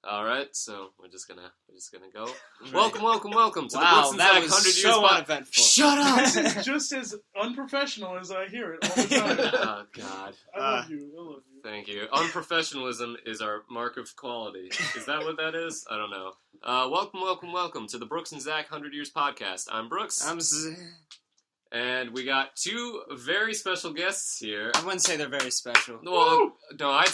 All right, so we're just gonna go. Right. Welcome to the Wow, Brooks and that Zach was 100 so years uneventful. Shut up! This is just as unprofessional as I hear it all the time. Oh God! I love you. Thank you. Unprofessionalism is our mark of quality. Is that what that is? I don't know. Welcome to the Brooks and Zach 100 Years podcast. I'm Brooks. I'm Zach. And we got two very special guests here. I wouldn't say they're very special. Well, no, I'd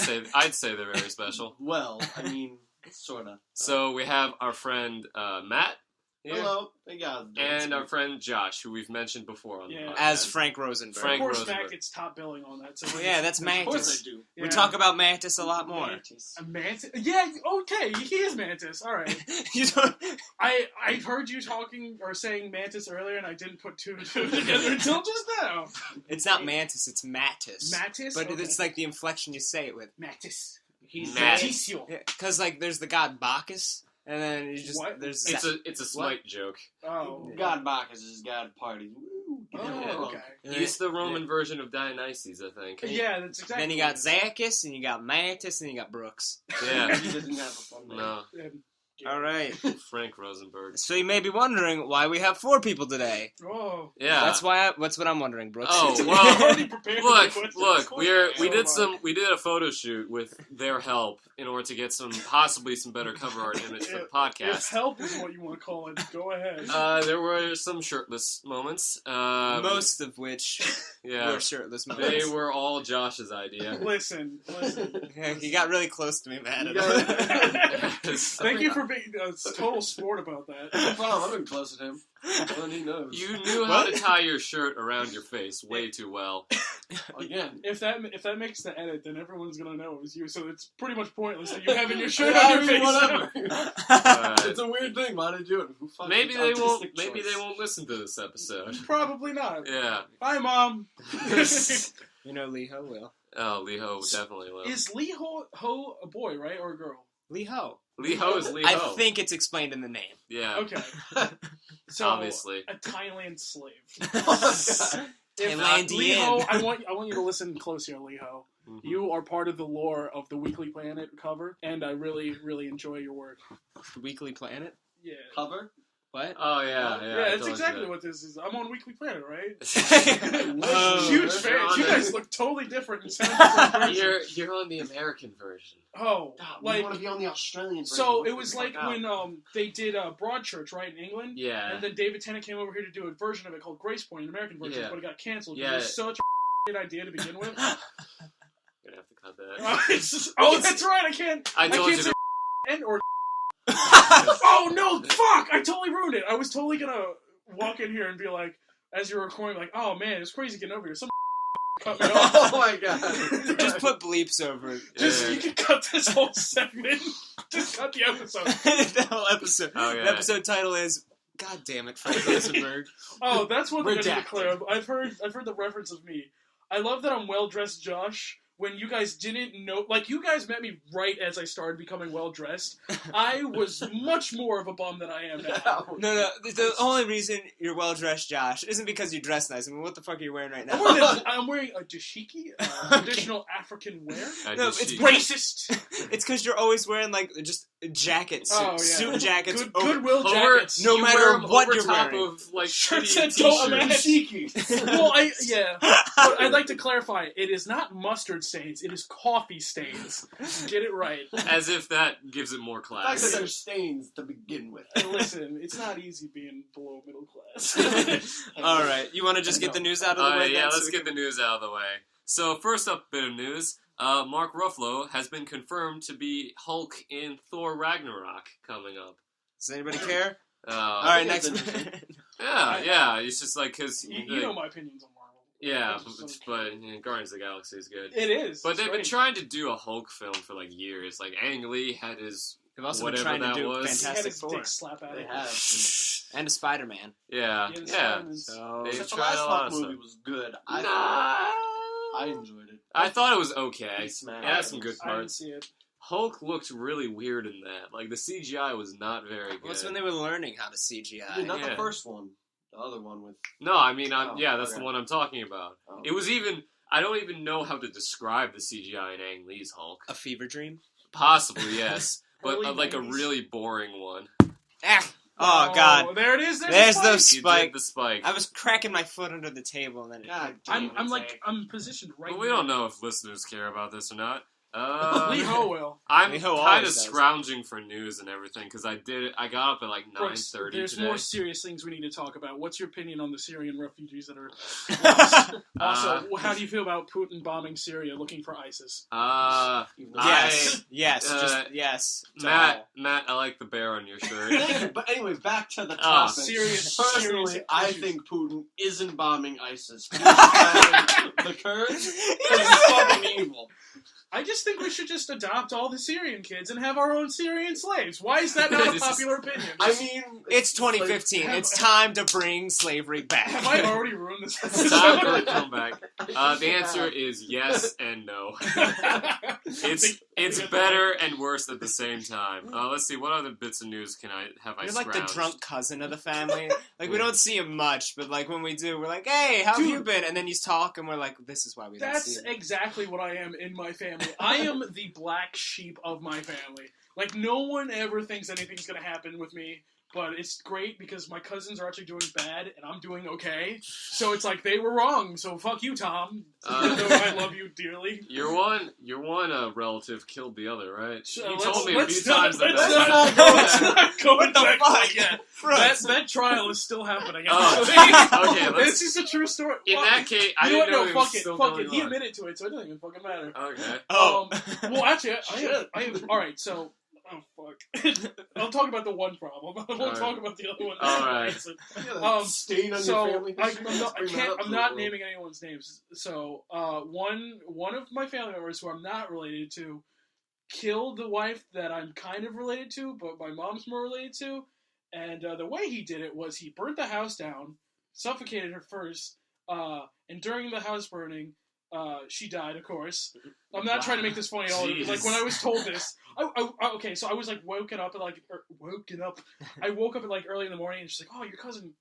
say they're very special. Well, I mean, sorta. So we have our friend Matt here. Hello. Hey guys. And our friend Josh, who we've mentioned before on the podcast. As Frank Rosenburg. Frank Of course, Rosenburg. Matt gets top billing on that. So that's Mantis. Of course I do. Yeah. We talk about Mantis a lot more. Mantis. A Mantis? Yeah, okay, he is Mantis. All right. You don't... I heard you talking or saying Mantis earlier, and I didn't put two and two together until just now. It's not Mantis, it's Mattis. Mattis? But Okay. it's like the inflection you say it with. Mattis. He's Mattisio. Because like there's the god Bacchus, and then you just What? there's It's a Smite joke. Oh. God Bacchus is God party. Woo. Oh, okay. He's the Roman version of Dionysus, I think. Yeah, that's exactly. Then you got Zacchus, and you got Mantis, and you got Brooks. Yeah. He doesn't have a fun name. No, All right. Frank Rosenburg. So you may be wondering why we have 4 people today. Oh. Yeah. That's what I'm wondering, Brooks. Oh, I'm well, already prepared for the questions. look, we did So we did a photo shoot with their help in order to get possibly some better cover art image for the If podcast. help is what you want to call it, go ahead. There were some shirtless moments. Most of which yeah, were shirtless they moments. were all Josh's idea. Listen. Yeah, he got really close to me, man. Thank you for being a total sport about that. No problem. I've been close to him. Well, he knows. You knew how to tie your shirt around your face way too well. Again. If that makes the edit, then everyone's gonna know it was you. So it's pretty much pointless that you having your shirt on your face. Whatever. But It's a weird thing. Why did you do it? Who fucking maybe they won't. artistic Maybe choice? they won't listen to this episode. Probably not. Yeah. Bye, Mom. You know Lee Ho will. Oh, Lee Ho definitely will. Is Lee Ho a boy, right, or a girl? Lee Ho. Lee Ho is Lee Ho. I think it's explained in the name. Yeah. Okay. So Obviously. a Thailand slave. Thailandian. Lee Ho, I want you to listen close here, Lee Ho. Mhm. You are part of the lore of the Weekly Planet cover, and I really, really enjoy your work. The Weekly Planet? Yeah. Cover? What? Oh yeah, Yeah, I that's told you exactly that. what this is. I'm on Weekly Planet, right? Oh, Huge that's fans. You right. guys look totally different and sound different. You're on the American version. Oh, We like want to be on the Australian version. so. It Fuck was like out. when they did Broadchurch, right, in England. Yeah. And then David Tennant came over here to do a version of it called Grace Point, an American version, Yeah. but it got canceled. Yeah. It was such a good idea to begin with. You're gonna have to cut that. That's right. I can't. I told can't you. say and or. Oh no! Fuck! I totally ruined it. I was totally gonna walk in here and be like, as you're recording, like, "Oh man, it's crazy getting over here." Some cut me off. Oh my god. Just put bleeps over it. Just Yeah. you can cut this whole segment. Just cut the episode. The whole episode. Oh, yeah. The episode title is God damn it, Frank Rosenburg. Oh, that's one thing I need to Redacted. clear up. I've heard the reference of me. I love that I'm well dressed, Josh. When you guys didn't know, like, you guys met me right as I started becoming well dressed. I was much more of a bum than I am now. No, the only reason you're well dressed, Josh, isn't because you dress nice. I mean, what the fuck are you wearing right now? I'm wearing a dashiki, traditional African wear. No, it's Racist. It's because you're always wearing, like, just jackets, Oh, yeah. suit jackets. Goodwill over, jackets. No you matter wear 'em what over you're top wearing. of like Shirts shitty that don't match. t-shirts. Well, but I'd like to clarify. It is not mustard stains. It is coffee stains. Get it right. As if that gives it more The fact that class. they're stains to begin with. And listen, it's not easy being below middle class. All right, you want to just get the news out of the way? Yeah, then, so let's we get the news out of the way. So first up, bit of news. Mark Ruffalo has been confirmed to be Hulk in Thor Ragnarok coming up. Does anybody care? All All right, that's next. interesting. Yeah. It's just like because you know my opinions on Marvel. yeah, but you know, Guardians of the Galaxy is good. It is. But It's they've been great. trying to do a Hulk film for like years. Like Ang Lee had his They've also whatever been trying that to do was. He had Fantastic his Four dick slap out They of have. and a Spider-Man. yeah. Yeah, the Yeah. Spider-Man's- So They- Except the tried last a lot Hulk of movie stuff. was good. I enjoyed it. I thought it was okay. He It smashed had it. some good I didn't parts. see it. Hulk looked really weird in that. Like the CGI was not very good. What's when they were learning how to CGI? Yeah, not yeah. the first one. The other one with. No, I mean, Oh, that's okay. the one I'm talking about. Oh. It was even. I don't even know how to describe the CGI in Ang Lee's Hulk. A fever dream? Possibly, yes. but Early like a 90s? really boring one. Oh, God. There it is. There's the those spike. You Spike. did the spike. I was cracking my foot under the table, and then God I'm damn it, Zach. I'm positioned right. But we here. don't know if listeners care about this or not. Lee Ho will. I'm Lee Ho kind always of does. scrounging for news and everything because I got up at like Brooks, 9:30 there's today. more serious things we need to talk about. What's your opinion on the Syrian refugees that are lost? Also, how do you feel about Putin bombing Syria looking for ISIS? Even though- yes, yes, uh, just yes. to Matt, all. I like the bear on your shirt. Thank you. But anyway, back to the Oh, topic. serious- Personally, serious I issues. think Putin isn't bombing ISIS. Putin's bombing the Kurds because he's fucking evil. I just think we should just adopt all the Syrian kids and have our own Syrian slaves. Why is that not a This is- popular opinion? I mean, It's 2015. Like- It's time to bring slavery back. Have I already ruined this It's time for a episode? comeback. The answer is yes and no. It's better and worse at the same time. Let's see, what other bits of news I You're like the scrounged? drunk cousin of the family. Like, we don't see him much, but like when we do, we're like, hey, how have you Dude. been? And then you talk, and we're like, this is why we don't see That's him. exactly what I am in my family. I am the black sheep of my family. Like, no one ever thinks anything's going to happen with me, but it's great because my cousins are actually doing bad, and I'm doing okay. So it's like, they were wrong, so fuck you, Tom. Even though I love you dearly. Your one relative killed the other, right? So You let's- told me a let's few not- times that. let's that- not go- let's not go What the into that fuck? quite yet. Brooks. That trial is still happening. Oh, actually. okay, let's- It's just a true story. In Well, that case, I you know didn't what? know No, it was fuck it. still Fuck going it. He on. admitted to it, so it doesn't even fucking matter. Okay. Oh. Well, actually, I am. All right, so. Oh fuck! I'll talk about the one problem. I won't All right. talk about the other one. All right. Yeah, that Um, stain on So your family. I, history, I'm not, I bring that can't. up I'm to the not world. naming anyone's names. So one of my family members who I'm not related to killed the wife that I'm kind of related to, but my mom's more related to. And the way he did it was he burnt the house down, suffocated her first, and during the house burning, she died, of course. I'm not trying to make this funny at all. Jesus. Like, when I was told this, okay, so I was, like, woken up. I woke up at, like, early in the morning, and she's like, oh, your cousin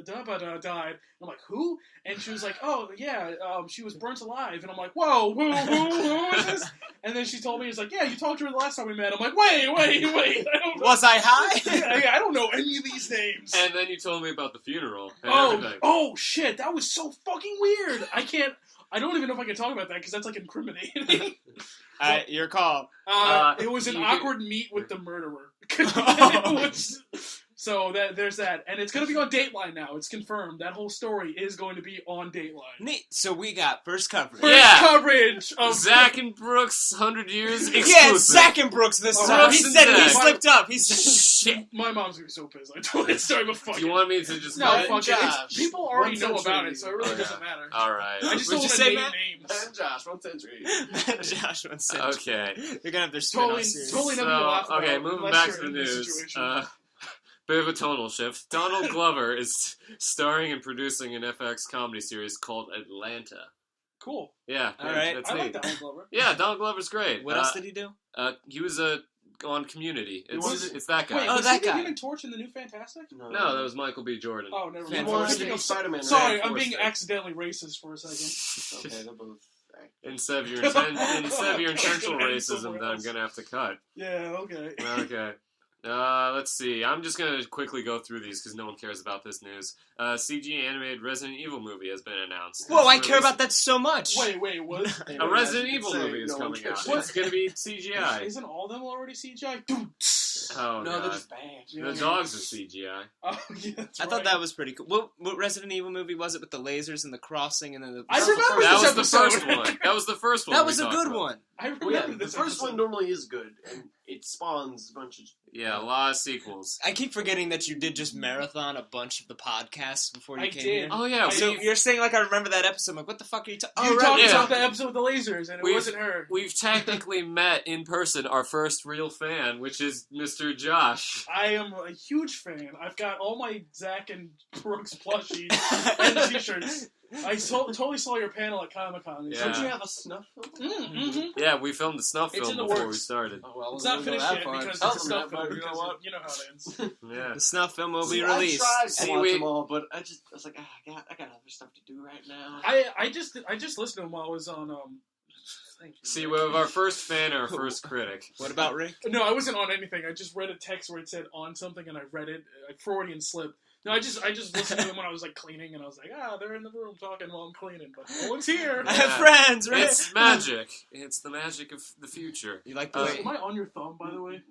died. I'm like, who? And she was like, oh, yeah, she was burnt alive. And I'm like, whoa, who is this? And then she told me, it's like, yeah, you talked to her the last time we met. I'm like, wait, I don't know. Was I high? I don't know any of these names. And then you told me about the funeral and everything. Oh, shit, that was so fucking weird. I don't even know if I can talk about that because that's like incriminating. Alright, your call. It was an you- awkward meet with the murderer. So there's that, and it's gonna be on Dateline now. It's confirmed. That whole story is going to be on Dateline. Neat. So we got first coverage. First Yeah. coverage of Zach and Brooks, 100 Years exclusive. Yeah, it's Zach and Brooks this Oh, time. Brooks He and said he Zach. slipped up. He said, Shit. My mom's gonna be so pissed. I told that story, but fuck Do you it. want me to just No, cut it? fuck it. Josh, People already one know about century. it, so it really Oh, yeah. doesn't matter. All right. I just What'd don't you want to say, name Matt? names. And Josh, 1st century. Josh wants to. Okay. They're gonna have their spin-off Totally, series. totally nothing to laugh about. Okay, moving unless back you're to the in this news. situation. Bit of a tonal shift. Donald Glover is starring and producing an FX comedy series called Atlanta. Cool. Yeah, All right. that's I neat. like Donald Glover. Yeah, Donald Glover's great. What else did he do? He was on Community. was- It's that guy. Wait, Oh, was that he the guy. Human Torch in the New Fantastic? No, that was Michael B. Jordan. Oh, never He mind. wanted I'm to thinking be of- Spider-Man. Sorry, Right, I'm being force accidentally racist for a second. Okay, they're both. Instead of your intentional Gonna end racism somewhere that I'm else. gonna have to cut. Yeah, okay. Okay. Let's see. I'm just gonna quickly go through these because no one cares about this news. CG animated Resident Evil movie has been announced. Whoa, I It's care about that so much. Wait, what? A Resident Evil movie is coming out. What? It's gonna be CGI. Isn't all of them already CGI? Oh No, god. they're just bad. The dogs are CGI. Oh, yeah, that's I right. thought that was pretty cool. What Resident Evil movie was it with the lasers and the crossing and then the... I That was the remember That this was the episode. first one. That was the first one. That we was a talked good about. one. I remember Well, yeah, the this first episode. one normally is good, and it spawns a bunch of. Yeah, a lot of sequels. I keep forgetting that you did just marathon a bunch of the podcasts before you I came did. here. Oh yeah, So we've, you're saying like I remember that episode. I'm like, what the fuck are you talking? You Oh, talked yeah. about the episode with the lasers, and it We've- wasn't her. we've technically met in person our first real fan, which is Mr. Josh. I am a huge fan. I've got all my Zach and Brooks plushies and t-shirts. I totally saw your panel at Comic-Con. Yeah. Don't you have a snuff film? Mm-hmm. Yeah, we filmed the snuff It's film in the before we works. started. Oh, well, It's not finished yet because Tell it's a them stuff that, film. but you know Because what? you know how it ends. Yeah. The snuff film will be See, released. I tried to See, watch we- them all, but I was like, I got other stuff to do right now. I just listened to him while I was on Thank you. See, we have our first fan and our first critic. What about Rick? No, I wasn't on anything. I just read a text where it said on something, and I read it. I Freudian slip. No, I just listened to them when I was like cleaning, and I was like, they're in the room talking while I'm cleaning, but no one's here. I have friends, right? It's magic. It's the magic of the future. You like the Am I on your thumb, by the way?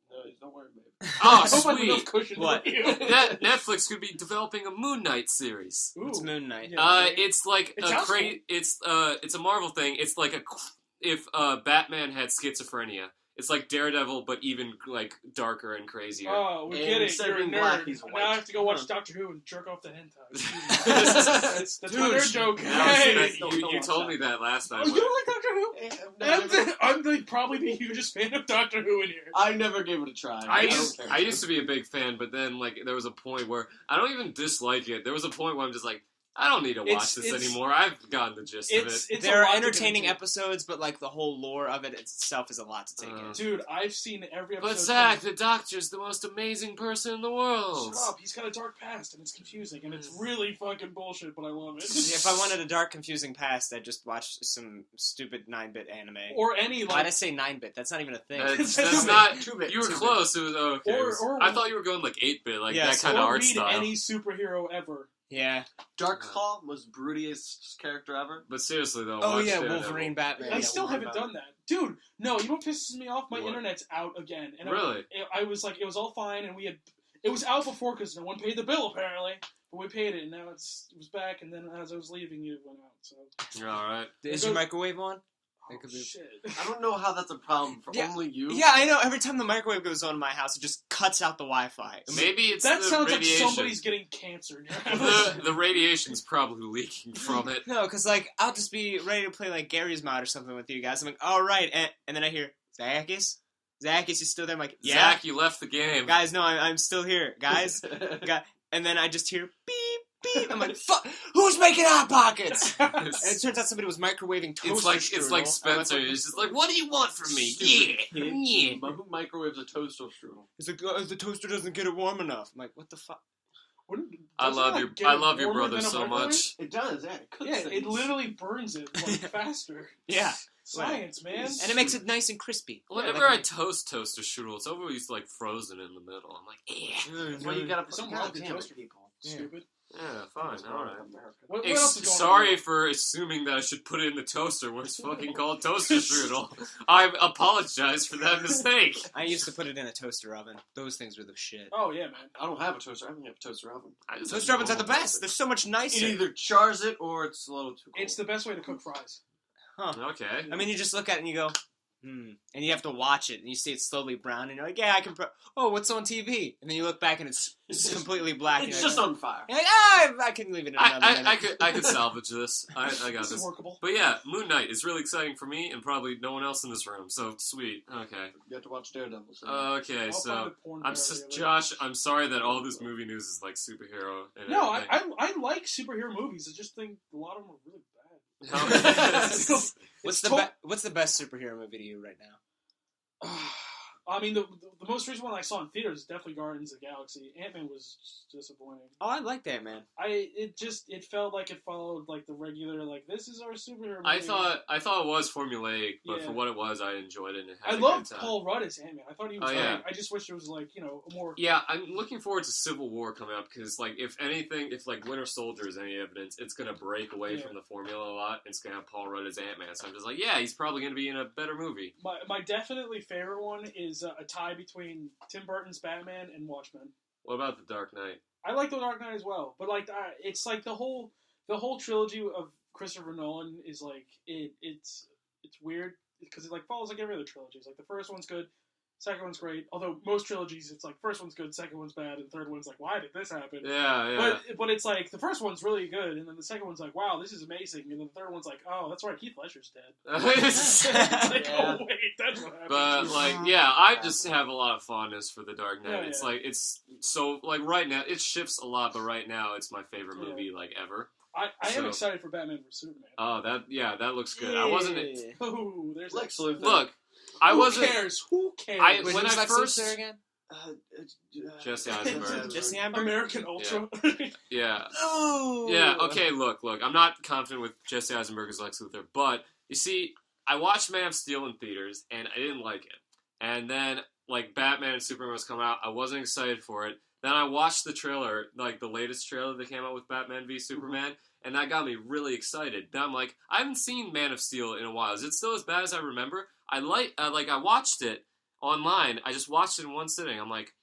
No, don't worry, babe. Oh, I hope I have enough sweet. cushion What? for you. Netflix could be developing a Moon Knight series. Ooh. It's Moon Knight. Yeah. It's like It a sounds it's a Marvel thing. It's like if Batman had schizophrenia. It's like Daredevil, but even like darker and crazier. Oh, we And get it. instead of You're a being nerd. black, he's Now white. I have to go watch Huh. Doctor Who and jerk off the hentai. That's my nerd joke. Hey. You told me that last Oh, time. you don't like Doctor Who? I'm probably the hugest fan of Doctor Who in here. I never gave it a try. I don't used to be a big fan, but then like there was a point where I don't even dislike it. There was a point where I'm just like, I don't need to watch this anymore. I've gotten the gist of it. It's There a are lot to get entertaining into. episodes, but like the whole lore of it itself is a lot to take in. Dude, I've seen every episode. But Zach, the Doctor's the most amazing person in the world. Shut up. He's got a dark past, and it's confusing, and it's really fucking bullshit, but I love it. If I wanted a dark, confusing past, I'd just watch some stupid 9-bit anime. Or any, Why'd I like... say 9-bit? That's not even a thing. That's not. 2-bit. You were 2-bit. close. It was okay. Or- I thought you were going like 8-bit, like Yes, that kind of or art read style. any superhero ever. Yeah. Darkclaw, most brutiest character ever. But seriously though, Oh watch yeah, Daredevil. Wolverine, Batman. I Yeah, still Wolverine, haven't done that. Dude, no, you know what pisses me off? My What? internet's out again. And Really? I was like, it was all fine, and it was out before because no one paid the bill, apparently. But we paid it, and now it was back, and then as I was leaving, it went out, so... You're alright. Is your microwave on? Oh, It could be- shit. I don't know how that's a problem for Yeah. only you. Yeah, I know. Every time the microwave goes on in my house, it just cuts out the Wi-Fi. Maybe it's That the sounds radiation. like somebody's getting cancer in your house. the radiation's probably leaking from it. No, because like I'll just be ready to play like Gary's Mod or something with you guys. I'm like, all right, and then I hear Zacchaeus, you still there? I'm like, yeah, Zach, you left the game. guys, no, I'm still here, guys. And then I just hear beep beep. I'm like, fuck, who's making Hot Pockets? And it turns out somebody was microwaving toaster It's like strudel. Spencer. He's just like, what do you want from me? Yeah, yeah. But who microwaves a toaster strudel? He's like, the toaster doesn't get it warm enough. I'm like, what the fuck? I Doesn't love that your get I love your warmer brother than a so microwave? much. It does, yeah. It cooks Yeah, things. it literally burns it like faster. Yeah, Science, man. and it makes it nice and crispy. Whenever I toast toaster strudel, it's always like frozen in the middle. I'm like, yeah, That's why you gotta put Something wrong with the goddamn toaster. people. Stupid. yeah, fine, all right. What else is going Sorry on? for assuming that I should put it in the toaster when it's fucking called toaster strudel. I apologize for that mistake. I used to put it in a toaster oven. Those things were the shit. Oh, yeah, man. I don't have a toaster. I don't have a toaster oven. I just Toaster have ovens are the normal best. They're toaster. so much It nicer. either chars it or it's a little too cold. It's the best way to cook fries. Okay. I mean, you just look at it and you go, and you have to watch it, and you see it slowly brown, and you're like, yeah, I can. Oh, what's on TV? And then you look back, and it's completely black. It's and just you're on fire. like, I can leave it in another minute. I could salvage this. I got This is this. workable. But yeah, Moon Knight is really exciting for me and probably no one else in this room. So sweet. Okay. You have to watch Daredevil. So. Okay. I'll So find a porn parody of it. Josh. I'm sorry that all this movie news is like superhero. And No, everything. I like superhero movies. I just think a lot of them are really bad. What's the best superhero movie to you right now? I mean, the most recent one I saw in theaters is definitely Guardians of the Galaxy. Ant-Man was just disappointing. Oh, I like that, man. It felt like it followed like the regular, like, this is our superhero movie. I thought it was formulaic, but Yeah. for what it was, I enjoyed it. And I had a loved good time. Paul Rudd as Ant-Man. I thought he was Oh, great. yeah. I just wish there was like, a more... Yeah, I'm looking forward to Civil War coming up because, like, if anything, if like Winter Soldier is any evidence, it's gonna break away Yeah. from the formula a lot. It's gonna have Paul Rudd as Ant-Man, so I'm just like, yeah, he's probably gonna be in a better movie. My definitely favorite one is a tie between Tim Burton's Batman and Watchmen. What about The Dark Knight? I like The Dark Knight as well, but like it's like the whole trilogy of Christopher Nolan is like it's weird because it like follows like every other trilogy. It's like the first one's good, second one's great. Although most trilogies, it's like first one's good, second one's bad, and third one's like, why did this happen? Yeah. But it's like the first one's really good, and then the second one's like, wow, this is amazing, and then the third one's like, oh, that's right, Heath Ledger's dead. It's like, Yeah. oh wait, that's what happened. But like, yeah, I just have a lot of fondness for The Dark Knight. Yeah, It's yeah. like it's so like right now it shifts a lot, but right now it's my favorite Yeah. movie like ever. I am So- excited for Batman vs Superman. Oh, that looks good. I wasn't. Yeah. Oh, there's Lex that. Luthor. Look, I Who wasn't. cares? Who cares? Wait, when who's I Lex first- Luthor again? Jesse Eisenberg. Jesse Eisenberg? American Ultra. Yeah. Oh. Yeah, okay, look. I'm not confident with Jesse Eisenberg as Lex Luthor, but You see, I watched Man of Steel in theaters, and I didn't like it. And then, like, Batman and Superman was coming out. I wasn't excited for it. Then I watched the trailer, like, the latest trailer that came out with Batman v Superman, and that got me really excited. Then I'm like, I haven't seen Man of Steel in a while. Is it still as bad as I remember? I watched it online. I just watched it in one sitting. I'm like,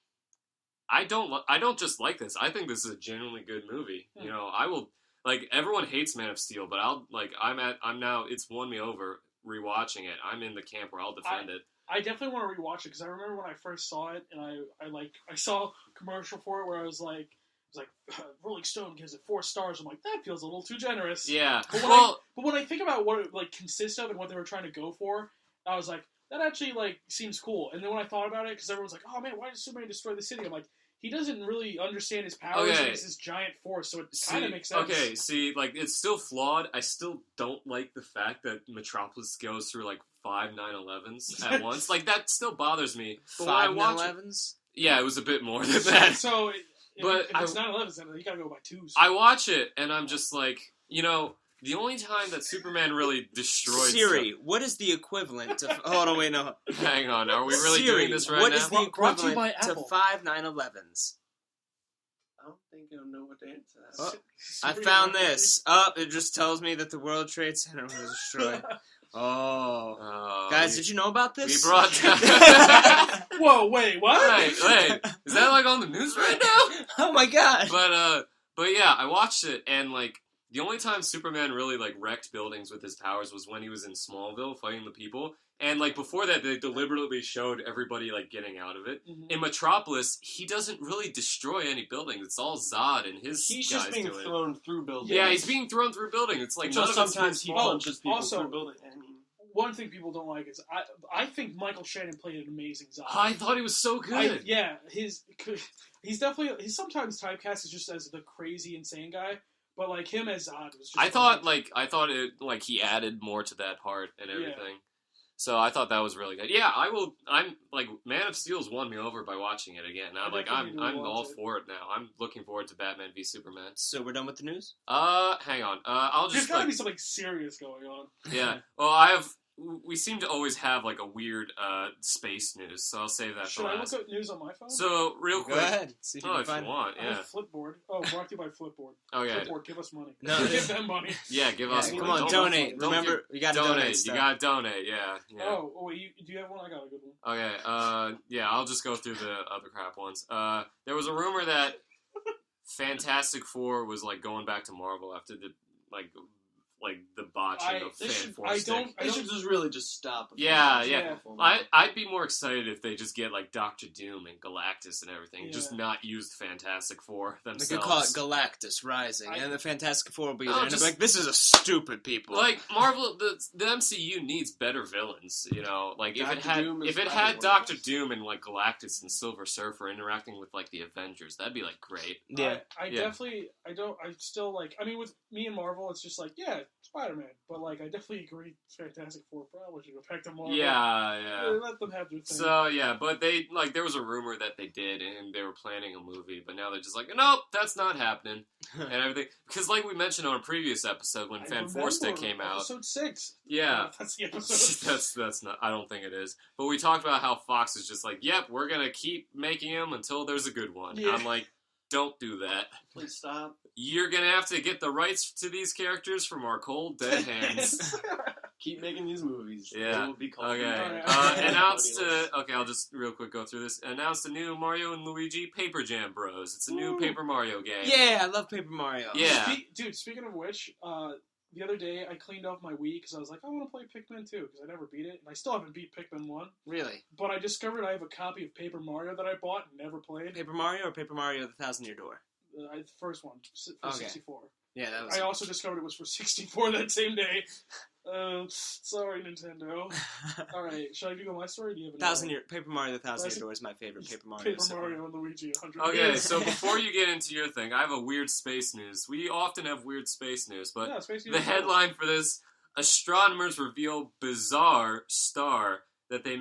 I don't just like this. I think this is a genuinely good movie. You know, I will, like, everyone hates Man of Steel, but I'm now, it's won me over rewatching it. I'm in the camp where I'll defend it. I definitely want to rewatch it because I remember when I first saw it, and I saw a commercial for it where I was like, Rolling Stone gives it 4 stars. I'm like, that feels a little too generous. Yeah. But when I think about what it like consists of and what they were trying to go for, I was like, that actually like seems cool. And then when I thought about it, because everyone's like, oh man, why did Superman destroy the city? I'm like, he doesn't really understand his powers. And it's this giant force, so it kind of makes sense. Okay, see, like, it's still flawed. I still don't like the fact that Metropolis goes through, like, 5 9/11s at once. Like, that still bothers me. But 5 9/11s? Yeah, it was a bit more than that. So, if it's 9/11, then you gotta go by 2s. I watch it, and I'm just like, you know, the only time that Superman really destroyed Siri, stuff... what is the equivalent to... Hold on, wait, no. Hang on, are we really Siri, doing this right what now? is the Brought to you equivalent by to Apple. 5 9/11s? I don't think I'll know what to answer that. Oh, I found this. It just tells me that the World Trade Center was destroyed. Oh. Guys, did you know about this? We brought down... Whoa, wait, what? Wait. Is that, like, on the news right now? Oh my god. But yeah, I watched it, and, like, the only time Superman really, like, wrecked buildings with his powers was when he was in Smallville fighting the people. And, like, before that, they deliberately showed everybody, like, getting out of it. Mm-hmm. In Metropolis, he doesn't really destroy any buildings. It's all Zod and his He's guys just being doing thrown through buildings. Yeah, he's being thrown through buildings. It's like, none of it's sometimes he punches people also, through buildings. I mean, one thing people don't like is I think Michael Shannon played an amazing Zod. I thought he was so good. He's sometimes typecast as just as the crazy insane guy, but like him as Zod was just. I thought he added more to that part and everything. Yeah. So I thought that was really good. Yeah, I'm like, Man of Steel's won me over by watching it again. I'm all for it now. I'm looking forward to Batman v Superman. So we're done with the news? Hang on. There's gotta be something serious going on. Yeah. Well, we seem to always have, like, a weird space news, so I'll save that for last. Should I look at news on my phone? So, real quick. Go ahead. See if if you want, yeah. I have Flipboard. Oh, brought to you by Flipboard. Okay. Flipboard, give us money. No, give them money. Yeah, give us money. Come on, donate. Remember, you gotta donate stuff. You gotta donate, yeah. Oh, wait, do you have one? I got a good one. Okay, yeah, I'll just go through the other crap ones. There was a rumor that Fantastic Four was, like, going back to Marvel after the, like the botching of Fan Four Stick. They should just really just stop. Yeah. I'd be more excited if they just get, like, Doctor Doom and Galactus and everything, just not use the Fantastic Four themselves. They could call it Galactus Rising, and the Fantastic Four will be there, and they'll be like, this is a stupid people. Like, Marvel, the MCU needs better villains, you know? Like, if it had Doctor Doom and, like, Galactus and Silver Surfer interacting with, like, the Avengers, that'd be, like, great. Yeah. With me and Marvel, it's just like, yeah, Spider-Man, but like I definitely agree Fantastic Four probably should go back to Marvel. Yeah. Let them have their thing. So yeah, but they there was a rumor that they did and they were planning a movie, but now they're just like, nope, that's not happening and everything. Because like we mentioned on a previous episode when Fan Four Stick came out, episode 6. Yeah, that's the episode. that's not. I don't think it is. But we talked about how Fox is just like, yep, we're gonna keep making them until there's a good one. Yeah. I'm like, don't do that. Please stop. You're gonna have to get the rights to these characters from our cold, dead hands. Keep making these movies. Yeah. They will be called. Okay. I'll just real quick go through this. Announced a new Mario and Luigi Paper Jam Bros. It's a new Paper Mario game. Yeah, I love Paper Mario. Yeah. Dude, speaking of which, the other day I cleaned off my Wii because I was like, I want to play Pikmin 2 because I never beat it, and I still haven't beat Pikmin 1. Really? But I discovered I have a copy of Paper Mario that I bought and never played. Paper Mario or Paper Mario the Thousand Year Door? The first one, for 64. Yeah, that was... I also discovered it was for 64 that same day. Sorry, Nintendo. Alright, should I do my story? Do you have Paper Mario the Thousand Year Door is my favorite Paper Mario. Paper Mario and Luigi 100 Okay, years. so before you get into your thing, I have a weird space news. We often have weird space news, but space news the headline for this, astronomers reveal bizarre star that they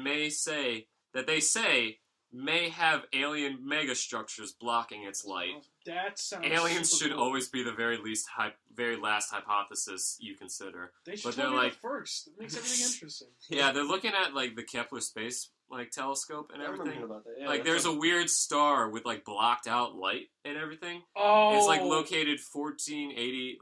say may have alien megastructures blocking its light. That sounds. Aliens super should cool. always be the very last hypothesis you consider. They should but tell they're me like- that first. It makes everything interesting. Yeah, they're looking at like the Kepler space telescope and I remember everything. hearing about that. Yeah, Like that's there's a weird star with like blocked out light and everything. Oh, It's like located 1480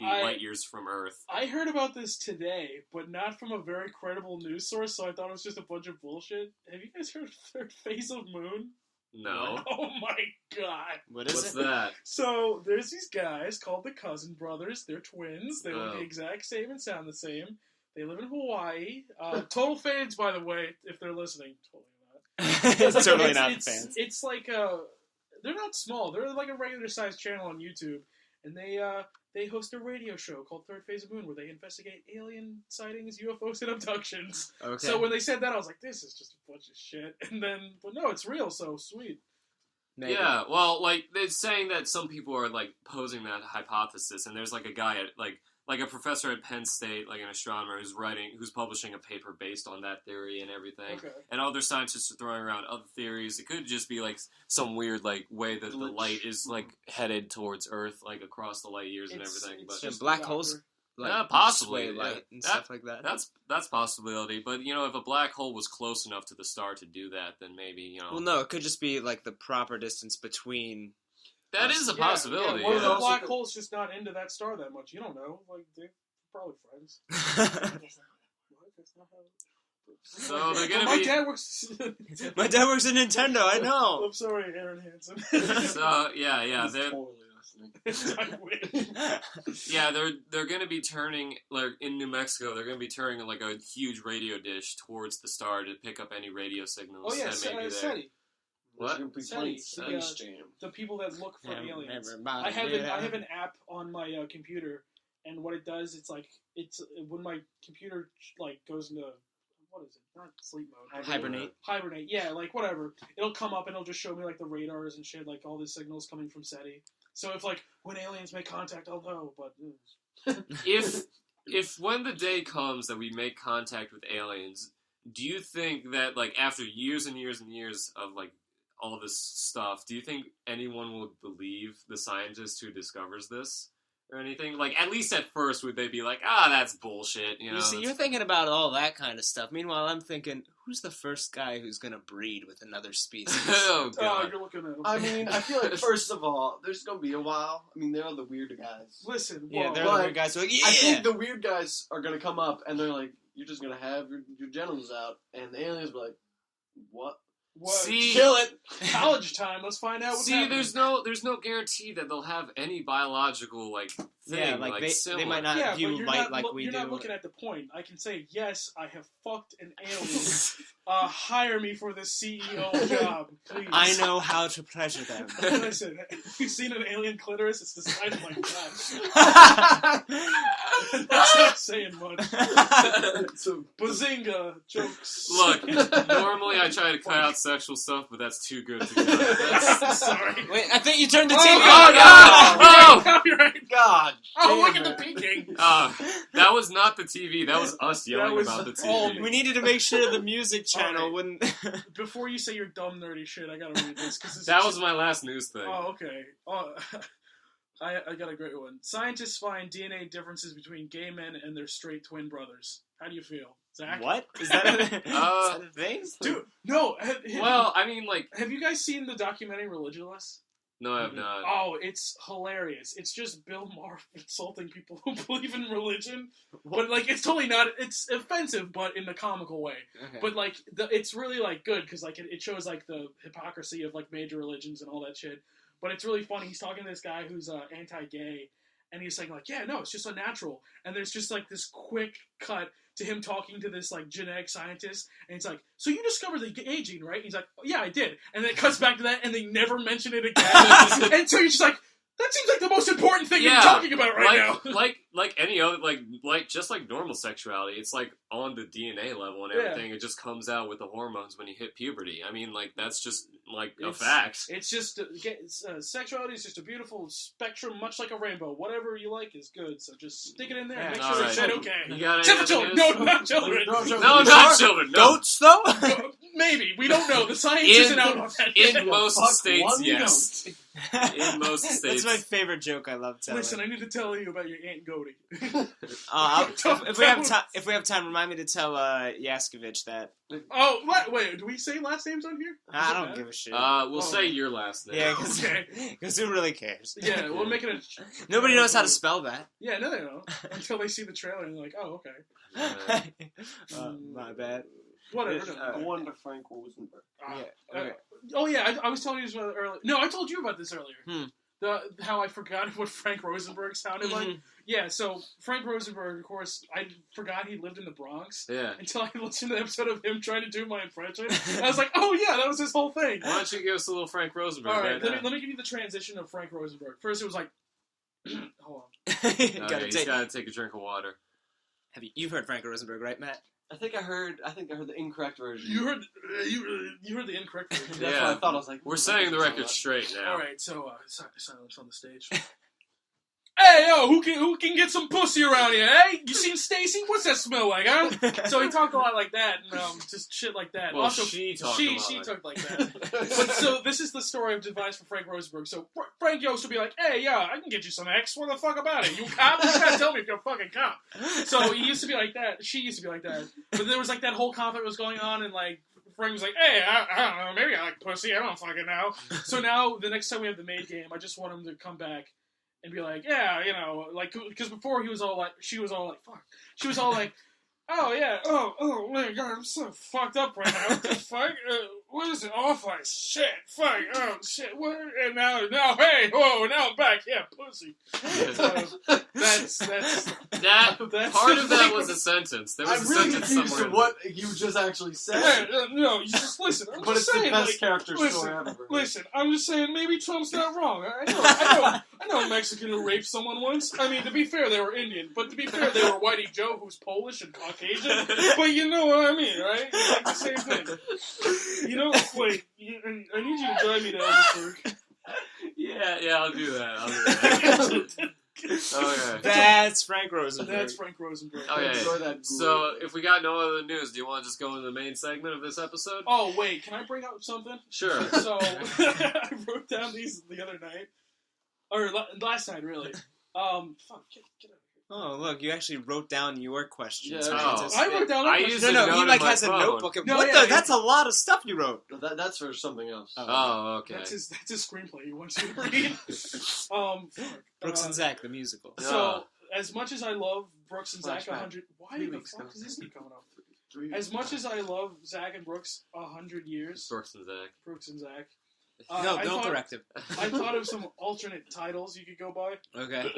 light years from Earth. I heard about this today, but not from a very credible news source, so I thought it was just a bunch of bullshit. Have you guys heard of Third Phase of Moon? No. Oh my god. What is What's it? that? So, there's these guys called the Cousin Brothers. They're twins. They look Oh. the exact same and sound the same. They live in Hawaii. Total fans, by the way, if they're listening. Totally not. It's totally not it's, fans. It's like they're not small. They're like a regular sized channel on YouTube, and they host a radio show called Third Phase of Moon, where they investigate alien sightings, UFOs, and abductions. Okay. So when they said that, I was like, this is just a bunch of shit. And then, but no, it's real. So sweet. Maybe. Yeah, well, like they're saying that some people are like posing that hypothesis, and there's like a guy at like a professor at Penn State, like an astronomer, who's publishing a paper based on that theory and everything. Okay. And other scientists are throwing around other theories. It could just be like some weird like way that the Glitch. light is like headed towards Earth, like across the light years and everything. It's But Yeah, just black a holes, doctor. like, Yeah, possibly, sway yeah. light and stuff like that. that's a possibility. But you know, if a black hole was close enough to the star to do that, then maybe you know. Well, no, it could just be like the proper distance between. That is a Yeah, possibility. Yeah, what if yeah. the black hole's just not into that star that much? You don't know. Like, they're probably friends. What? That's not how... So they're gonna my be- dad works... My dad works at Nintendo. I know. I'm sorry, Aaron Hansen. So yeah, He's they're totally listening. I wish. yeah they're gonna be turning like in New Mexico. They're gonna be turning like a huge radio dish towards the star to pick up any radio signals Oh, yeah, that may be there. SETI. What? There's gonna be playing SETI, Space Jam. The people that look for aliens. Everybody I have did. an app on my computer, and what it does, it's when my computer like goes into, what is it? Not sleep mode. Hibernate. Hibernate. Yeah, like whatever. It'll come up and it'll just show me like the radars and shit, like all the signals coming from SETI. So if like when aliens make contact, I'll know. But If when the day comes that we make contact with aliens, do you think that like after years and years and years of like all this stuff, do you think anyone will believe the scientist who discovers this or anything? Like at least at first would they be like, that's bullshit, you know? You see, you're thinking about all that kind of stuff. Meanwhile, I'm thinking, who's the first guy who's gonna breed with another species? Oh god. you're looking at them. I mean, I feel like first of all, there's gonna be a while. I mean, they're the weird guys. Listen, Yeah, whoa, they're but the weird guys who are like, yeah. I think the weird guys are gonna come up and they're like, "You're just gonna have your genitals out," and the aliens be like, "What? what? See, Kill it!" College time. Let's find out. What's See, happening. there's no guarantee that they'll have any biological like thing. Yeah, like they similar. might not Yeah, view but you're light not, like we you're do. not looking at the point. I can say, yes, I have fucked an alien. Hire me for the CEO job, please. I know how to pleasure them. Listen, have you seen an alien clitoris? It's the size of my god. That's not saying much. So Bazinga jokes. Look, normally I try to cut out sexual stuff, but that's too good to cut. Sorry. Wait, I think you turned the Oh, TV oh, on. no! Oh, copyright. God. Oh, look damn at the it. peeking. That was not the TV. That was us yelling was about the all TV. We needed to make sure the music channel Alright. wouldn't. Before you say your dumb nerdy shit, I gotta read this because That was my last news thing. Oh, okay. Oh, I got a great one. Scientists find DNA differences between gay men and their straight twin brothers. How do you feel, Zach? What? Is that a, is that a thing? Dude, no. Well, I mean, like, have you guys seen the documentary Religionless? no, I have not. Oh, it's hilarious. It's just Bill Maher insulting people who believe in religion, but like it's totally not. It's offensive, but in the comical way. Okay. But like, it's really like good because like it shows like the hypocrisy of like major religions and all that shit. But it's really funny. He's talking to this guy who's anti-gay, and he's saying like, yeah, no, it's just unnatural. And there's just like this quick cut to him talking to this like genetic scientist, and it's like, so you discovered the gay gene, right? And he's like, oh, yeah, I did. And then it cuts back to that, and they never mention it again. And so you're just like, that seems like the most important thing you're talking about right now. like any other, like just like normal sexuality, it's like on the DNA level and everything. It just comes out with the hormones when you hit puberty. I mean, like that's just like a It's- fact. It's just sexuality is just a beautiful spectrum, much like a rainbow. Whatever you like is good. So just stick it in there and make Yeah. sure Alright. it's said okay. You got Except for any children. other No, news? not children. No, not children. No. Goats, though? Maybe. We don't know. The science In- isn't out on that yet. In most Fuck states, one yes. In most states. That's my favorite joke. I love telling. Listen, I need to tell you about your Aunt Goaty. If we have time, remind me to tell Yaskovich that. Oh, wait, do we say last names on here? I don't give a shit. We'll Oh. say your last name. Yeah, because Okay. who really cares? Yeah, we'll make it a... Nobody knows how to spell that. Yeah, no, they don't. Until they see the trailer and they're like, oh, okay. My bad. Whatever. no. I wonder Frank Rosenburg. Yeah. Okay. Oh, yeah, I was telling you this earlier. No, I told you about this earlier. Hmm. How I forgot what Frank Rosenburg sounded like. Mhm. Yeah, so Frank Rosenburg, of course, I forgot he lived in the Bronx Yeah. until I listened to the episode of him trying to do my impression. I was like, oh, yeah, that was his whole thing. Why don't you give us a little Frank Rosenberg All right, now? let me give you the transition of Frank Rosenberg. First, it was like, hold on. He's He's got to take a drink of water. You've heard Frank Rosenberg, right, Matt? I think I heard the incorrect version. You heard the incorrect version. That's Yeah. what I thought. I was like, We're that saying the doesn't record sound straight now. All right, so silence on the stage. Hey, yo, who can get some pussy around here? Hey, you seen Stacy? What's that smell like, huh? So he talked a lot like that, and just shit like that. Well, also, she talked she a lot like talked like that. right. But so this is the story of device for Frank Rosenberg. So Frank Yost would be like, "Hey, yeah, I can get you some X. What the fuck about it? You cop? You gotta tell me if you're a fucking cop." So he used to be like that. She used to be like that. But there was like that whole conflict was going on, and like Frank was like, "Hey, I don't know, maybe I like pussy. I don't fucking know." So now the next time we have the maid game, I just want him to come back and be like, "Yeah, you know, like," because before he was all like, she was all like, "Fuck," she was all like, "Oh yeah, oh my god, I'm so fucked up right now. What the fuck? What is it? Off ice? Shit, fuck, oh shit, what? And now, hey, whoa, now I'm back. Yeah, pussy." So that's That That's part the of that thing. was a sentence. There I'm was a really sentence confused somewhere. to what you just actually said. no, you just listen. I'm But just it's the saying, best like, character listen, story I've ever heard. listen, I'm just saying maybe Trump's not wrong. I know a Mexican who raped someone once. I mean, to be fair, they were Indian, but to be fair, they were Whitey Joe, who's Polish and Caucasian. But you know what I mean, right? It's like the same thing. You know, wait, I need you to drive me to Elvisburg. Yeah, I'll do that. Okay. That's Frank Rosenberg. That's Frank Rosenberg. Okay. Enjoy that So, if we got no other news, do you want to just go into the main segment of this episode? Oh, wait, can I bring up something? Sure. So, I wrote down these the other night. Or last night, really. Fuck, get out of here. Oh, look, you actually wrote down your questions. Yeah, for oh. anticipation. I wrote down I a used question. No, to he note like on my has a phone. notebook. No, What yeah, the? That's a lot of stuff you wrote. That's for something else. Oh, okay. That's his screenplay he wants you to read. Fuck. Brooks and Zach, the musical. So, as much as I love Brooks and Zach Flashback. 100... Why 3 the weeks fuck ago. does this keep coming up? 3 As much as I love Zach and Brooks 100 years, Brooks and Zach. Brooks and Zach, No, I don't thought- correct him. I thought of some alternate titles you could go by. Okay.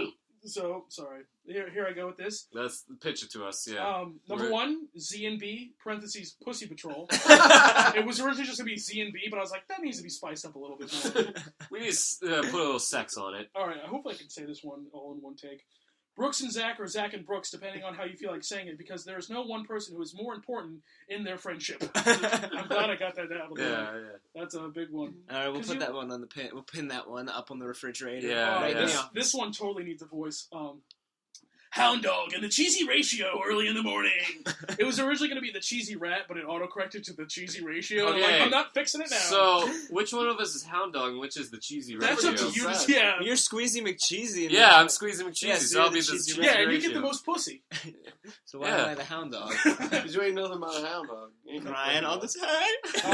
So, sorry. Here I go with this. That's pitch it to us. Yeah. Number Right. 1, Z&B, parentheses, Pussy Patrol. It was originally just going to be Z&B, but I was like, that needs to be spiced up a little bit more. We need to put a little sex on it. Alright, I hope I can say this one all in one take. Brooks and Zach, or Zach and Brooks, depending on how you feel like saying it, because there is no one person who is more important in their friendship. I'm glad I got that down. Yeah. That's a big one. All right, we'll 'Cause put you- that one on the pin. We'll pin that one up on the refrigerator. Yeah, right yeah. in the This, office. this one totally needs a voice. Hound Dog and the Cheesy Ratio early in the morning. It was originally going to be the Cheesy Rat, but it autocorrected to the Cheesy Ratio. And I'm like, Okay. I'm not fixing it now. So, which one of us is Hound Dog and which is the cheesy that's ratio? up to you. Sad. Yeah, You're Squeezy McCheesy. in Yeah, the- I'm squeezing McCheesy, Yeah, so you're I'll the be the cheesy cheesy yeah, ratio. and you get the most pussy. So why Yeah. am I the hound dog? Because you ain't nothing about a hound dog. You ain't Crying all the time.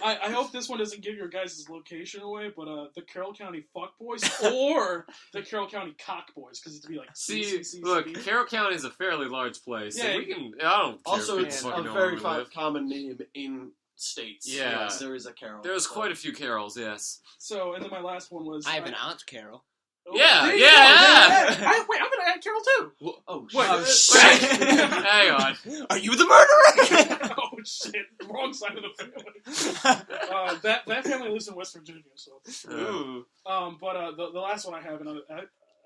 I hope this one doesn't give your guys' location away, but the Carroll County Fuck Boys or the Carroll County Cock Boys, because it'd be like See, CCCCB. look, Carroll County is a fairly large place. Yeah, so we can. I don't care Also, if it's people a fucking know very where we live. common name in states. Yeah. Yes, there is a Carol. There's quite a few Carols, yes. So, and then my last one was... I have an aunt, Carol. Oh, Yeah, there you yeah, go. yeah. Wait, I'm gonna add Carol too. Oh, Wait, Oh, shit. Hang on. Are you the murderer? Oh shit! Wrong side of the family. That family lives in West Virginia, so. Ooh. But the last one I have, and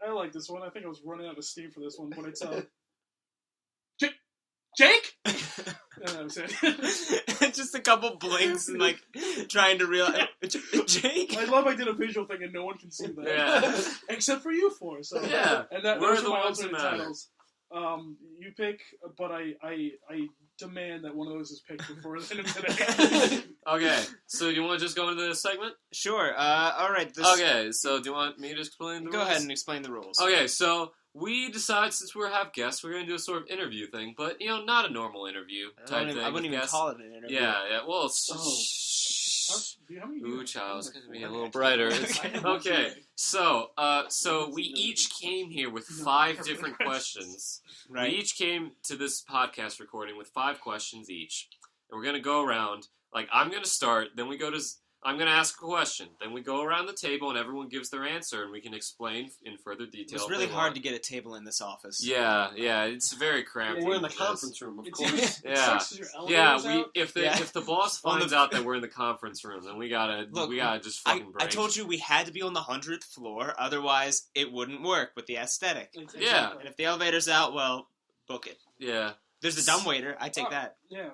I like this one. I think I was running out of steam for this one, but it's Jake. I'm saying. Just a couple blinks and like trying to realize. Jake. I love I did a visual thing and no one can see that. Yeah. Except for you four. So Yeah. and that We're those the are my ones that alternate matter. titles. You pick, but I demand that one of those is picked before the end of today. Okay, so you want to just go into this segment? Sure. All right. Okay, so do you want me to explain the Go rules? ahead and explain the rules. Okay, so we decide since we have guests, we're going to do a sort of interview thing, but, not a normal interview type thing. I wouldn't with even guests. call it an interview. Yeah, well, How many do you Ooh, have? child, it's going to be a Okay. little brighter. Okay. Okay, so we each came here with 5 different questions. Right. We each came to this podcast recording with 5 questions each. And we're going to go around. Like, I'm going to start, then I'm going to ask a question. Then we go around the table and everyone gives their answer and we can explain in further detail. It's really hard to get a table in this office. Yeah, it's very cramped. Well, we're in the conference room, of It's course. even- Yeah. it sucks 'cause your Yeah, elevator's out. if the boss On finds the- out that we're in the conference room, then we gotta just fucking break. I told you we had to be on the 100th floor, otherwise it wouldn't work with the aesthetic. Yeah. And if the elevator's out, well, book it. Yeah. There's a dumbwaiter. I take Oh. that. Yeah.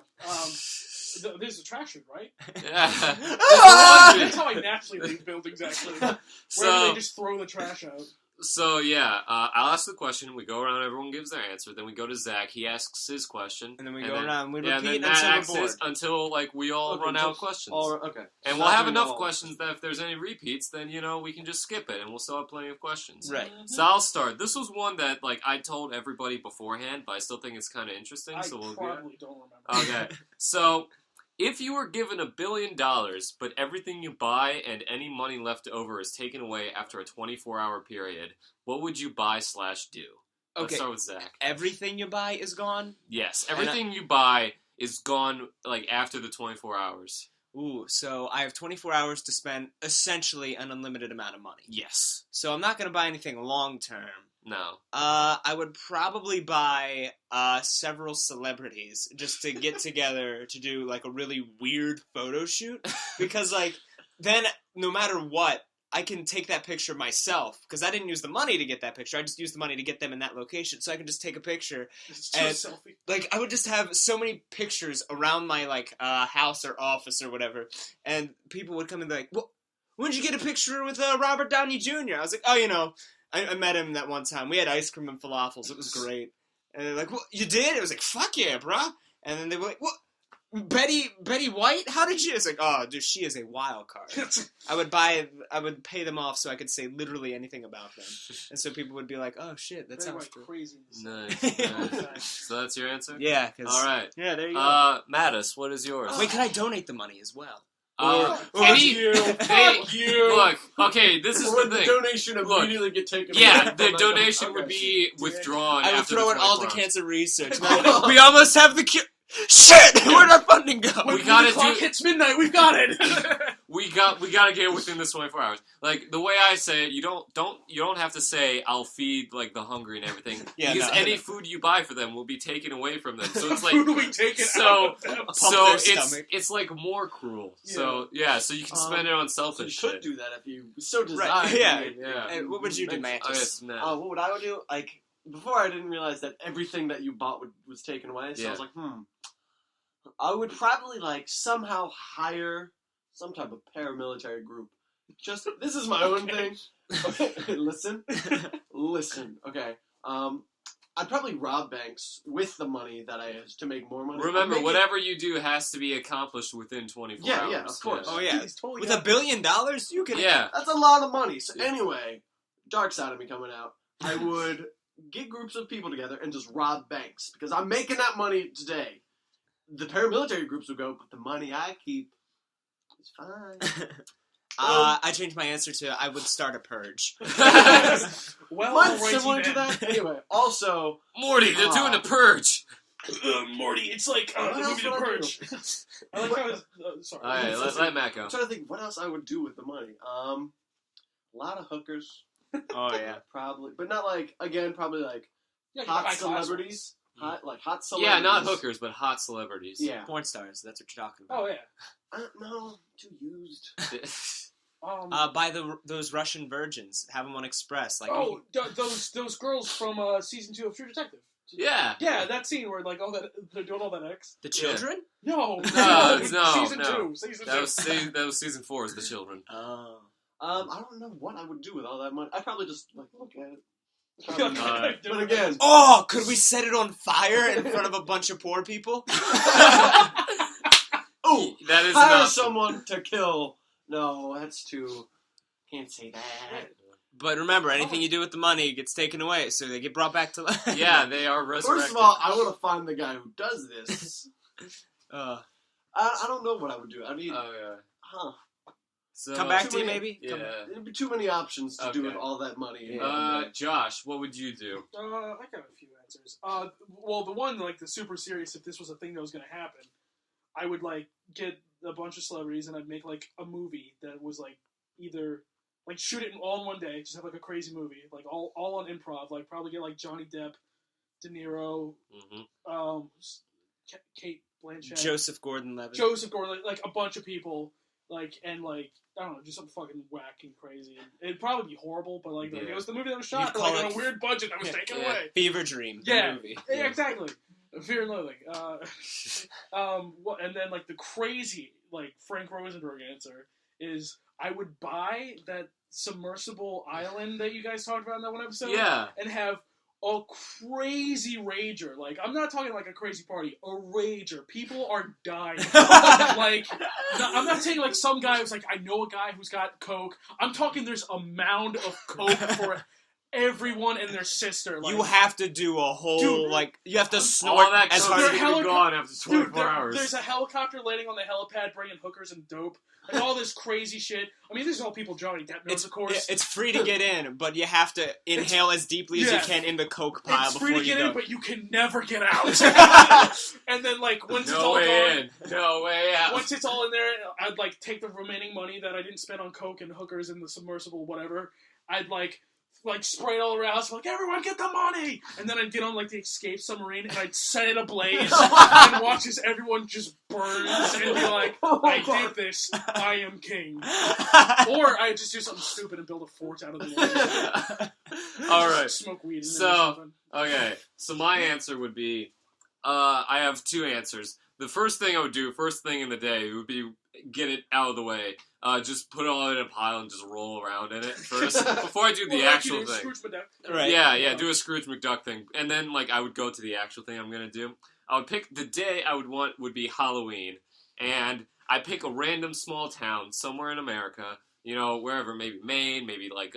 There's a trash chute, right? Yeah. That's how I naturally leave buildings, actually. Where So- they just throw the trash out. So yeah, I'll ask the question. We go around. Everyone gives their answer. Then we go to Zach. He asks his question, And then we go around. We Yeah, and repeat then Matt until we're asks bored. his until like we all Okay, run out of just questions. Okay. And we'll have enough questions that if there's any repeats, then we can just skip it, and we'll still have plenty of questions. Right. So I'll start. This was one that like I told everybody beforehand, but I still think it's kind of interesting. I So we'll probably don't remember. Okay. So, if you were given $1 billion, but everything you buy and any money left over is taken away after a 24-hour period, what would you buy/do? Let's Okay. start with Zach. Everything you buy is gone? Yes, everything you buy is gone like after the 24 hours. Ooh, so I have 24 hours to spend essentially an unlimited amount of money. Yes. So I'm not going to buy anything long term. No. I would probably buy several celebrities just to get together to do like a really weird photo shoot, because like then no matter what, I can take that picture myself, because I didn't use the money to get that picture. I just used the money to get them in that location, so I can just take a picture. It's just a And- selfie. Like I would just have so many pictures around my like house or office or whatever, and people would come and be like, "Well, when did you get a picture with Robert Downey Jr.?" I was like, "Oh, I met him that one time. We had ice cream and falafels. It was great." And they're like, "What, you did?" It was like, "Fuck yeah, bruh." And then they were like, "What? Betty White? How did you?" It's like, "Oh, dude, she is a wild card." I would pay them off so I could say literally anything about them, and so people would be like, "Oh shit, that Very sounds like cool." crazy. Nice. So that's your answer? Yeah. 'Cause- All right. Yeah, there you go. Mattis, what is yours? Wait, can I donate the money as well? Fuck you. Look, okay, this is Or the the thing. donation Look, immediately get taken Yeah, away the from donation Okay. would be withdrawn. I would after throw the in all the 24 hours. cancer research. We almost have the cure. Shit! Where'd our funding go? We When gotta the clock do- hits midnight, we've got it. We gotta get it within this 24 hours. Like the way I say it, you don't have to say I'll feed like the hungry and everything. Yeah, because no. any food you buy for them will be taken away from them. So it's like Food we take it so- out of them. their stomach. it's like more cruel. So yeah, so you can spend it on So you selfish could shit. do that if you so desired. Right, yeah. Yeah. Hey, what would you do, Matt? I guess no. What would I would do? Like before, I didn't realize that everything that you bought was taken away. So Yeah. I was like, I would probably like somehow hire some type of paramilitary group. Just this is my own thing. Okay, listen. Okay. I'd probably rob banks with the money that I have to make more money. Remember, I'd make whatever you do has to be accomplished within 24 hours. Yeah, of course. Oh yeah, He's totally with got $1 billion, you can. Yeah. That's a lot of money. So Yeah. anyway, dark side of me coming out. I would get groups of people together and just rob banks because I'm making that money today. The paramilitary groups would go, but the money I keep is fine. I changed my answer to I would start a purge. Well, Mine's alrighty similar to then. that. Anyway, also, Morty, they're doing a purge. Morty, it's like What the else movie The would I do? Purge. I like how it's, sorry. All right, let Matt go. I'm trying to think what else I would do with the money. A lot of hookers, Oh yeah. probably, but not like probably like Yeah, hot high class celebrities. Hot Yeah, celebrities. not hookers, but hot celebrities. Yeah. Porn stars. That's what you're talking about. Oh yeah. No, too used. Buy those Russian virgins. Have them on Express. Like those girls from season 2 of True Detective. Yeah. Yeah, that scene where like all that they're doing all that X. The children? No, No, season no. 2. Season 2. That was season 4 is The Children. Oh. I don't know what I would do with all that money. I'd probably just like look at it. But But again, Oh, could we set it on fire in front of a bunch of poor people? oh, That is hire not someone to kill. No, that's too. Can't say that. But remember, anything you do with the money gets taken away, so they get brought back to life. Yeah, they are resurrected. First of all, I want to find the guy who does this. Uh, I don't know what I would do. I mean, Oh yeah. huh? So, come back too to you, many- maybe? Yeah. There'd be too many options to do Okay. with all that money. Josh, what would you do? I got a few answers. Well, the one like the super serious. If this was a thing that was going to happen, I would like get a bunch of celebrities and I'd make like a movie that was like either like shoot it all in one day, just have like a crazy movie, like all on improv. Like probably get like Johnny Depp, De Niro, Mm-hmm. Kate Blanchett, Joseph Gordon-Levitt. Joseph Gordon, like a bunch of people, like and like I don't know, do something fucking whack and crazy. It'd probably be horrible, but like it was the movie that was shot You'd for, like call on it- a weird budget that was taken Yeah. away. Fever Dream, the Yeah. movie. Yeah, exactly. Fear and Loathing. And then like the crazy like Frank Rosenburg answer is I would buy that submersible island that you guys talked about in that one episode. Yeah. And have a crazy rager. Like I'm not talking like a crazy party. A rager. People are dying. Like I'm not saying like some guy who's like I know a guy who's got coke. I'm talking there's a mound of coke for everyone and their sister. Like, You have to do a whole, Dude, like, you have to snort All that as coke hard is as gonna be gone after 24 Dude, hours. there's a helicopter landing on the helipad bringing hookers and dope. Like all this crazy shit. I mean, this is all people Johnny Depp knows, of course. It's free to get in, but you have to inhale as deeply as you yeah. can in the coke pile It's before free to you get go. in, but you can never get out. And then, like, once it's no all way gone, in. No way out. once it's all in there, I'd, like, take the remaining money that I didn't spend on coke and hookers and the submersible, whatever. I'd, like spray it all around. So, like, everyone get the money! And then I'd get on, like, the escape submarine and I'd set it ablaze and watch as everyone just burns and be like, I did this. I am king. Or I'd just do something stupid and build a fort out of the water. All right. Smoke weed in there or So, something. okay. So my answer would be, I have two answers. The first thing I would do, first thing in the day, would be get it out of the way. Just put it all in a pile and just roll around in it first before I do the Well, like actual you do, thing. Scrooge McDuck. Right. Yeah, do a Scrooge McDuck thing, and then like I would go to the actual thing I'm gonna do. I would pick the day I would want would be Halloween, and I pick a random small town somewhere in America, you know, wherever, maybe Maine, maybe like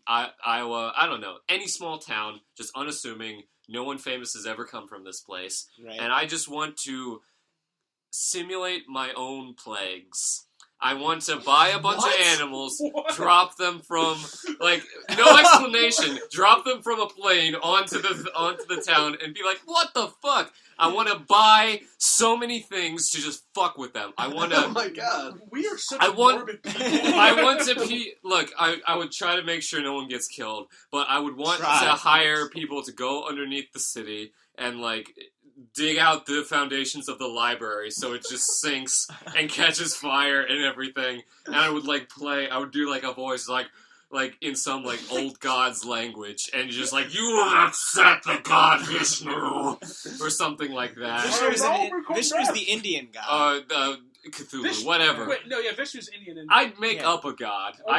Iowa, I don't know, any small town, just unassuming. No one famous has ever come from this place, Right. and I just want to simulate my own plagues. I want to buy a bunch of animals, What? drop them from, like, no explanation, drop them from a plane onto the town and be like, what the fuck? I want to buy so many things to just fuck with them. I want Oh to, my god. We are such I want- morbid people. I want to look, I would try to make sure no one gets killed, but I would want Try. to hire people to go underneath the city and, like, dig out the foundations of the library so it just sinks and catches fire and everything. And I would I would do like a voice like in some like old god's language and just like, you will upset the god Vishnu or something like that. Vishnu's the Indian guy. The Cthulhu, Vishnu- whatever. Wait, no, yeah, Vishnu's Indian. And I'd make Yeah. up a god. Okay.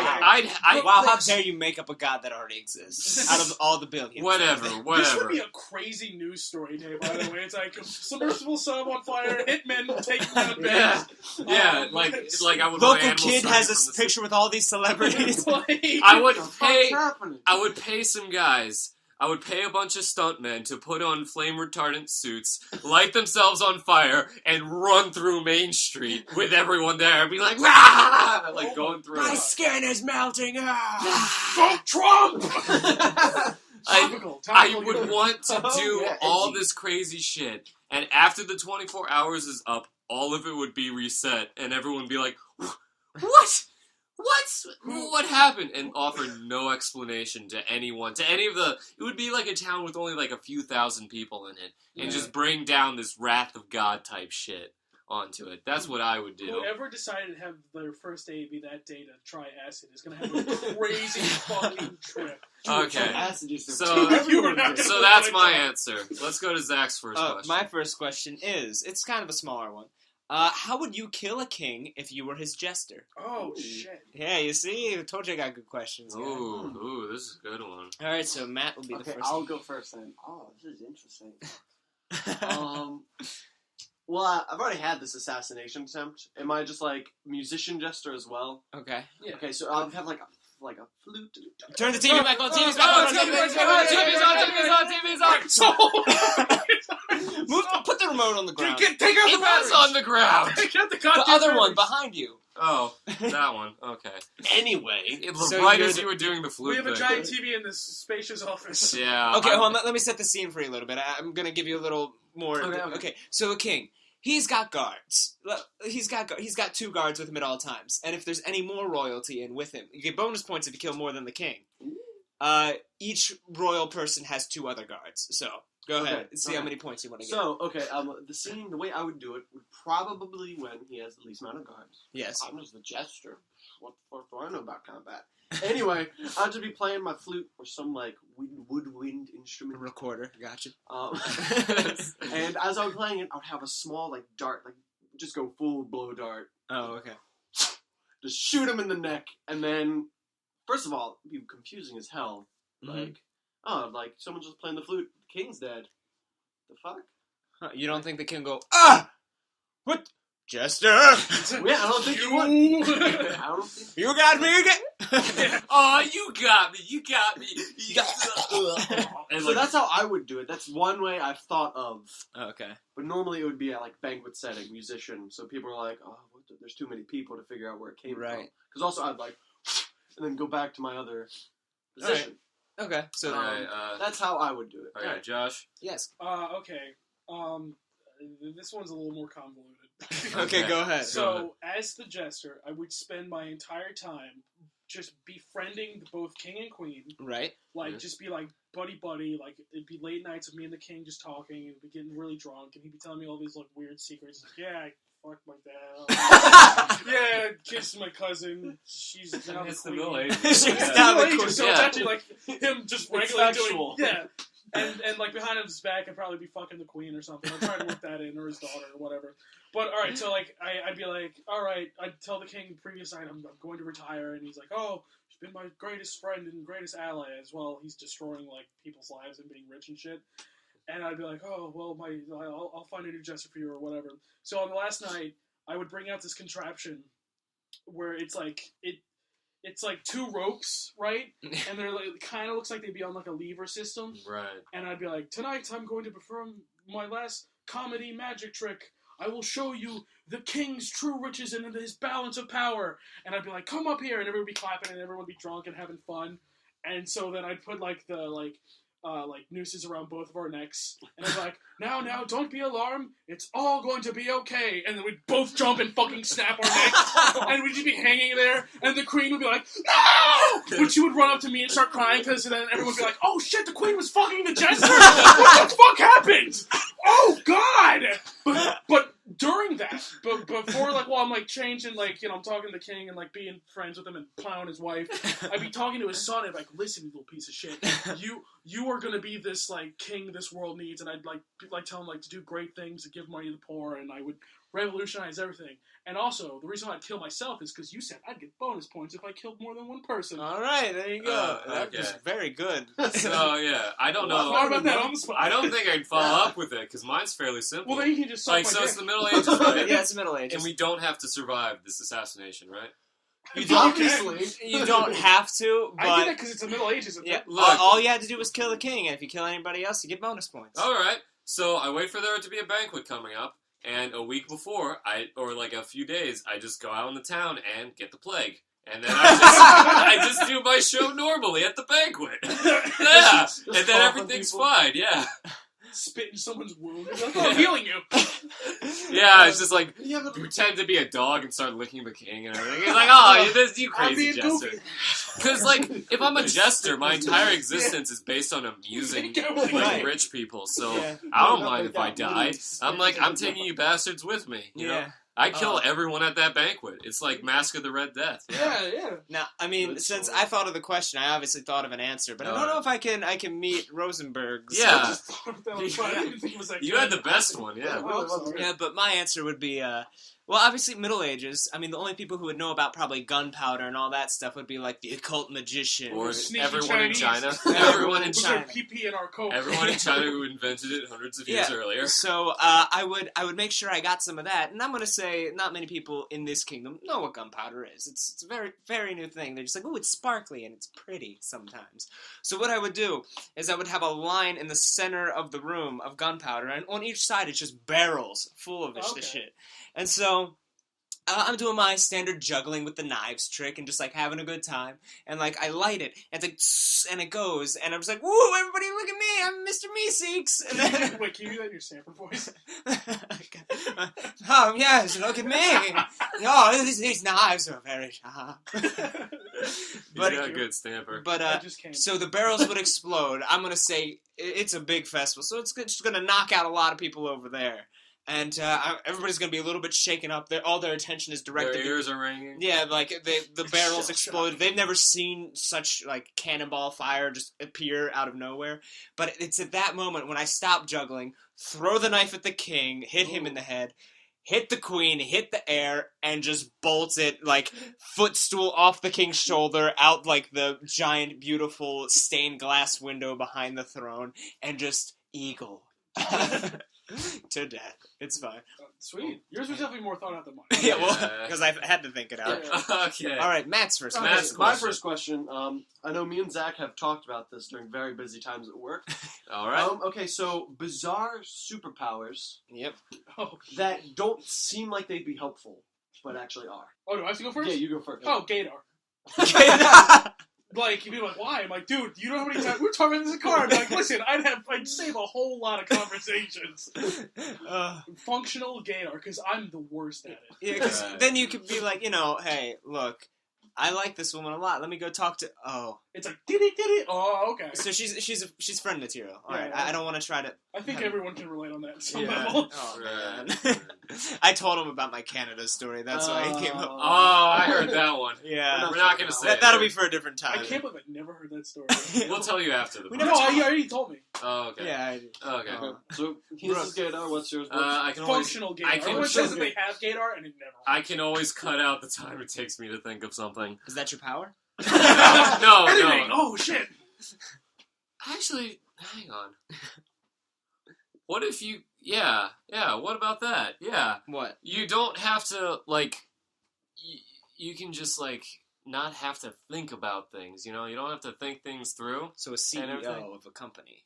Wow, how dare you make up a god that already exists out of all the billions? Whatever. This would be a crazy news story day, by the way. It's like submersible sub on fire, hitmen taking down Yeah, banks. yeah, like I would. buy Local animals kid has from a the picture with all these celebrities. I would What the fuck's pay. happening? I would pay some guys. I would pay a bunch of stuntmen to put on flame retardant suits, light themselves on fire, and run through Main Street with everyone there and be like, "Rah!" Like going through. My skin is melting. Vote Trump! I Topical would want to Oh, do yeah, all edgy. this crazy shit, and after the 24 hours is up, all of it would be reset, and everyone would be like, "What? What happened?" And offer no explanation to anyone, to any of the. It would be like a town with only like a few thousand people in it, and just bring down this wrath of God type shit onto it. That's what I would do. Whoever decided to have their first day be that day to try acid is going to have a crazy fucking trip. Okay. Acid is the So- everyone did. So that's my answer. Let's go to Zach's first question. My first question is, it's kind of a smaller one. How would you kill a king if you were his jester? Oh, Ooh. shit. Yeah, you see? I told you I got good questions. guys. Ooh, this is a good one. Alright, so Matt will be the Okay, first. I'll go first then. Oh, this is interesting. Well, I've already had this assassination attempt. Am I just like musician jester as well? Okay. Yeah. Okay, so I'll have like a flute. Turn the TV back on, TV's back on, TV's on! Move, put the remote on the ground. Take out the It was batteries. on the ground! Take out the The goddamn other one batteries. behind you. Oh, that one. Okay. Anyway, It was So right you're as the- you were doing the We flute have a thing. giant TV in this spacious office. Yeah. Okay, hold on, let me set the scene for you a little bit. I'm gonna give you a little more. Okay. So a king, he's got guards. He's got 2 guards with him at all times. And if there's any more royalty in with him, you get bonus points if you kill more than the king. Each royal person has 2 other guards. So go ahead and see how many points you want to get. so the way I would do it would probably when he has the least amount of guards. Yes. I'm just the jester. What the fuck do I know about combat? Anyway, I'll just be playing my flute or some like woodwind instrument. Recorder, gotcha. And as I was playing it, I would have a small like dart, like just go full blow dart, Oh, okay. just shoot him in the neck, and then first of all, it'd be confusing as hell. Mhm. Like someone just playing the flute, the king's dead. The fuck? Huh, you don't think the king will go, what? Jester! Yeah, I don't think you would. I don't think. You got me again! Oh, you got me. You got me. And So like, that's how I would do it. That's one way I've thought of. Okay. But normally it would be at like banquet setting, musician. So people are like, oh, there's too many people to figure out where it came from. Right. Because also I'd like, and then go back to my other position. Okay, so Alright, That's how I would do it. alright, Josh. yes. Okay. This one's a little more convoluted. Okay, go ahead. So, as the jester, I would spend my entire time just befriending both king and queen. Right. Like, Yeah. just be like buddy. Like, it'd be late nights of me and the king just talking, and we'd be getting really drunk, and he'd be telling me all these like weird secrets. Like, yeah, I fucked my dad. Yeah, I kissed my cousin. She's now It's the the queen. Middle Ages. She's It's now Middle the Ages, queen. so it's Yeah. actually like him just It's regularly factual. doing and like behind his back I'd probably be fucking the queen or something. I'd try to work that in, or his daughter or whatever. But alright, so like I'd be like, alright, I'd tell the king the previous night I'm going to retire, and he's like, oh, she's been my greatest friend and greatest ally as well. He's destroying like people's lives and being rich and shit. And I'd be like, oh well, I'll find a new jester for you or whatever. So on the last night I would bring out this contraption where it's like it's like 2 ropes, right? And they're like, kind of looks like they'd be on like a lever system. Right. And I'd be like, tonight I'm going to perform my last comedy magic trick. I will show you the king's true riches and his balance of power. And I'd be like, come up here, and everyone would be clapping, and everyone would be drunk and having fun. And so then I'd put like the like nooses around both of our necks, and I'd be like, now, don't be alarmed. It's all going to be okay. And then we'd both jump and fucking snap our necks, and we'd just be hanging there. And the queen would be like, no! But she would run up to me and start crying, because then everyone would be like, oh shit, the queen was fucking the jester. What the fuck happened? Oh god! But during that, but before like while I'm like changing, like, you know, I'm talking to the king and like being friends with him and plowing his wife, I'd be talking to his son and be like, listen, you little piece of shit, you are gonna be this like king this world needs, and I'd like tell him like to do great things, to give money to the poor, and I would revolutionize everything. And also, the reason why I'd kill myself is because you said I'd get bonus points if I killed more than one person. Alright, there you go. That okay. was very good. So yeah, I don't know. Thought about that on the spot. I don't think I'd follow up with it because mine's fairly simple. Well, then you can just suck like, my so dick. it's the Middle Ages, right? Yeah, it's Middle Ages. And we don't have to survive this assassination, right? You Okay. Obviously. You don't have to, I did that but because it's the Middle Ages. yeah, Look. all you had to do was kill the king, and if you kill anybody else, you get bonus points. All right. So I wait for there to be a banquet coming up, and a week before, or like a few days, I just go out in the town and get the plague. And then I just do my show normally at the banquet. Yeah. Just And then coughing everything's people. fine, yeah. spit in someone's wound. And be like, oh, I'm healing you. Yeah, it's just like Yeah, but pretend to be a dog and start licking the king and everything. He's like, oh, you I'm crazy being jester. goofy. Because like, if I'm a jester, my entire existence is based on amusing like Right. rich people. So Yeah. I don't No, mind they if I got die. wings. I'm like, I'm taking you bastards with me. You know, I kill everyone at that banquet. It's like Mask of the Red Death. Yeah. Now, I mean, Good since story. I thought of the question, I obviously thought of an answer, but I don't know if I can meet Rosenburg. so- Yeah. I just thought of that on the fly. I didn't think it was that You good. had the best one, yeah. Oh, sorry. Yeah, but my answer would be, well, obviously Middle Ages. I mean, the only people who would know about probably gunpowder and all that stuff would be like the occult magician. Or Sneaky everyone in Chinese. China. Everyone in With China. their pee in our coat. Everyone in China who invented it hundreds of years earlier. So I would make sure I got some of that, and I'm gonna say not many people in this kingdom know what gunpowder is. It's a very very new thing. They're just like, oh, it's sparkly and it's pretty sometimes. So what I would do is I would have a line in the center of the room of gunpowder, and on each side it's just barrels full of this shit. And so I'm doing my standard juggling with the knives trick and just like having a good time. And like I light it and it's like tss, and it goes and I'm just like, woo, everybody look at me, I'm Mr. Meeseeks. And then Wait, can you do that in your Stanford voice? oh yes, look at me. Oh, these knives are very sharp. He's But got a good stamper. but I just came. so the barrels would explode. I'm gonna say it's a big festival, so it's just gonna knock out a lot of people over there. And everybody's gonna be a little bit shaken up. All their attention is directed. Their ears are ringing. Yeah, like the barrels explode. They've never seen such like cannonball fire just appear out of nowhere. But it's at that moment when I stop juggling, throw the knife at the king, hit him in the head, hit the queen, hit the air, and just bolts it like footstool off the king's shoulder, out like the giant, beautiful stained glass window behind the throne, and just eagle. To death. It's fine. Sweet. Yours was definitely more thought out than mine. Yeah, well, Yeah. because I had to think it out. Okay. All right, Matt's first. Okay, Matt's My question. first question. I know me and Zach have talked about this during very busy times at work. All right. Okay, so bizarre superpowers Yep. Oh. that don't seem like they'd be helpful, but actually are. Oh, do I have to go first? Yeah, you go first. Oh, Gator. Like, you'd be like, why? I'm like, dude, you know how many times we were talking about this in the car? I'm like, listen, I'd save a whole lot of conversations. Functional Gator, because I'm the worst at it. Yeah, because Right. then you could be like, hey, look, I like this woman a lot. Let me go talk to. Oh, It's like, did it? Oh, okay. so she's friend material. All right, Yeah. I don't want to try to. I think everyone can relate on that at some Yeah. level. Oh Right. man, I told him about my Canada story. That's why he came up. Oh, I heard that one. Yeah, We're not gonna say that'll it. be for a different time. I can't believe I never heard that story. We'll tell you after the We No, never podcast. you already told me. Oh, okay. Yeah. Okay. Oh. So his is Gator. What's yours? I can always Functional Gator. I can- Everyone says that they have Gator, and it never. I can always cut out the time it takes me to think of something. Is that your power? No, Editing! no. Oh, shit! Actually, hang on. What if you? Yeah. What about that? Yeah. What? You don't have to like. You can just like not have to think about things. You know, you don't have to think things through. So a And everything. CEO of a company.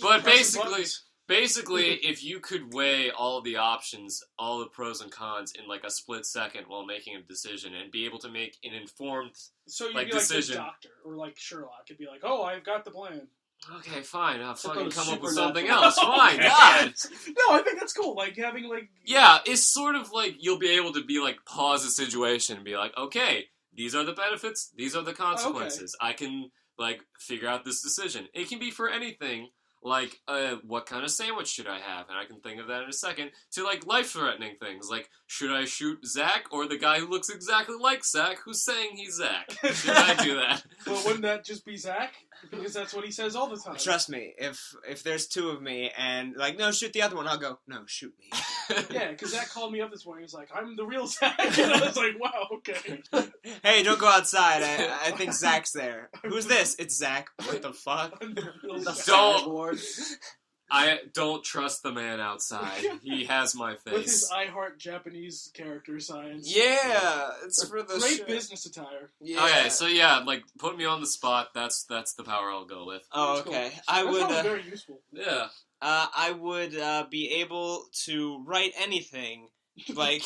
But press the buttons. basically, if you could weigh all the options, all the pros and cons in like a split second while making a decision, and be able to make an informed. So you'd like, be like decision. the Doctor, or like Sherlock. It'd be like, oh, I've got the plan. Okay, fine. I'll Except fucking those come up with supernatural- something else. Fine. Okay. God. No, I think that's cool. Like, having, like... Yeah, it's sort of like you'll be able to be like pause the situation and be like, okay, these are the benefits, these are the consequences. I can like figure out this decision. It can be for anything, like what kind of sandwich should I have, and I can think of that in a second. To like life-threatening things, like should I shoot Zach or the guy who looks exactly like Zach who's saying he's Zach? Should I do that? Well, wouldn't that just be Zach? Because that's what he says all the time. Trust me, if there's two of me and like, no, shoot the other one, I'll go, no, shoot me. Yeah, because Zach called me up this morning. He's like, I'm the real Zach. And I was like, wow, okay. Hey, don't go outside. I think Zach's there. Who's this? It's Zach. What the fuck? I'm the real The Zach. Don't- Lord. I don't trust the man outside. He has my With his face. I Heart Japanese character science. Yeah, it's for the Great show. business attire. Yeah. Okay, so yeah, like put me on the spot. That's the power I'll go with. Oh, That's cool. okay. I That would. sounds very useful. Yeah. I would be able to write anything, like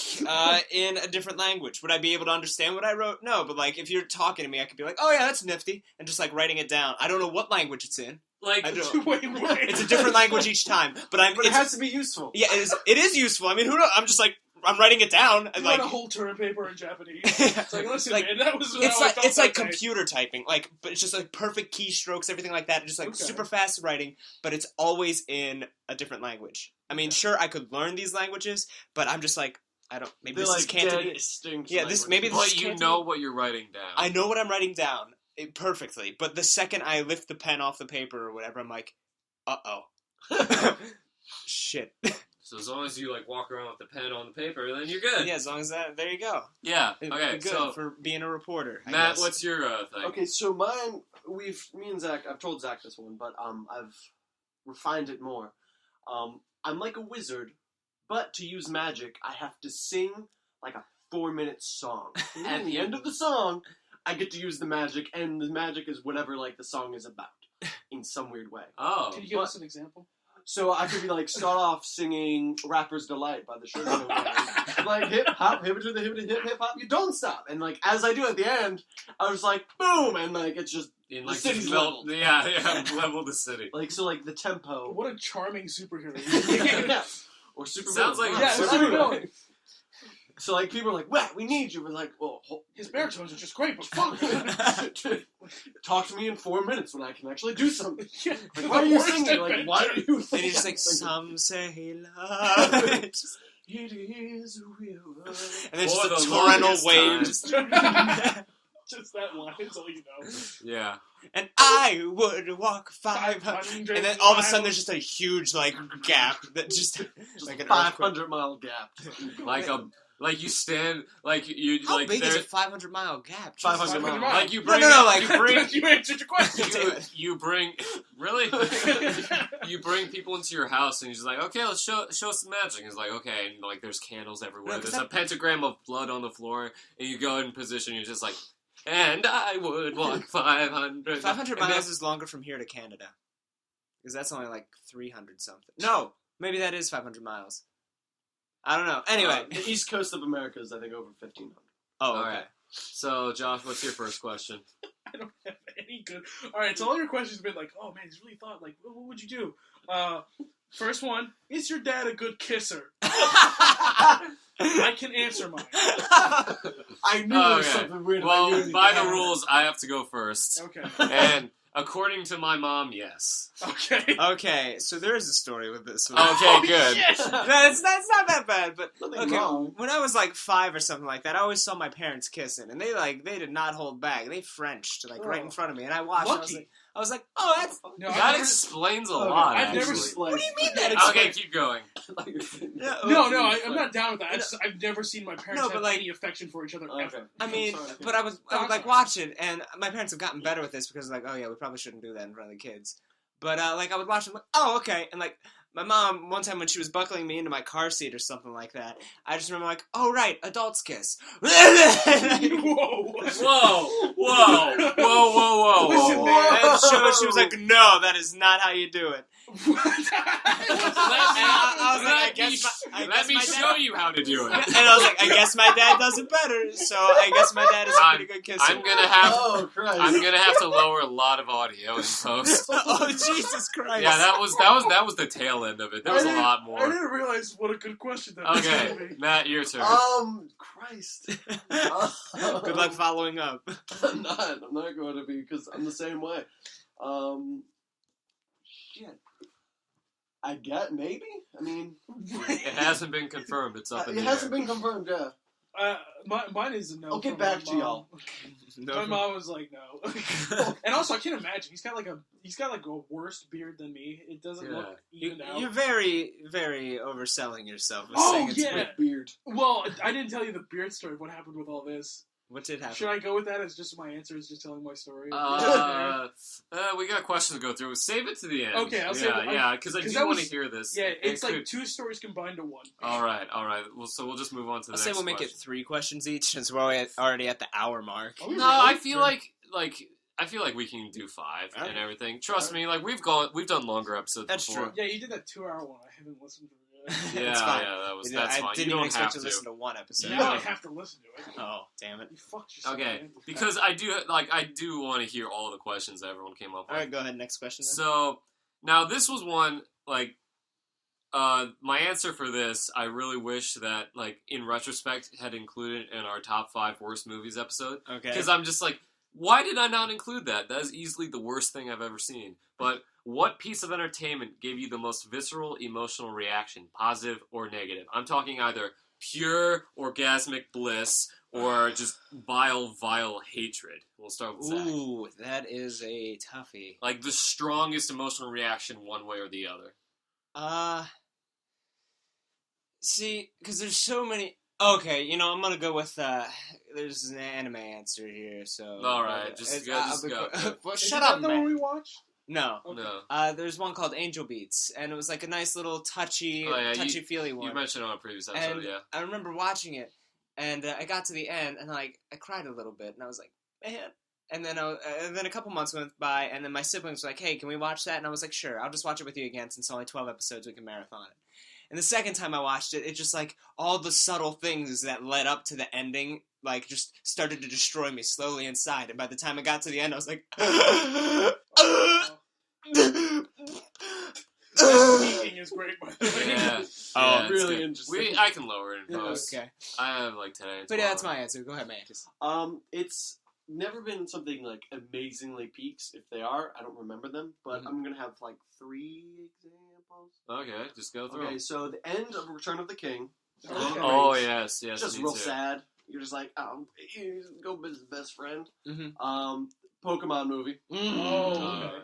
in a different language. Would I be able to understand what I wrote? No, but like if you're talking to me, I could be like, "Oh yeah, that's nifty," and just like writing it down. I don't know what language it's in. Like, I don't- Wait. It's a different language each time, but But it has to be useful. Yeah, it is useful. I mean, who knows? I'm just like, I'm writing it down. I And, wrote like, a whole term paper in Japanese. It's like, listen, Like, man, that was how it's I like felt it's like that day. computer typing, like, but it's just like perfect keystrokes, everything like that. Just like Okay. super fast writing, but it's always in a different language. I mean, sure, I could learn these languages, but I'm just like, I don't. Maybe They're this like is dead Cantonese. extinct. Yeah, this- maybe languages. this- but you know what you're writing down. I know what I'm writing down perfectly, but the second I lift the pen off the paper or whatever, I'm like, shit. So as long as you like walk around with the pen on the paper, then you're good. Yeah, as long as that, there you go. Yeah. It'd Okay. be good So for being a reporter. I Matt, guess. what's your thing? Okay, so mine, me and Zach, I've told Zach this one, but I've refined it more. I'm like a wizard, but to use magic, I have to sing like a 4-minute song. At the end of the song, I get to use the magic, and the magic is whatever like the song is about, in some weird way. Oh. Can you give us an example? So I could be like, start off singing "Rapper's Delight" by the Sugar Hill Gang. Like hip hop, hip to the hip hop, you don't stop. And like as I do at the end, I was like, boom, and like it's just In the like city's just leveled. Yeah, level the city. Like so, like the tempo. What a charming superhero. Yeah. Or super. Sounds like Yeah, so, super anyway, villain. so like people are like, "What? We need you." We're like, "Well, His baritones are just great, but fuck. talk to me in 4 minutes when I can actually do something." Yeah, Like, why are you singing? Like, why are you? And he's just like, some say love. It is a river. And then For just the a torrential longest wave. time. Just Just that line is all you know. Yeah. and I would walk 500. 500 And then all of a miles. sudden there's just a huge, like, gap that just... Just like an 500-mile gap. Like you stand like you How like big is there- a 500-mile gap? 500 miles. like you No, bring no, like- you bring you answered your question. you bring really you bring people into your house and you're just like, okay, let's show us some magic. And it's like, okay, and like there's candles everywhere. No, 'cause There's a pentagram of blood on the floor, and you go in position. You're just like, and I would walk 500. 500 And then- miles is longer from here to Canada. Because that's only like 300 something. No! Maybe that is 500 miles. I don't know. Anyway. The east coast of America is, I think, over 1,500. Oh, All okay. right. So, Josh, what's your first question? I don't have any good. All right, so all your questions have been like, oh man, he's really thought. Like, what would you do? First one: is your dad a good kisser? I can answer mine. I knew there was Okay. something weird. Well, about you. by the rules, I have to go first. Okay. And according to my mom, yes. Okay. Okay, so there is a story with this one. Okay, Oh, good. shit. That's not that bad, but Nothing okay. wrong. When I was like 5 or something like that, I always saw my parents kissing, and they did not hold back. They Frenched like right in front of me, and I watched. And Lucky. I was like, oh, that's No, That I've never, explains a Okay, lot, I've never actually. What do you mean that Okay, explains? keep going. Yeah, no, I'm not down with that. I've never seen my parents No, but have like- any affection for each other Okay. ever. I mean, Sorry. but I would like watch it, and my parents have gotten better with this because like, oh yeah, we probably shouldn't do that in front of the kids. But like, I would watch them, like, oh okay, and like. My mom, one time when she was buckling me into my car seat or something like that, I just remember like, oh right, adults kiss. Whoa. Whoa, whoa, whoa, whoa, whoa, Listen, whoa. man. And she was like, no, that is not how you do it. I was like, I guess Let me my show dad- you how to do it. And I was like, I guess my dad does it better, so I guess my dad is a pretty good kisser. I'm gonna have Oh Christ! I'm gonna have to lower a lot of audio in post. Oh, Jesus Christ. Yeah, that was the tail end of it. There was a lot I more. didn't realize what a good question that was Okay, gonna be. Matt, your turn. Christ. Good luck following up. I'm not going to be because I'm the same way. Shit. I get maybe. I mean, It hasn't been confirmed. It's up in the it air. hasn't been confirmed. Yeah. Mine is a no. I'll get from back my to mom. y'all. My mom was like, no. And also, I can't imagine. He's got like a worse beard than me. It doesn't Yeah. look even out. You're very, very overselling yourself. with Oh, saying it's yeah. weird. Beard. Well, I didn't tell you the beard story. What happened with all this? What did happen? Should I go with that as just my answer? Is just telling my story? We got questions to go through. Save it to the end. Okay, I'll save it. Yeah, because I 'cause do that want to was- hear this. Yeah, It it's like could- 2 stories combined to 1. All right. Well, so we'll just move on to the I'll next say we'll make question. it 3 questions each since we're already at the hour mark. Oh, No, I feel like we can do 5 Okay. and everything. Trust me, like we've done longer episodes That's before. true. Yeah, you did that 2-hour one. I haven't listened to it. Yeah, It's fine. that's I fine. didn't You even don't expect have to to. listen to one episode. Now I have to listen to it. Oh, damn it. You fucked yourself. Okay, man. because I do want to hear all the questions that everyone came up with. All right, go ahead. Next question. Then. So now this was one my answer for this, I really wish that in retrospect had included in our top 5 worst movies episode. Okay. Because I'm just why did I not include that? That is easily the worst thing I've ever seen. But what piece of entertainment gave you the most visceral emotional reaction, positive or negative? I'm talking either pure orgasmic bliss or just vile hatred. We'll start with Zach. Ooh, that is a toughie. The strongest emotional reaction one way or the other. See, because there's so many... Okay, I'm gonna go with, there's an anime answer here, so... Alright, just go. Well, Is shut that up, the one man. we watched? No. Okay. No. There's one called Angel Beats, and it was a nice little touchy-feely one. You mentioned it on a previous episode, And yeah. I remember watching it, and I got to the end, and I cried a little bit, and I was like, man. And then a couple months went by, and then my siblings were like, hey, can we watch that? And I was like, sure, I'll just watch it with you again, since it's only 12 episodes, we can marathon it. And the second time I watched it, it just, all the subtle things that led up to the ending, just started to destroy me slowly inside. And by the time I got to the end, I was like... Speaking is great, by the way. Yeah. Oh, it's really good. interesting. I can lower it in Yeah, post. Okay. I have today. But yeah, that's my answer. Go ahead, Mantis. It's never been something amazingly peaks. If they are, I don't remember them. But I'm gonna have 3 examples. Okay, just go through. Okay, so the end of Return of the King. Okay. Oh yes, Just me real too. sad. You're just he's go with his best friend. Mm-hmm. Pokemon movie. Oh,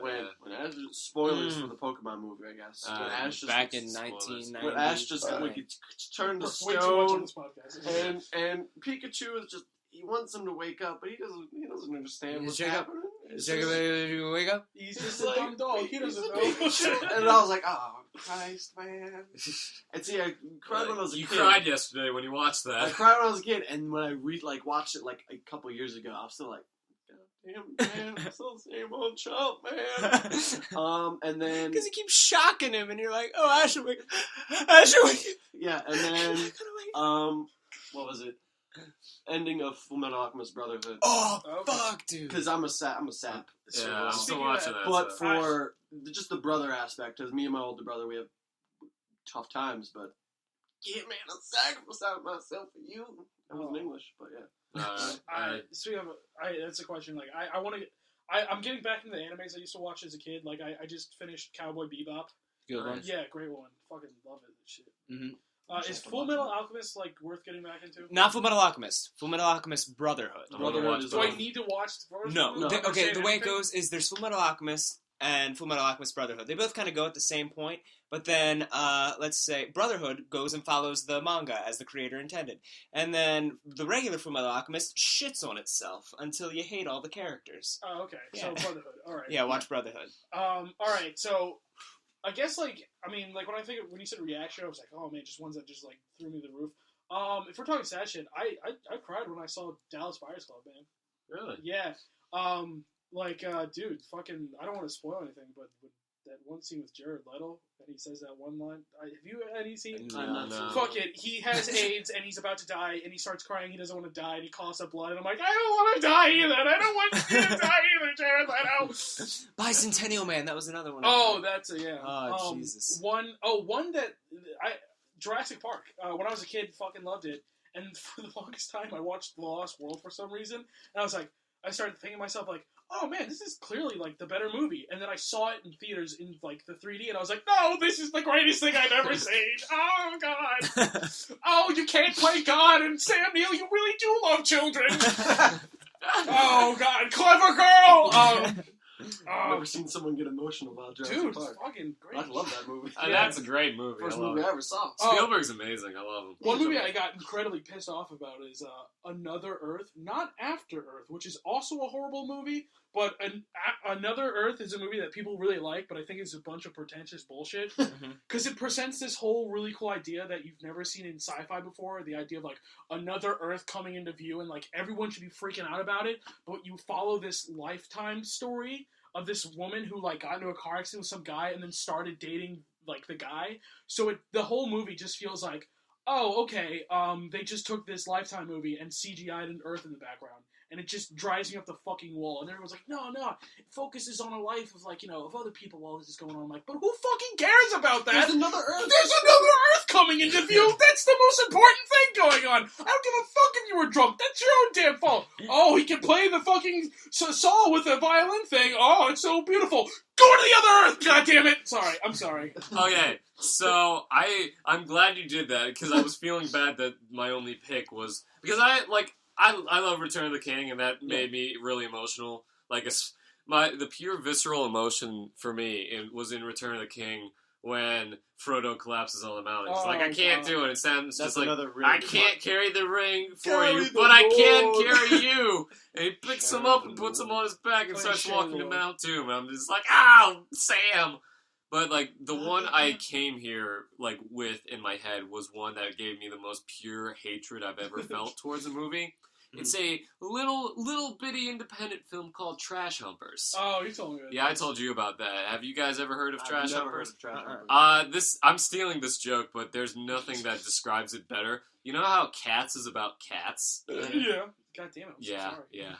okay. When Ash, spoilers for the Pokemon movie, I guess. When Ash just Back in spoilers. 1990. when Ash just gets turned to Way too much on stone, this podcast. and Pikachu is just he wants him to wake up, but he doesn't understand what's Jacob- happening. It's Jacob, just- you wake up? He's it's just a dumb dog. He he's doesn't a know. Pikachu. And I was like, oh Christ, man. And see, I cried when I was a You kid. cried yesterday when you watched I that. cried when I was a kid, and when I watched it a couple years ago, I was still God damn, man, I'm still the same old chump, man. And then Because he keeps shocking him, and you're like, oh, Ash awake. Ash awake. yeah, and then what was it? Ending of Fullmetal Alchemist Brotherhood. Oh, Okay. fuck, dude. Because I'm a sap. Yeah, I'm still Speaking of watching that, that. But so. for just the brother aspect, because me and my older brother, we have tough times, but yeah, man, I sacrificed myself for you. That wasn't English, but yeah. Speaking of, that's a question. I want to. I'm getting back into the animes I used to watch as a kid. I just finished Cowboy Bebop. Good one. Yeah, great one. Fucking love it. Shit. Mhm. Is Full Metal Alchemist worth getting back into? Not Fullmetal Alchemist. Fullmetal Alchemist Brotherhood. I'm gonna Brotherhood watch is Do I both. need to watch the first No. one? No. to Okay, understand the way it everything? goes is there's Fullmetal Alchemist and Fullmetal Alchemist Brotherhood. They both kind of go at the same point, but then, let's say, Brotherhood goes and follows the manga as the creator intended. And then the regular Fullmetal Alchemist shits on itself until you hate all the characters. Oh, okay. So Yeah. Brotherhood. All right. Yeah, watch Brotherhood. All right. So, I guess when when you said reaction, I was like, oh man, just ones that just threw me to the roof. If we're talking sad shit, I cried when I saw Dallas Buyers Club, man. Really? Yeah. Dude, fucking, I don't want to spoil anything, but that one scene with Jared Leto, and he says that one line. Have you had any scene? No. Fuck it. He has AIDS, and he's about to die, and he starts crying. He doesn't want to die, and he coughs up blood. And I'm like, I don't want to die either. I don't want you to die either, Jared Leto. Bicentennial Man, that was another one. Oh, that's a, yeah. Oh, Jesus. One that Jurassic Park. When I was a kid, fucking loved it. And for the longest time, I watched The Lost World for some reason. And I started thinking to myself, oh man, this is clearly the better movie. And then I saw it in theaters in the 3D, and I was like, no, this is the greatest thing I've ever seen. Oh god. Oh, you can't play God, and Sam Neill, you really do love children. Oh god, clever girl. I've never seen someone get emotional about Jurassic Dude, Park. fucking great. I love that movie. That's a great movie. First I love movie it. I ever saw. Spielberg's amazing. I love him. One movie I got incredibly pissed off about is Another Earth, not After Earth, which is also a horrible movie, but Another Earth is a movie that people really like, but I think it's a bunch of pretentious bullshit. Because it presents this whole really cool idea that you've never seen in sci-fi before, the idea of another Earth coming into view, and everyone should be freaking out about it, but you follow this lifetime story of this woman who got into a car accident with some guy and then started dating like the guy. So the whole movie just feels like, oh, okay, they just took this Lifetime movie and CGI'd an Earth in the background. And it just drives me up the fucking wall. And everyone's like, no, it focuses on a life of, like, of other people while this is going on. I'm like, but who fucking cares about that? There's another Earth. There's another Earth coming into view. That's the most important thing going on. I don't give a fuck if you were drunk. That's your own damn fault. Oh, he can play the fucking saw with a violin thing. Oh, it's so beautiful. Go to the other Earth. God damn it. Sorry. I'm sorry. Okay, so I'm glad you did that, because I was feeling bad that my only pick was, because I love Return of the King, and that made me really emotional. Like, the pure visceral emotion for me was in Return of the King when Frodo collapses on the mountain. He's like, I can't do it. And Sam's just like, I can't carry the ring for you, but I can carry you. And he picks him up and puts him on his back and starts walking to Mount Doom. And I'm just like, ow, Sam! But, like, the one I came here, like, with in my head was one that gave me the most pure hatred I've ever felt towards a movie. It's a little bitty independent film called Trash Humpers. Oh, you told me about that. Yeah, I told you about that. Have you guys ever heard of Trash Humpers? Heard of Trash Humpers. I'm stealing this joke, but there's nothing that describes it better. You know how Cats is about cats? Yeah. God damn it. I'm so sorry. Yeah.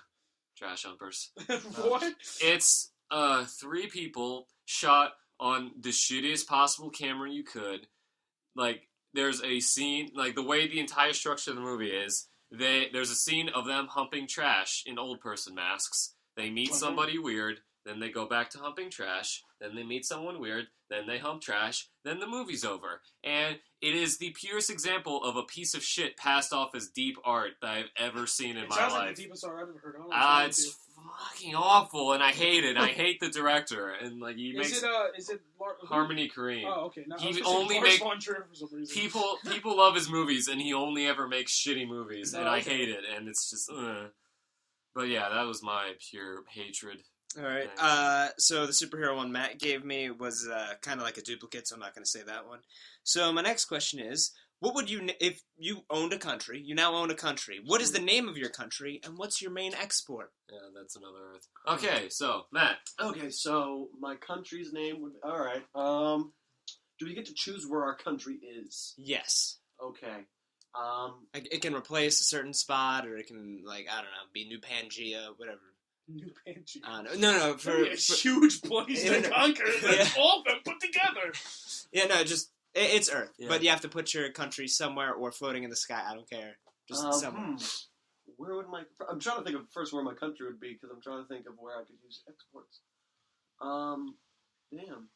Trash Humpers. What? It's 3 people shot on the shittiest possible camera you could. Like, there's a scene, like, the way the entire structure of the movie is, there's a scene of them humping trash in old person masks. They meet somebody weird, then they go back to humping trash, then they meet someone weird, then they hump trash, then the movie's over. And it is the purest example of a piece of shit passed off as deep art that I've ever seen in my life. It sounds like the deepest art I've ever heard of. It's fucking awful, and I hate it. I hate the director, and like he makes. Is it Harmony Korine? Oh, okay. No, he only makes for some reason. people love his movies, and he only ever makes shitty movies, and I hate it, and it's just. But yeah, that was my pure hatred. All right. So the superhero one Matt gave me was kind of like a duplicate, so I'm not going to say that one. So my next question is, what would you, if you owned a country, you now own a country, what is the name of your country, and what's your main export? Yeah, that's another Earth. Okay, so, Matt. Okay, so my country's name would... Alright, do we get to choose where our country is? Yes. Okay. It can replace a certain spot, or it can, like, I don't know, be New Pangea, whatever. New Pangea. No, for a huge place to conquer. That's all of them put together. Yeah, no, just... It's Earth, but you have to put your country somewhere or floating in the sky. I don't care. Just somewhere. Where would I'm trying to think of first where my country would be, because I'm trying to think of where I could use exports. Damn.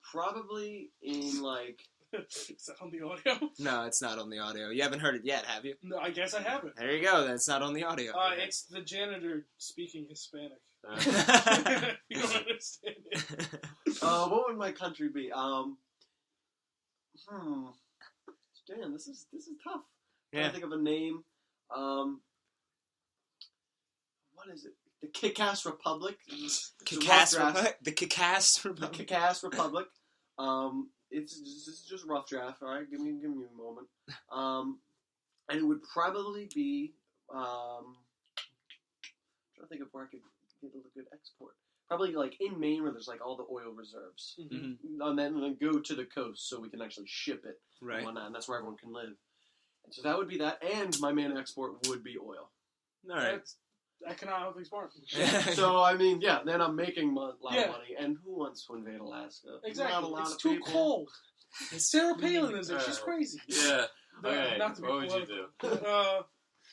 Probably in, like... Is that on the audio? No, it's not on the audio. You haven't heard it yet, have you? No, I guess I haven't. There you go. That's not on the audio. It's the janitor speaking Hispanic. You don't understand it. What would my country be? Damn, this is tough. I'm trying to think of a name. What is it? The Kick-Ass Republic. The Kick-Ass Republic. The Kick-Ass Republic. This is just a rough draft. All right, give me a moment. And it would probably be. I'm trying to think of where I could get a good export. Probably like in Maine, where there's like all the oil reserves, and then go to the coast so we can actually ship it, right? And whatnot, and that's where everyone can live. And so that would be that, and my main export would be oil. All right, that's economically smart. So I mean, yeah, then I'm making a lot of money, and who wants to invade Alaska? Exactly, not a lot it's of too people. cold. Sarah Palin is there. She's crazy. Yeah. Okay. Not to be what would you do?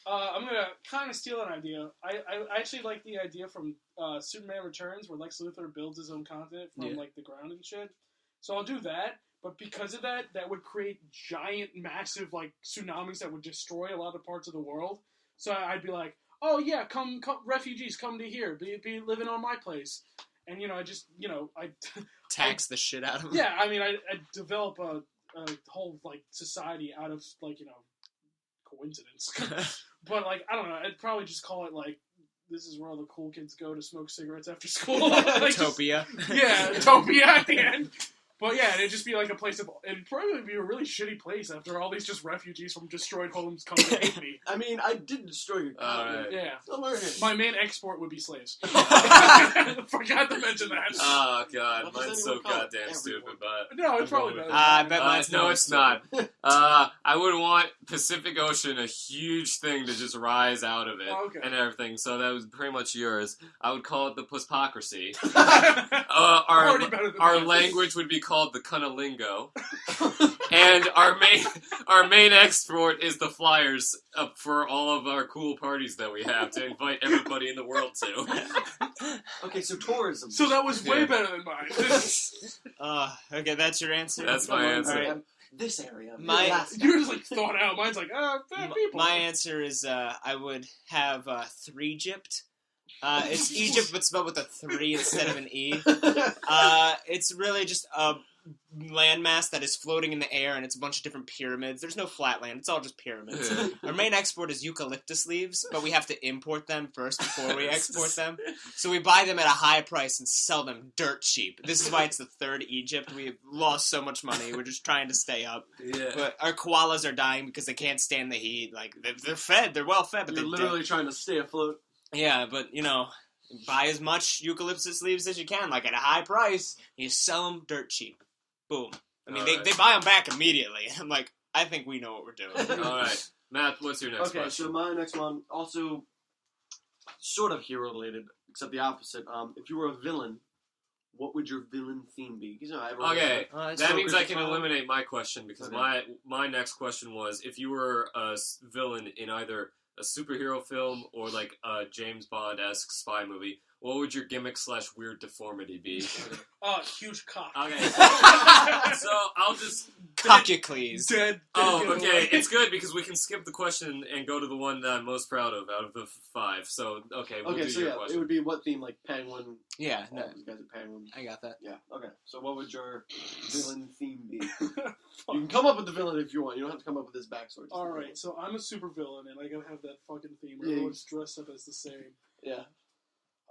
I'm gonna kind of steal an idea. I actually like the idea from Superman Returns, where Lex Luthor builds his own continent from like the ground and shit. So I'll do that. But because of that, that would create giant, massive like tsunamis that would destroy a lot of parts of the world. So I'd be like, oh yeah, come refugees, come to here, be living on my place, and I tax the shit out of them. Yeah, I mean, I develop a whole like society out of like coincidence. But like I don't know, I'd probably just call it like this is where all the cool kids go to smoke cigarettes after school. Like, Utopia. Utopia at the end. But yeah, it'd just be like a place of. It'd probably be a really shitty place after all these just refugees from destroyed homes come to hate me. I mean, I did destroy your Alright. Yeah. continent. My main export would be slaves. Forgot to mention that. Oh god, What does mine's so anyone call it? goddamn Everyone. stupid, but No, it's probably better. I bet mine's no, more it's stupid. not. I would want Pacific Ocean, a huge thing to just rise out of it Oh, okay. and everything. So that was pretty much yours. I would call it the Puspocracy. Already better than Our that. language would be called the Cunnilingo, and our main export is the flyers up for all of our cool parties that we have to invite everybody in the world to. Okay, so tourism. So that was way Yeah. better than mine. Okay, that's your answer? That's my answer. Alright. This area. My- Alaska. You're just like thought out. Mine's like, people. My answer is I would have Threegypt. It's Egypt, but spelled with a 3 instead of an E. It's really just a landmass that is floating in the air, and it's a bunch of different pyramids. There's no flat land. It's all just pyramids. Our main export is eucalyptus leaves, but we have to import them first before we export them. So we buy them at a high price and sell them dirt cheap. This is why it's the third Egypt. We've lost so much money. We're just trying to stay up. Yeah. But our koalas are dying because they can't stand the heat. Like, they're fed. They're well fed, but You're they're literally trying to stay afloat. yeah, but, buy as much eucalyptus leaves as you can, like at a high price, and you sell them dirt cheap. Boom. I mean, Alright. they buy them back immediately. I'm like, I think we know what we're doing. All right, Matt. What's your next Okay, question? so my next one also sort of hero related, except the opposite. If you were a villain, what would your villain theme be? Because everyone Okay, That's that so means I Christopher can Nolan. eliminate my question because Okay. my next question was if you were a villain in either a superhero film or like a James Bond-esque spy movie, what would your gimmick / weird deformity be? Huge cock. Okay, so I'll just. Cockicles. Dead. Oh, dead okay. giveaway. It's good because we can skip the question and go to the one that I'm most proud of out of the 5. So, okay, we'll Okay, do so your yeah, it question. would be what theme? Like Penguin. Yeah, no, All these guys are Penguin. I got that. Yeah. Okay. So what would your villain theme be? You can come up with the villain if you want. You don't have to come up with his backstory. Just All the right, villain. so I'm a super villain, and I gotta have that fucking theme. Yeah. Everyone's dressed up as the same. Yeah.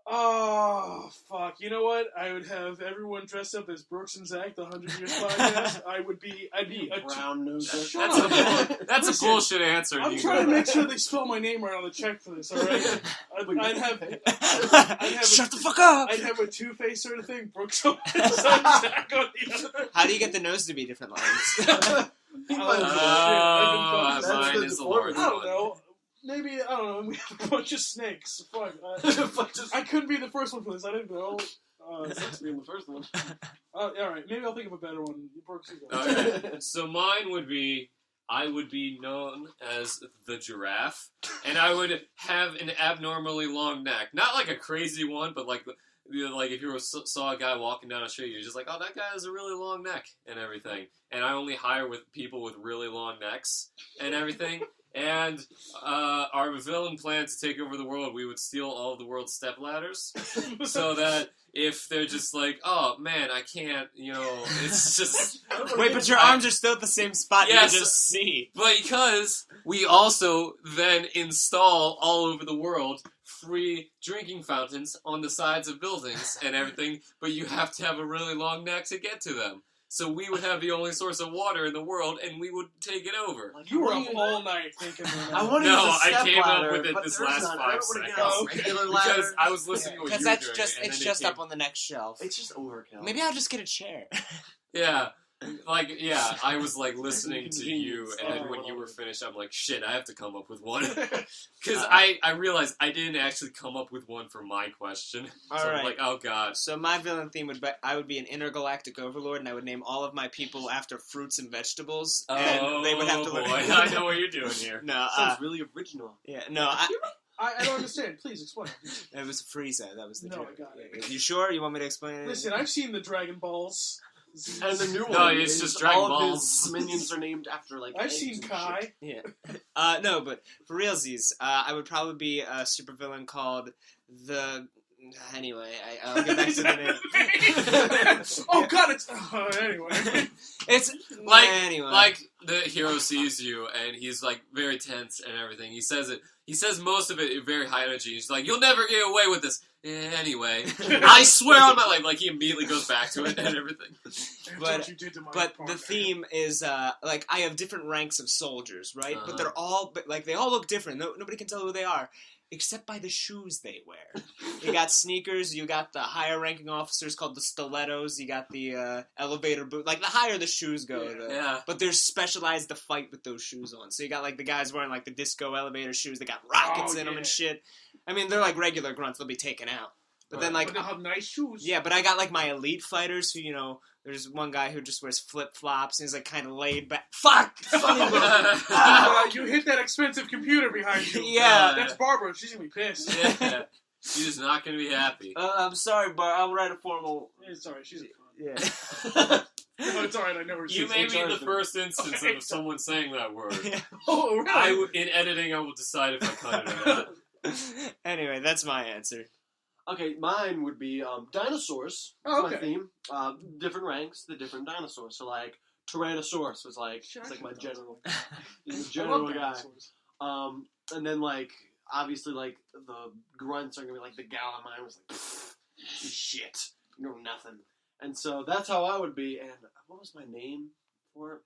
Oh, fuck. You know what? I would have everyone dressed up as Brooks and Zach, the 100 Years Podcast. I'd be a Brown nose. Shut That's up. That's Listen, a bullshit answer. I'm you trying to go. make sure they spell my name right on the check for this, alright? I'd have Shut the fuck up! I'd have a two-face sort of thing, Brooks on one side, Zach on the other. How do you get the nose to be different lines? Oh, That's mine the is the deformity. Lord's I don't one. know. Maybe, I don't know, we have a bunch of snakes. Fuck. I couldn't be the first one for this, I didn't know. Sucks being the first one. Alright, maybe I'll think of a better one. Brooks, you go. Okay. So mine would be, I would be known as the giraffe, and I would have an abnormally long neck. Not like a crazy one, but like if you saw a guy walking down a street, you're just like, oh, that guy has a really long neck and everything. And I only hire with people with really long necks and everything. And our villain plan to take over the world, we would steal all of the world's step ladders, so that if they're just like, oh man, I can't, it's just. Wait, but your arms are still at the same spot. Yes. You can just see. Because we also then install all over the world free drinking fountains on the sides of buildings and everything, but you have to have a really long neck to get to them. So we would have the only source of water in the world, and we would take it over. You were up all night thinking that. I want to No, use a I step came up ladder, with it but this there's last none. 5 I don't want to get seconds. a regular ladder. Because I was listening to what Because you were that's doing, just, and it's then just it came- up on the next shelf. It's just overkill. Maybe I'll just get a chair. Yeah. I was like listening to you, Inconvenience. and then Oh. when you were finished, I'm like, shit, I have to come up with one. Because I realized I didn't actually come up with one for my question. All So I'm right. like, oh god. So my villain theme would be, I would be an intergalactic overlord, and I would name all of my people after fruits and vegetables, and they would have to boy, learn. I know what you're doing here. No, Sounds really original. yeah, no, I don't understand. Please explain. it was Frieza. That was the No, joke. I got it. You sure? You want me to explain it? Listen, I've seen the Dragon Balls. And the new No, one it's is just Dragon all of Balls. his minions are named after like. I've eggs seen and shit. Kai. Yeah. No, but for realsies, I would probably be a supervillain called the Anyway, I'll get back to the name. Oh God, it's anyway. It's anyway. Like the hero sees you and he's like very tense and everything. He says it. He says most of it in very high energy. He's like, "You'll never get away with this." Anyway, I swear on my life. Like he immediately goes back to it and everything. What you did to my But partner. the theme is like I have different ranks of soldiers, right? Uh-huh. But they're all like they all look different. Nobody can tell who they are. Except by the shoes they wear. You got sneakers, you got the higher ranking officers called the stilettos, you got the elevator boot. Like, the higher the shoes go. Yeah. But they're specialized to fight with those shoes on. So you got, like, the guys wearing, like, the disco elevator shoes. They got rockets in them and shit. I mean, they're like regular grunts. They'll be taken out. But then, like... But they have nice shoes. Yeah, but I got, like, my elite fighters who, you know... There's one guy who just wears flip-flops and he's, like, kind of laid back. Fuck! Funny You hit that expensive computer behind you. Yeah. That's Barbara. She's going to be pissed. Yeah. She's not going to be happy. I'm sorry, but I'll write a formal... It's alright. She's a Yeah. No, it's alright. I know her. You may be the first instance of someone saying that word. Oh, really? In editing, I will decide if I cut it or not. Anyway, that's my answer. Okay, mine would be dinosaurs. Oh, That's okay. my theme. Different ranks, the different dinosaurs. So like Tyrannosaurus was like it's like my general, he's the I love general guy. dinosaurs. And then like obviously like the grunts are gonna be like the gal of mine was like shit, you know nothing. And so that's how I would be. And what was my name for it?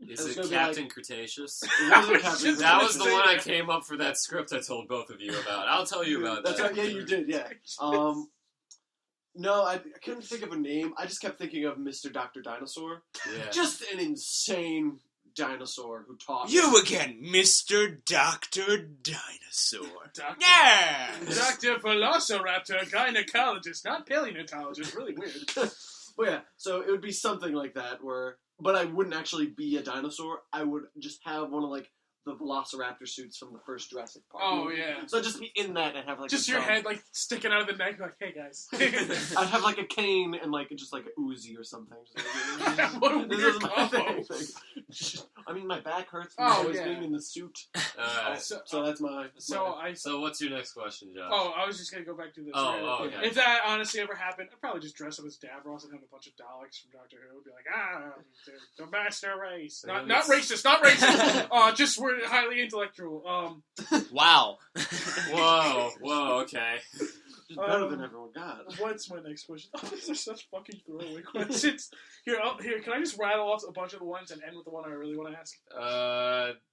Is It's it gonna be Captain Cretaceous? It wasn't Captain That was the Cretaceous. one I came up for that script I told both of you about. I'll tell you about That's that. right. Yeah, you did. Yeah. No, I couldn't think of a name. I just kept thinking of Mr. Dr. Dinosaur. Yeah. Just an insane dinosaur who talks. You again, Mr. Dr. Dinosaur. Dr. Yeah! Dr. Velociraptor, gynecologist, not paleontologist. Really weird. But yeah, so it would be something like that where, but I wouldn't actually be a dinosaur. I would just have one of like the Velociraptor suits from the first Jurassic Park. Oh, movie. yeah. So I'd just be in that and have like Just a your gun. head, like, sticking out of the neck, like, hey, guys. I'd have like a cane and like just like a Uzi or something. Just, like, What a this weird is my combo. thing. I mean, my back hurts from Oh, always yeah. being in the suit. Alright. So that's my. So what's your next question, Josh? Oh, I was just gonna go back to this. Oh, okay. If that honestly ever happened, I'd probably just dress up as Davros and have a bunch of Daleks from Doctor Who. Be like, the master race. Not racist, not racist. Just we're highly intellectual. Wow. Whoa, okay. Just better than everyone. God. What's my next question? Oh, these are such fucking throwaway questions. Here, can I just rattle off a bunch of the ones and end with the one I really want to ask?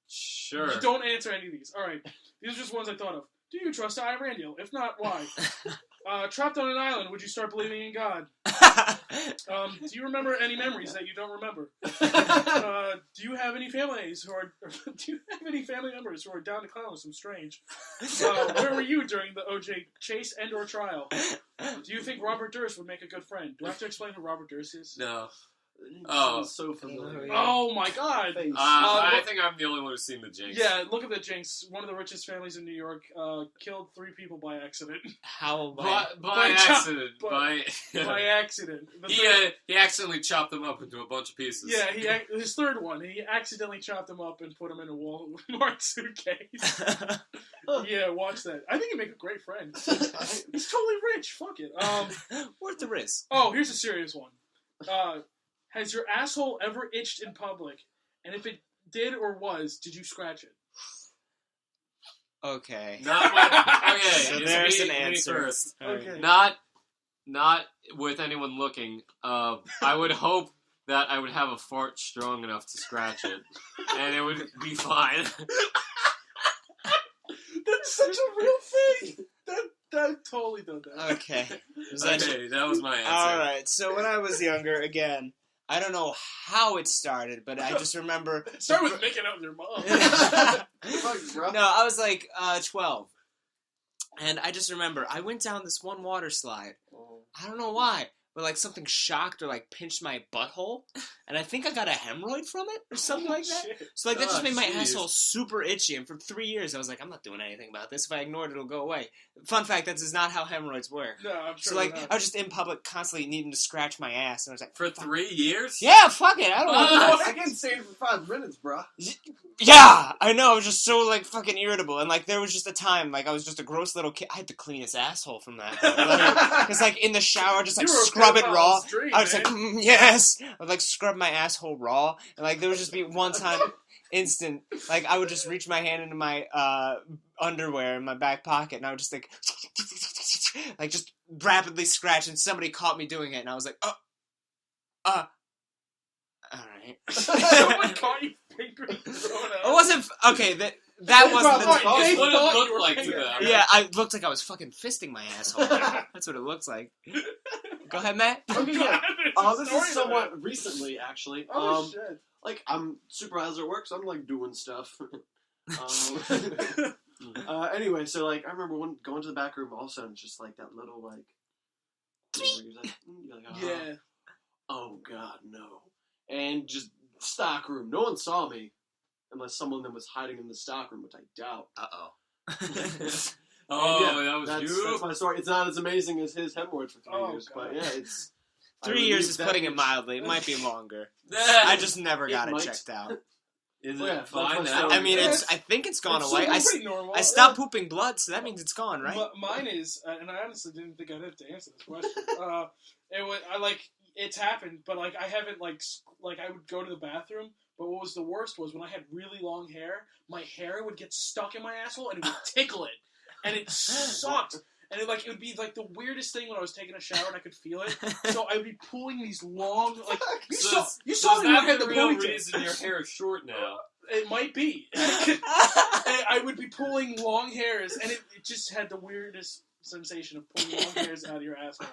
Sure. Don't answer any of these. All right, these are just ones I thought of. Do you trust Irandiel? If not, why? Trapped on an island, would you start believing in God? Do you remember any memories that you don't remember? Do you have any families who are? Do you have any family members who are down to clown with some strange? Where were you during the OJ chase and/or trial? Do you think Robert Durst would make a good friend? Do I have to explain who Robert Durst is? No. Oh, so familiar. Oh my God! Face. I think I'm the only one who's seen the Jinx. Yeah, look at the Jinx. One of the richest families in New York killed 3 people by accident. How? By accident. by accident. He accidentally chopped them up into a bunch of pieces. Yeah, his third one, he accidentally chopped them up and put them in a Walmart suitcase. Yeah, watch that. I think he'd make a great friend. He's totally rich. Fuck it. Worth the risk. Oh, here's a serious one. Has your asshole ever itched in public? And if it did or was, did you scratch it? Okay. Okay, So there's an me answer. first. Okay. Not with anyone looking. I would hope that I would have a fart strong enough to scratch it, and it would be fine. That's such a real thing. That totally done that. Okay. Okay, that was my answer. Alright, so when I was younger, again, I don't know how it started, but I just remember... Start with making out with your mom. No, I was like 12. And I just remember, I went down this one water slide. I don't know why. but like something shocked or like pinched my butthole, and I think I got a hemorrhoid from it or something like that. Shit. So like that just made my jeez. asshole super itchy, and for 3 years I was like, I'm not doing anything about this. If I ignore it, it'll go away. Fun fact, that is not how hemorrhoids work. No, I'm sure. So like not. I was just in public constantly needing to scratch my ass, and I was like, For 3 years? yeah, fuck it, I don't know. I can say it for 5 minutes, bruh. Yeah, I know. I was just so like fucking irritable, and like there was just a time like I was just a gross little kid. I had to clean his asshole from that. Because like in the shower, just like You were a scrub it raw. pedophile's dream, I was like, man. yes. I would like scrub my asshole raw, and like there would just be one time, instant. Like I would just reach my hand into my underwear in my back pocket, and I would just like just rapidly scratch, and somebody caught me doing it, and I was like, all right. Someone caught you fingering throwing It out. wasn't okay. That wasn't the Probably. They What it thought you looked were like to fingering. them. yeah. I looked like I was fucking fisting my asshole. That's what it looks like. Go ahead, Matt. Okay, God, yeah. there's a This story is to somewhat recently, actually. that. Oh shit. Like, I'm supervisor at work, so I'm, like, doing stuff. Anyway, so, like, I remember going to the back room, all of a sudden, it's just, like, that little, like... You're like, Yeah. Oh, God, no. And just stock room. No one saw me. Unless someone then was hiding in the stock room, which I doubt. Uh-oh. Oh, And that was that's, you? That's my story. It's not as amazing as his hemorrhoid for 3 Oh, years, God. but yeah, it's... 3 years is putting it mildly. It might be longer. I I just never got It it might. checked out. Is it Yeah, that's fine my now? story. I mean, Yeah. I think it's gone It's away. pretty normal. I stopped pooping blood, so that means it's gone, right? Mine is, and I honestly didn't think I'd have to answer this question. It's happened, but like I haven't like I would go to the bathroom. But what was the worst was when I had really long hair, my hair would get stuck in my asshole and it would tickle it, and it sucked. And it would be like the weirdest thing when I was taking a shower and I could feel it. So I would be pulling these long you So saw is me when I that had the the real ponytail. reason your hair is short now? It might be. And I would be pulling long hairs, and it just had the weirdest sensation of pulling long hairs out of your asshole.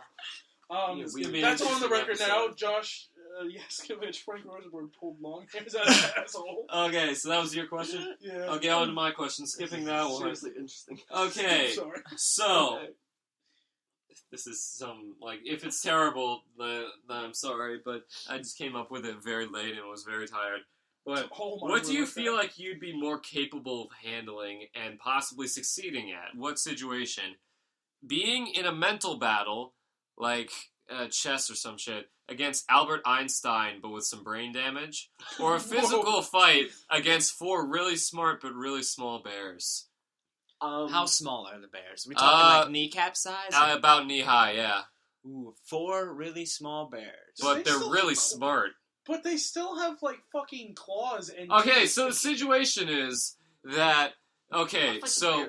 That's on the record now. Josh Yaskevich, Frank Rosenburg pulled long hairs out of his asshole. Okay, so that was your question? Yeah. Okay, on to my question. Skipping that one. Seriously interesting. Okay, I'm sorry. so this is if it's terrible, then I'm sorry, but I just came up with it very late and was very tired. But Oh my what do you word, feel that. like you'd be more capable of handling and possibly succeeding at? What situation? Being in a mental battle, like chess or some shit, against Albert Einstein but with some brain damage? Or a physical fight against 4 really smart but really small bears? How small are the bears? Are we talking like kneecap size? About knee-high, yeah. Ooh, 4 really small bears. But They they're still- really smart. But they still have like fucking claws and. Okay, so the situation is that... Okay, so...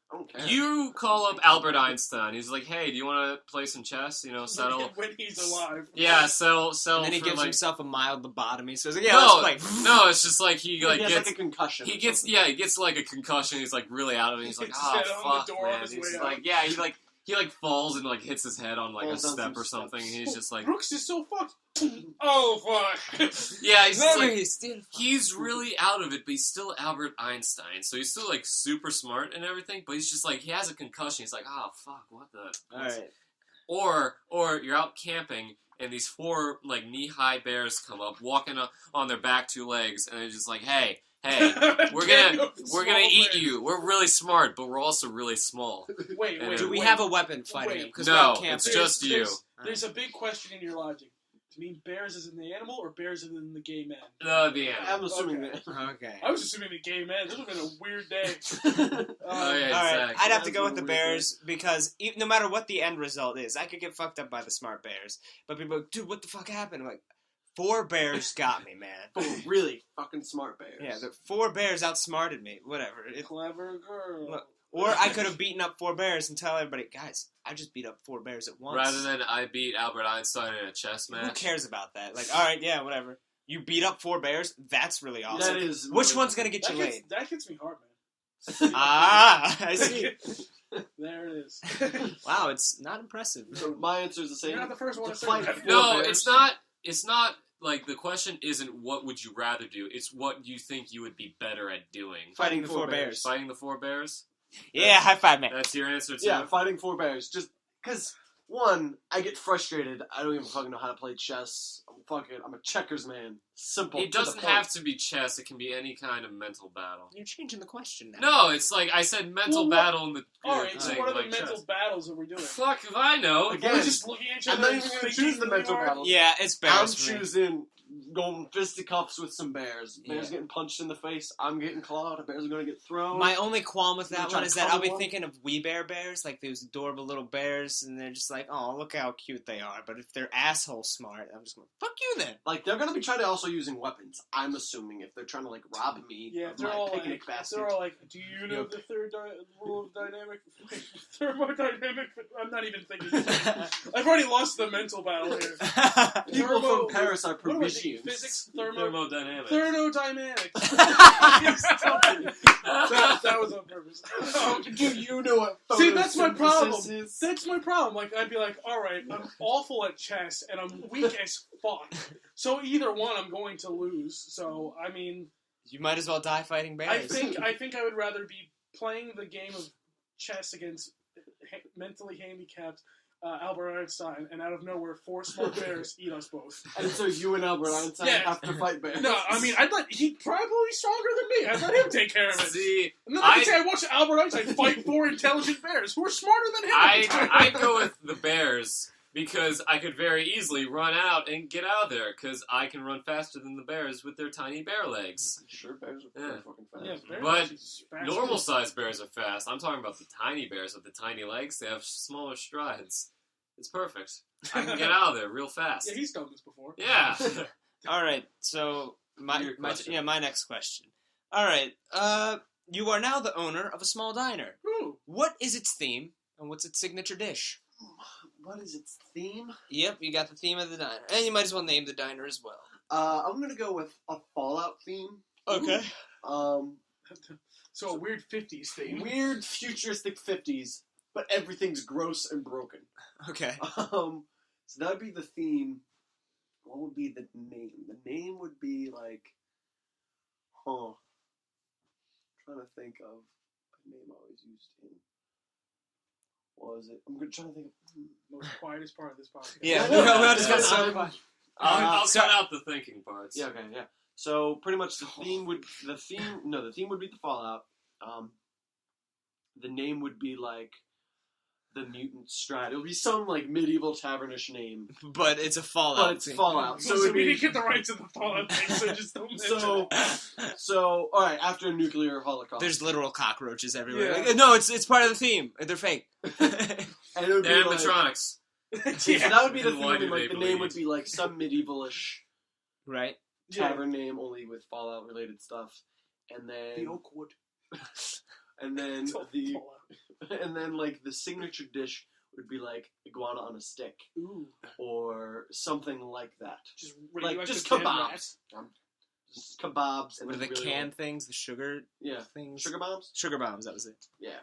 I don't care. You call up Albert Einstein. He's like, "Hey, do you want to play some chess? You know, settle." when he's alive. Yeah, settle. And then he for gives like... himself a mild lobotomy, so he's like, yeah, no, let's play. no, it's just like he like has gets like a concussion. he gets like a concussion. He's like really out of it. He's like, Hits his oh head on the fuck, door on man. his He's way like, out. yeah, he falls and like hits his head on like Falls a down step some or something. steps. And he's just like, Brooks is so fucked. Oh fuck. yeah, he's just like, Memory is still he's really out of it, but he's still Albert Einstein, so he's still like super smart and everything. But he's just like he has a concussion. He's like, oh fuck, what the? Alright. Or you're out camping and these 4 like knee-high bears come up, walking on their back 2 legs, and they're just like, hey, we're gonna eat you. We're really smart, but we're also really small. Wait. Do we wait. have a weapon fighting Wait. him? Because No, we're out camping. it's just you. There's a big question in your logic. Do you mean bears as in the animal or bears as in the gay men? The I'm animal. assuming Okay. that. Okay. I was assuming the gay men. This would have been a weird day. Oh, yeah. Alright, Exactly. I'd have to go That's with the a weird Bears because no matter what the end result is, I could get fucked up by the smart Bears. But people are like, dude, what the fuck happened? I'm like, 4 bears got me, man. Oh, really fucking smart bears. Yeah, the 4 bears outsmarted me. Whatever. Clever girl. Look, or I could have beaten up 4 bears and tell everybody, guys, I just beat up 4 bears at once. Rather than I beat Albert Einstein in a chess match. Who cares about that? Like, alright, yeah, whatever. You beat up 4 bears? That's really awesome. That is. Which really- one's gonna get you laid? That gets me hard, man. Ah, I see. There it is. Wow, it's not impressive. So my answer is the same. You're not the first one to say fight that. 4 No, bears. it's not. It's not like the question isn't what would you rather do. It's what you think you would be better at doing. Fighting the 4 bears. Fighting the 4 bears. Yeah, high five, man. That's your answer too. Yeah, fighting 4 bears. Just because One, I get frustrated. I don't even fucking know how to play chess. I'm a checkers man. Simple. It doesn't have to be chess. It can be any kind of mental battle. You're changing the question now. No, it's like I said mental battle in the Alright, so thing, what are the like mental chess. battles that we're doing? Fuck if I know. Again, We're just looking at each I'm other not even and going to thinking choose the really mental hard? battles. Yeah, it's bears. I'm for me. choosing going fisticuffs with some bears. Bears Yeah. getting punched in the face. I'm getting clawed. The bears are going to get thrown. My only qualm with You that try one to is that I'll be cuddle one? thinking of We Bear Bears, like those adorable little bears, and they're just like, oh, look how cute they are. But if they're asshole smart, I'm just going, fuck you then. Like, they're going to be trying to also using weapons. I'm assuming if they're trying to, like, rob me Yeah, of they're my all picnic like, basket. they're all like, do you know the third rule of dynamic thermodynamic? I'm not even thinking. I've already lost the mental battle here. People Thermo- from Paris are What do I think? Parisians. Physics, Thermodynamics. thermodynamics. that was on purpose. Do you know what See, that's my problem. photosynthesis is? That's my problem. Like, I'd be like, all right, I'm awful at chess, and I'm weak as fuck. So either one, I'm going to lose. So, I mean, You might as well die fighting bears. I think I would rather be playing the game of chess against mentally handicapped Albert Einstein, and out of nowhere, 4 smart bears eat us both. And so you and Albert Einstein Yeah. have to fight bears. No, I mean, he'd probably be stronger than me. I'd let him take care of it. See, And then I can say I watched Albert Einstein fight 4 intelligent bears who are smarter than him. I'd go with the bears because I could very easily run out and get out of there because I can run faster than the bears with their tiny bear legs. Sure, bears are Yeah. pretty fucking fast. Yeah, bears But are fast. Normal-sized bears are fast. I'm talking about the tiny bears with the tiny legs. They have smaller strides. It's perfect. I can get out of there real fast. Yeah, he's done this before. Yeah. All right, so Your question. my next question. All right, you are now the owner of a small diner. Ooh. What is its theme, and what's its signature dish? What is its theme? Yep, you got the theme of the diner, and you might as well name the diner as well. I'm gonna go with a Fallout theme. Okay. So a weird 50s theme. Weird futuristic 50s, but everything's gross and broken. Okay. So that would be the theme. What would be the name? The name would be like, I'm trying to think of a name I always used in. What was it? I'm trying to think of. Most quietest part of this podcast. Yeah, Yeah. we'll just go Yeah. so. I'll so- cut out the thinking parts. Yeah. Okay. Yeah. So pretty much the theme would be the Fallout. The name would be like the Mutant Strat. It would be some like medieval tavernish name, But it's a Fallout. but it's theme. Fallout. So, it'd we be- didn't get the rights to the Fallout thing, so just don't mention So, it. so all right. After a nuclear holocaust, There's literal cockroaches everywhere. Yeah. Like, no, it's part of the theme. They're fake. and it would be They're like, animatronics. so that would be the And why theme. do And, like they the name bleed? would be like some medievalish Right? tavern name, only with Fallout related stuff. And then The Oakwood. and then It's all the Fallout. and then like the signature dish would be like iguana on a stick Ooh. or something like that. Just Like radioactive just canned kebabs. rats. Just kebabs and What are the then really canned things? The sugar yeah things? sugar bombs. Sugar bombs, that was it. Yeah.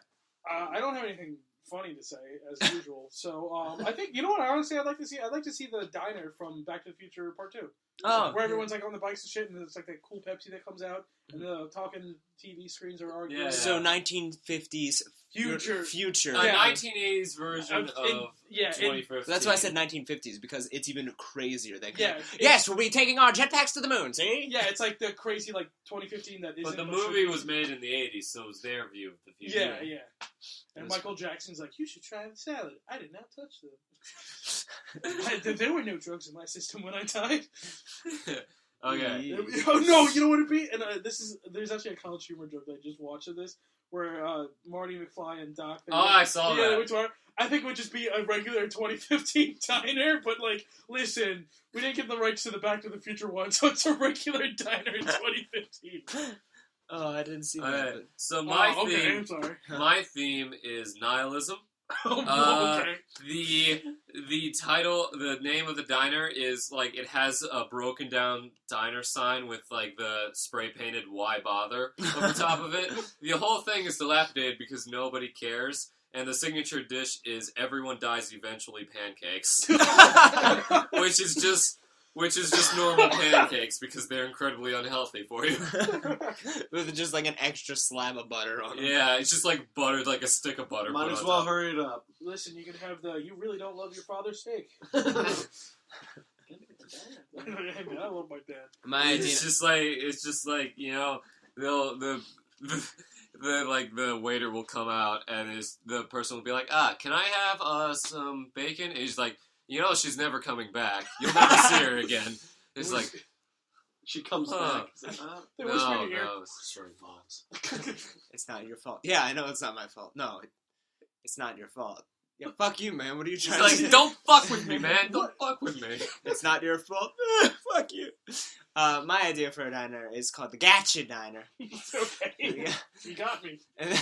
I don't have anything funny to say as usual. So I think you know what? Honestly, I'd like to see the diner from Back to the Future Part 2. Oh. Where everyone's like on the bikes and shit, and there's like that cool Pepsi that comes out, and the talking TV screens are arguing. Yeah. So 1950s Future. Future. A Yeah. 1980s version of yeah, 21st. So that's why I said 1950s, because it's even crazier. Yeah. Yes, we'll be taking our jetpacks to the moon, see? Yeah, it's like the crazy like 2015 that isn't. But the but movie should be. was made in the 80s, so it was their view of the future. Yeah, yeah. And That's- Michael Jackson's like, you should try the salad. I did not touch them. There were no drugs in my system when I died. Okay. Oh no, you know what it'd be? And there's actually a College Humor joke that I just watched of this, where Marty McFly and Doc. Oh, I saw yeah, that. which one? I think it would just be a regular 2015 diner, but like, listen, we didn't get the rights to the Back to the Future one, so it's a regular diner in 2015. Oh, I didn't see that. Okay, but- so my Oh, okay, theme, I'm sorry. my theme is nihilism. Oh, okay. The title, the name of the diner is like it has a broken down diner sign with like the spray painted "Why bother" over the top of it. The whole thing is dilapidated because nobody cares, and the signature dish is everyone dies eventually pancakes, which is just Which is just normal pancakes because they're incredibly unhealthy for you. With just like an extra slab of butter on them. Yeah, it's just like buttered, like a stick of butter. Might put as on well top. hurry it up. Listen, you can have the you really don't love your father's steak. Hey, Man, I love my dad. My idea. It's just like you know, the waiter will come out and the person will be like, can I have some bacon? And he's like, she's never coming back. You'll never see her again. It's like, she comes back. It's like, They whisper in no, your ear. no. sorry, Vons. It's not your fault. Yeah, I know it's not my fault. No, it's not your fault. Yeah, fuck you, man. What are you He's trying to like, say? don't fuck with me, man. Don't fuck with me. It's not your fault. Fuck you. My idea for a diner is called the Gotcha Diner. It's okay. Yeah. You got me. And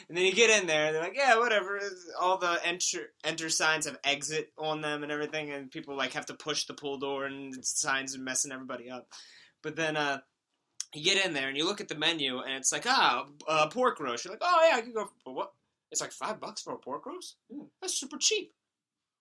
then you get in there, and they're like, yeah, whatever. All the enter signs have exit on them and everything, and people like have to push the pull door, and signs are messing everybody up. But then you get in there, and you look at the menu, and it's like, pork roast. You're like, oh, yeah, I can go for what? It's like $5 for a pork roast? That's super cheap.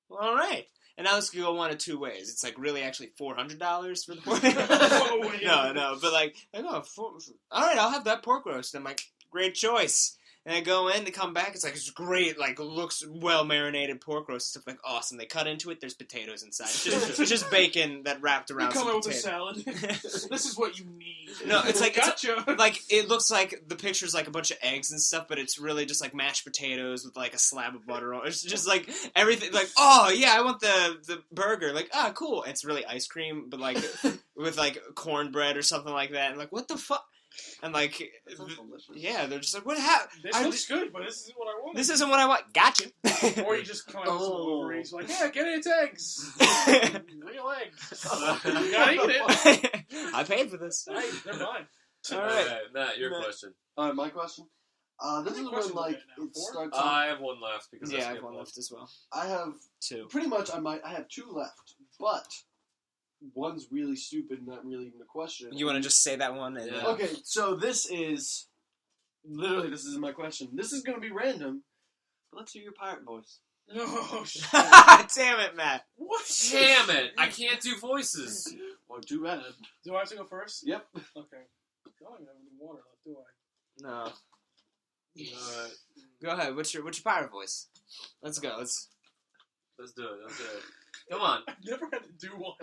Well, all right. And now this could go one of two ways. It's like really actually $400 for the pork roast. No, but like all right, I'll have that pork roast. I'm like, great choice. And I go in, they come back, it's like, it's great, like, looks well-marinated pork roast and stuff, like, awesome. They cut into it, there's potatoes inside. It's just bacon that wrapped You around come some out with a potato. salad. This is what you need. No, it's like, gotcha. like, it looks like the picture's like a bunch of eggs and stuff, but it's really just like mashed potatoes with like a slab of butter on it. It's just like everything, like, oh, yeah, I want the burger. Like, cool. It's really ice cream, but like, with like cornbread or something like that. And like, what the fuck? And like, yeah, they're just like, what happened? This looks good, but this isn't what I want. This isn't what I want. Gotcha. Or you just come out with some ovaries, like, yeah, get its eggs. Real eggs. You gotta eat it. I paid for this. Hey, they're mine. All right. Matt, your question. Alright, my question. This is when, like, it starts off. I have one left because Yeah, I have one left as well. I have, Two. pretty much, I have two left, but one's really stupid and not really even a question. You want to just say that one? And, Yeah. Okay, so this is my question. This is gonna be random, but let's hear your pirate voice. Oh, shit. Damn it, Matt. What? Damn it! I can't do voices. Well, too bad. Do I have to go first? Yep. Okay. I don't even have any water left, do I? No. Go ahead. What's your pirate voice? Let's go. Let's do it. Come on. I've never had to do one.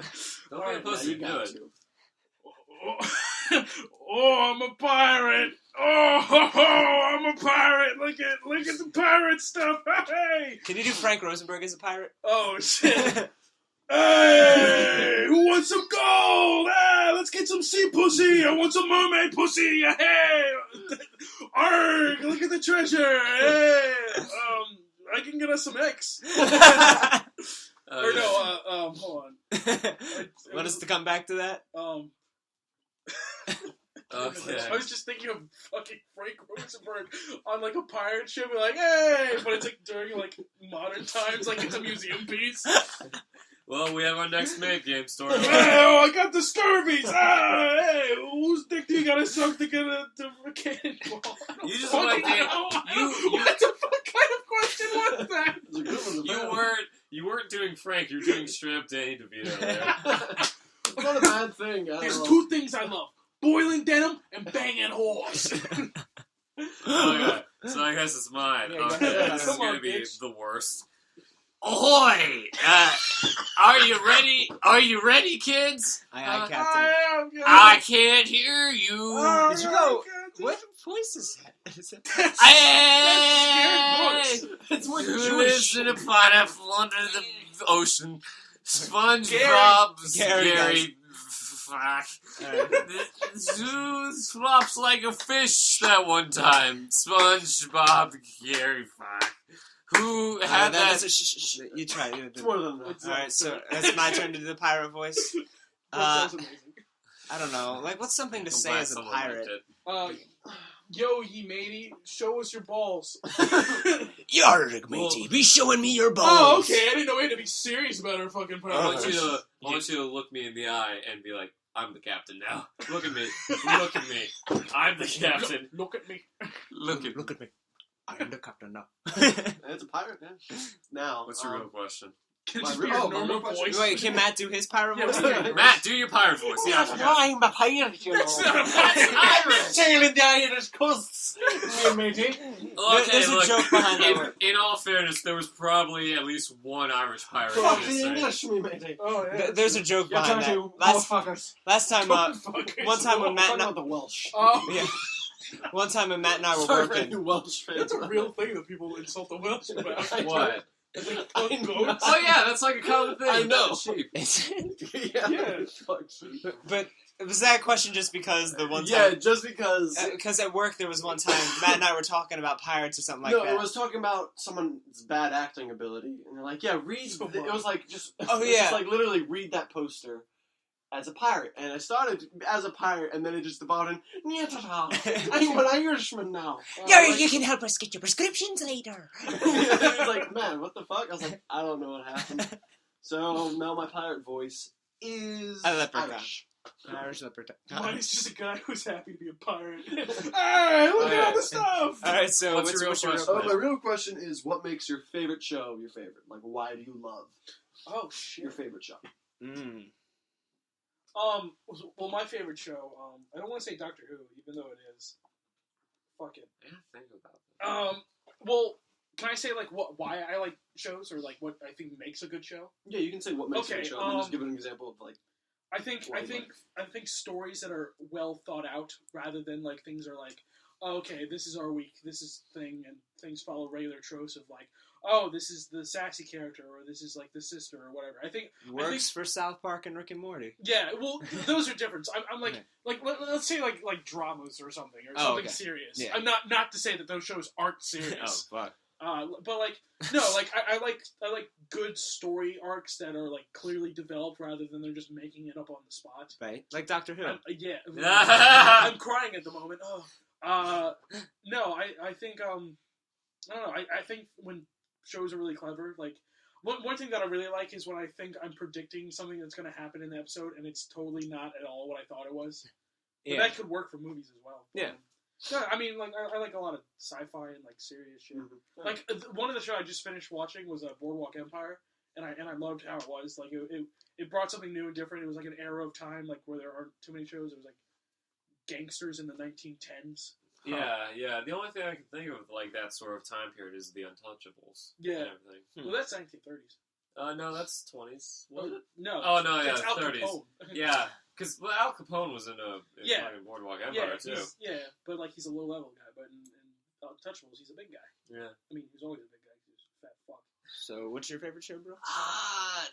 Don't be a pussy. Do it. Oh, I'm a pirate. Oh, I'm a pirate. Look at the pirate stuff. Hey. Can you do Frank Rosenburg as a pirate? Oh shit. Hey, who wants some gold? Let's get some sea pussy. I want some mermaid pussy. Hey, arg, look at the treasure. Hey, I can get us some X. Or no, hold on. Want us to come back to that? Okay. I was just thinking of fucking Frank Rosenburg on like a pirate ship, and like, hey, but it's like during like modern times, like it's a museum piece. Well, we have our next made game story. Oh, I got the scurvies. Hey, whose dick do you gotta suck to get a cannonball? You just like What the fuck kind of question was that? You weren't doing Frank. You were doing straight up Danny DeVito there. It's not a bad thing. There's two things I love: boiling denim and banging horse. Okay, so I guess it's mine. Yeah, Okay, yeah. this is Come gonna on, be bitch. the worst. Ahoy! Are you ready? Are you ready, kids? Aye, aye, Captain. I can't hear you. Did you go? What voice is that? Is it? Hey! Scared It's more Who Jewish. lives in a pineapple under the ocean? SpongeBob, Gary fuck. Alright. Zoo flops like a fish that one time. SpongeBob, Gary, fuck. Who had that? You try. It's more than that. Alright, so that's my turn to do the pirate voice. That sounds amazing. I don't know. Like, what's something to I'm say glad as a someone pirate? liked it. Yo, ye matey, show us your balls. Yarg, matey, be showing me your balls. Oh, okay. I didn't know we had to be serious about our fucking I progress. want you to look me in the eye and be like, I'm the captain now. Look at me. Look at me. I'm the captain. Look at me. Look at me. Look at me. I am the captain now. It's a pirate, man. Now, What's your real question? Can My just real- be your oh, my normal real question- voice. Wait, can Matt do his pirate Yeah, voice? yeah. Matt, do your pirate voice. Yeah, I forgot. I'm a pirate, you know. That's not a pirate. Sailing down Irish coasts, me matey. Okay, There's a look, joke behind that one. in all fairness, there was probably at least one Irish pirate. in Fuck this the thing. English, me matey. Oh, yeah. There's a joke You're behind trying that. to, Last motherfuckers. time, one time when Matt Talking and I, about the Welsh. Oh, yeah, one time when Matt and I were Sorry for working. any Welsh fans. that's a real thing that people insult the Welsh about. What? Like, I fuck know. goats. Oh yeah, that's like a common thing. I know. Sheep. yeah. Yeah. Fuck. But was that question just because the one Yeah, time? just because. Because at work there was one time Matt and I were talking about pirates or something like no, that. it was talking about someone's bad acting ability, and they're like, "Yeah, read." So it was like just. Oh, it was yeah. just like literally read that poster as a pirate, and I started as a pirate, and then it just evolved in. I'm an Irishman now. You can help us get your prescriptions later. It's like, man, what the fuck? I was like, I don't know what happened. So now my pirate voice is A leprechaun. Irish. Irish leprechaun. Mine is just a guy who's happy to be a pirate. Hey, look at all the stuff! All right, so What's your real question? Oh, my real question is, what makes your favorite show your favorite? Like, why do you love Oh, shit. your favorite show? Mm. Well, my favorite show, I don't want to say Doctor Who, even though it is. Fuck it. Yeah, think about that. Well, can I say, like, why I like shows, or, like, what I think makes a good show? Yeah, you can say what makes Okay, your show, and just give an example of, like, I think Why I think stories that are well thought out, rather than, like, things are like, oh, okay, this is our week, this is thing, and things follow regular tropes of, like, oh, this is the sassy character, or this is, like, the sister, or whatever. I think Works for South Park and Rick and Morty. yeah, well, those are different. I'm like, Okay. let's say like dramas or something, or Oh, something okay. serious. Yeah. I'm not to say that those shows aren't serious. Oh fuck. But like, no, like I like good story arcs that are like clearly developed, rather than they're just making it up on the spot. Right, like Doctor Who. Yeah, I'm crying at the moment. Oh, no, I think I don't know. I think when shows are really clever, like. One thing that I really like is when I think I'm predicting something that's going to happen in the episode, and it's totally not at all what I thought it was. But Yeah. that could work for movies as well. Yeah. No, I mean, like I like a lot of sci-fi and like serious shit. Mhm. Like one of the shows I just finished watching was Boardwalk Empire, and I loved how it was. Like it brought something new and different. It was like an era of time, like where there aren't too many shows. It was like gangsters in the 1910s. Yeah. The only thing I can think of like that sort of time period is the Untouchables. Yeah. And everything. Well, that's 1930s. No, that's 20s. Was it? No. Oh no, yeah, that's Al 30s. Capone. Yeah, because Al Capone was in Yeah. fucking Boardwalk Empire too. But like he's a low level guy. But in Untouchables, he's a big guy. Yeah. I mean, he was always a big guy. He was a fat fuck. So, what's your favorite show, bro? I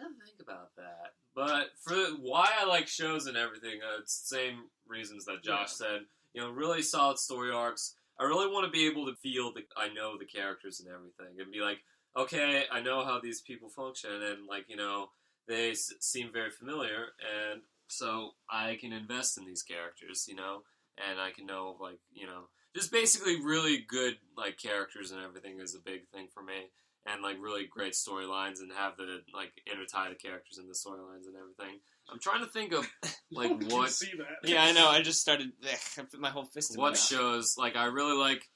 gotta think about that. But for why I like shows and everything, it's the same reasons that Josh said. You know, really solid story arcs. I really want to be able to feel that I know the characters and everything, and be like, okay, I know how these people function, and like, you know, they seem very familiar, and so I can invest in these characters, you know, and I can know, like, you know, just basically really good like characters and everything is a big thing for me. And like really great storylines, and have the like intertie the characters in the storylines and everything. I'm trying to think of like I can what see that. Yeah, I know. I just started. I put my whole fist in my what mouth. shows like I really like.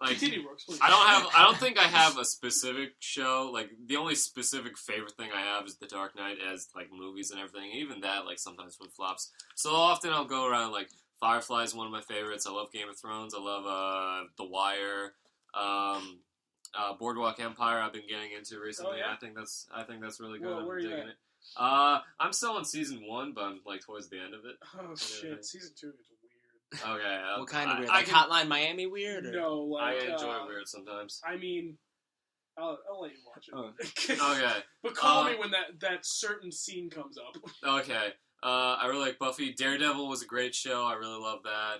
Continue, Brooks, please. I don't think I have a specific show. Like the only specific favorite thing I have is The Dark Knight, as like movies and everything. Even that like sometimes flip flops. So often I'll go around like Firefly is one of my favorites. I love Game of Thrones. I love The Wire. Boardwalk Empire I've been getting into recently. Oh, yeah? I think that's really good. Well, I'm where are you digging at? it. I'm still on season 1, but I'm like towards the end of it. Oh shit! Season 2 gets weird. Okay. What kind of weird? I Like can, Hotline Miami weird? Or? No, I like enjoy weird sometimes. I mean, I'll let you watch it. Oh. Okay. But call me when that certain scene comes up. Okay. I really like Buffy. Daredevil was a great show. I really love that.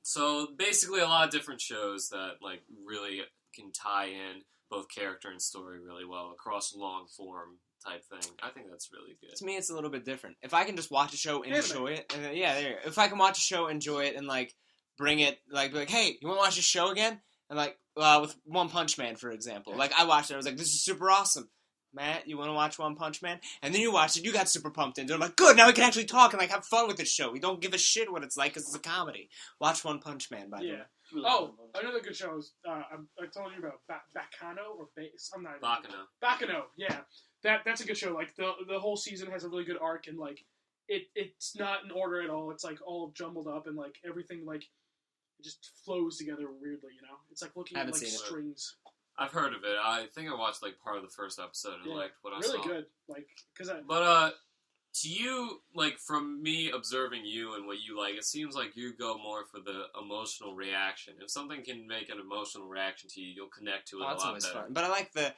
So basically a lot of different shows that like really can tie in both character and story really well across long form type thing. I think that's really good. To me, it's a little bit different. If I can just watch a show, Anime. enjoy it, and then, yeah, there. You go. If I can watch a show, enjoy it, and like bring it, like be like, hey, you want to watch this show again? And like with One Punch Man, for example, like I watched it, I was like, this is super awesome. Matt, you want to watch One Punch Man? And then you watched it, you got super pumped into it. I'm like, good, now we can actually talk and like have fun with this show. We don't give a shit what it's like because it's a comedy. Watch One Punch Man, by the way. Oh, another good show is I told you about Bacano or Base. I'm not. Bacano. Yeah, that's a good show. Like the whole season has a really good arc, and like it's not in order at all. It's like all jumbled up, and like everything like it just flows together weirdly. You know, it's like looking at like strings. I've heard of it. I think I watched like part of the first episode and liked what I saw. Really good. Like to you, like, from me observing you and what you like, it seems like you go more for the emotional reaction. If something can make an emotional reaction to you, you'll connect to it a lot better. Fun. But I like the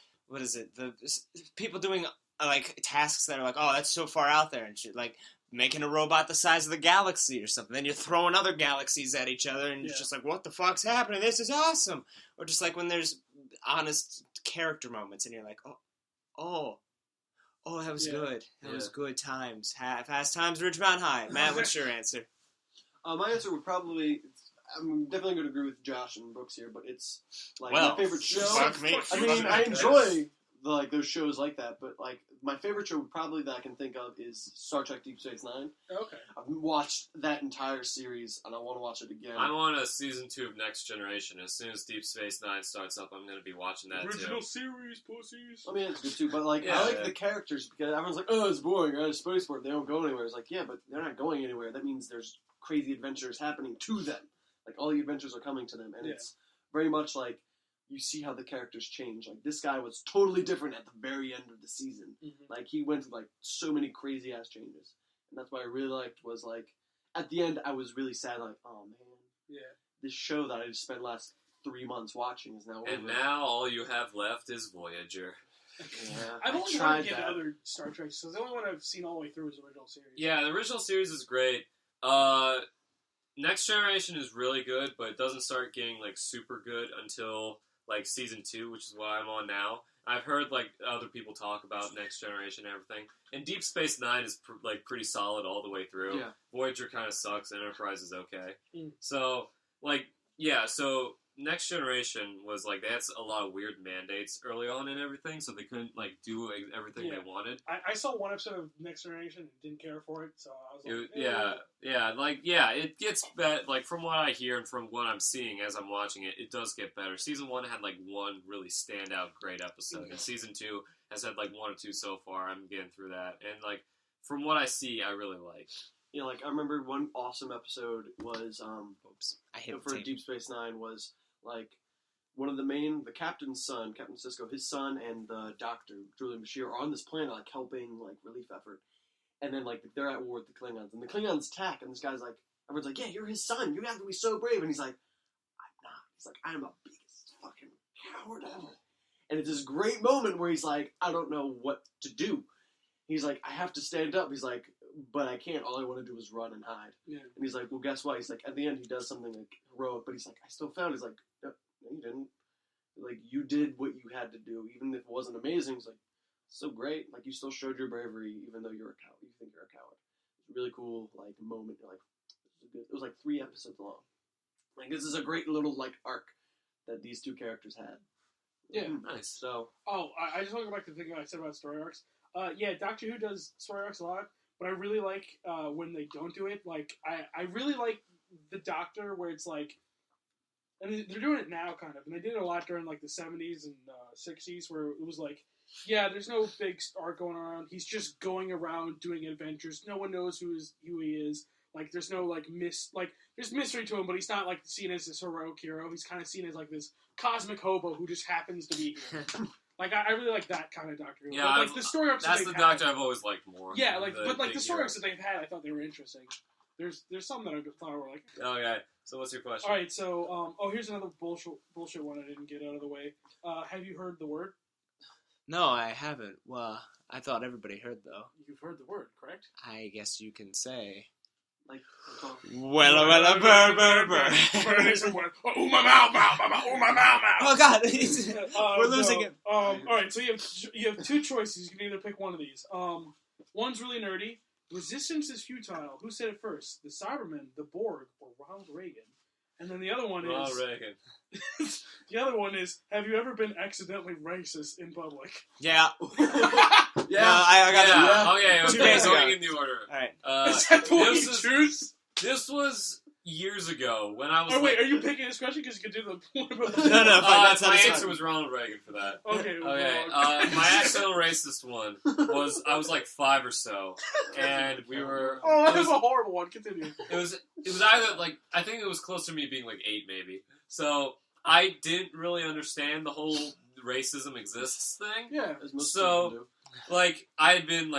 people doing, like, tasks that are like, oh, that's so far out there and shit. Like, making a robot the size of the galaxy or something. Then you're throwing other galaxies at each other and it's just like, what the fuck's happening? This is awesome. Or just like when there's honest character moments and you're like, oh, that was good. That was good times. Fast Times, Ridgemont High. Matt, what's your answer? My answer would probably... I'm definitely going to agree with Josh and Brooks here, but it's like my favorite show. Fuck me. I mean, I enjoy like those shows like that, but like my favorite show probably that I can think of is Star Trek Deep Space Nine. Okay. I've watched that entire series, and I want to watch it again. I'm on a season 2 of Next Generation. As soon as Deep Space Nine starts up, I'm going to be watching that Original series, pussies. I mean, it's good too, but like I like the characters because everyone's like, "Oh, it's boring. I just spaceport. They don't go anywhere." It's like, yeah, but they're not going anywhere. That means there's crazy adventures happening to them. Like all the adventures are coming to them, and it's very much like you see how the characters change. Like this guy was totally different at the very end of the season. Mm-hmm. Like he went through like so many crazy ass changes, and that's what I really liked was like at the end I was really sad. Like, oh man, this show that I just spent last 3 months watching is now over. And now all you have left is Voyager. Yeah, I've only tried to get other Star Trek, so the only one I've seen all the way through is the original series. Yeah, the original series is great. Next Generation is really good, but it doesn't start getting like super good until like season 2, which is what I'm on now. I've heard like other people talk about Next Generation and everything, and Deep Space Nine is like pretty solid all the way through. Yeah. Voyager kind of sucks. Enterprise is okay. Mm. So like so Next Generation was like they had a lot of weird mandates early on and everything, so they couldn't like do everything they wanted. I saw one episode of Next Generation and didn't care for it, so I was like, it gets better. Like from what I hear and from what I'm seeing as I'm watching it, it does get better. Season 1 had like one really standout great episode, and season 2 has had like 1 or 2 so far. I'm getting through that, and like from what I see, I really like. You know, like I remember one awesome episode was for Deep Space Nine was like one of the captain's son, Captain Sisko, his son, and the doctor, Julian Bashir, are on this planet like helping like relief effort, and then like they're at war with the Klingons, and the Klingons attack, and this guy's like, everyone's like, yeah, you're his son, you have to be so brave, and he's like, I'm not. He's like, I'm the biggest fucking coward ever, and it's this great moment where he's like, I don't know what to do. He's like, I have to stand up. He's like, but I can't. All I want to do is run and hide. Yeah. And he's like, well, guess what? He's like, at the end, he does something like heroic, but he's like, I still failed. He's like, no, you didn't. Like, you did what you had to do, even if it wasn't amazing. He's like, so great. Like, you still showed your bravery, even though you're a coward. You think you're a coward. It's a really cool, like, moment. You're like, it was like 3 episodes long. Like, this is a great little, like, arc that these two characters had. Yeah. Nice. So. Oh, I just want to go back to the thing I said about story arcs. Doctor Who does story arcs a lot, but I really like when they don't do it. Like, I really like the Doctor where it's like, and they're doing it now kind of, and they did it a lot during like the 70s and 60s where it was like, yeah, there's no big arc going around. He's just going around doing adventures. No one knows who he is. Like, there's no like there's mystery to him, but he's not like seen as this heroic hero. He's kind of seen as like this cosmic hobo who just happens to be here. Like, I really like that kind of Doctor Who. Yeah, but, like, the story arcs that's the Doctor I've always liked more. Yeah, like, but like the story arcs that they've had, I thought they were interesting. There's some that I thought were like. Okay, so what's your question? All right, so here's another bullshit one I didn't get out of the way. Have you heard the word? No, I haven't. Well, I thought everybody heard though. You've heard the word, correct? I guess you can say. Like, Wella, burr. Oh, my mouth. Oh, God. We're losing it. All right, so you have 2 choices. You can either pick one of these. One's really nerdy. Resistance is futile. Who said it first? The Cybermen, the Borg, or Ronald Reagan? And then the other one is... Ronald Reagan. The other one is, have you ever been accidentally racist in public? Yeah. Yeah. No, I got that. Okay, 2 days ago. Going in the order. All right. Is that the one you choose? This was... years ago when I was. Oh wait, are you picking this question because you could do the one about the No, no, that's my not a answer sign. was Ronald Reagan for that. Okay. Okay, wrong. my accidental racist one was I was like 5 or so, and we were. Oh, that it was was, a horrible one. Continue. it was either like I think it was close to me being like 8 maybe. So I didn't really understand the whole racism exists thing. Yeah. As most So- people do. Like I'd been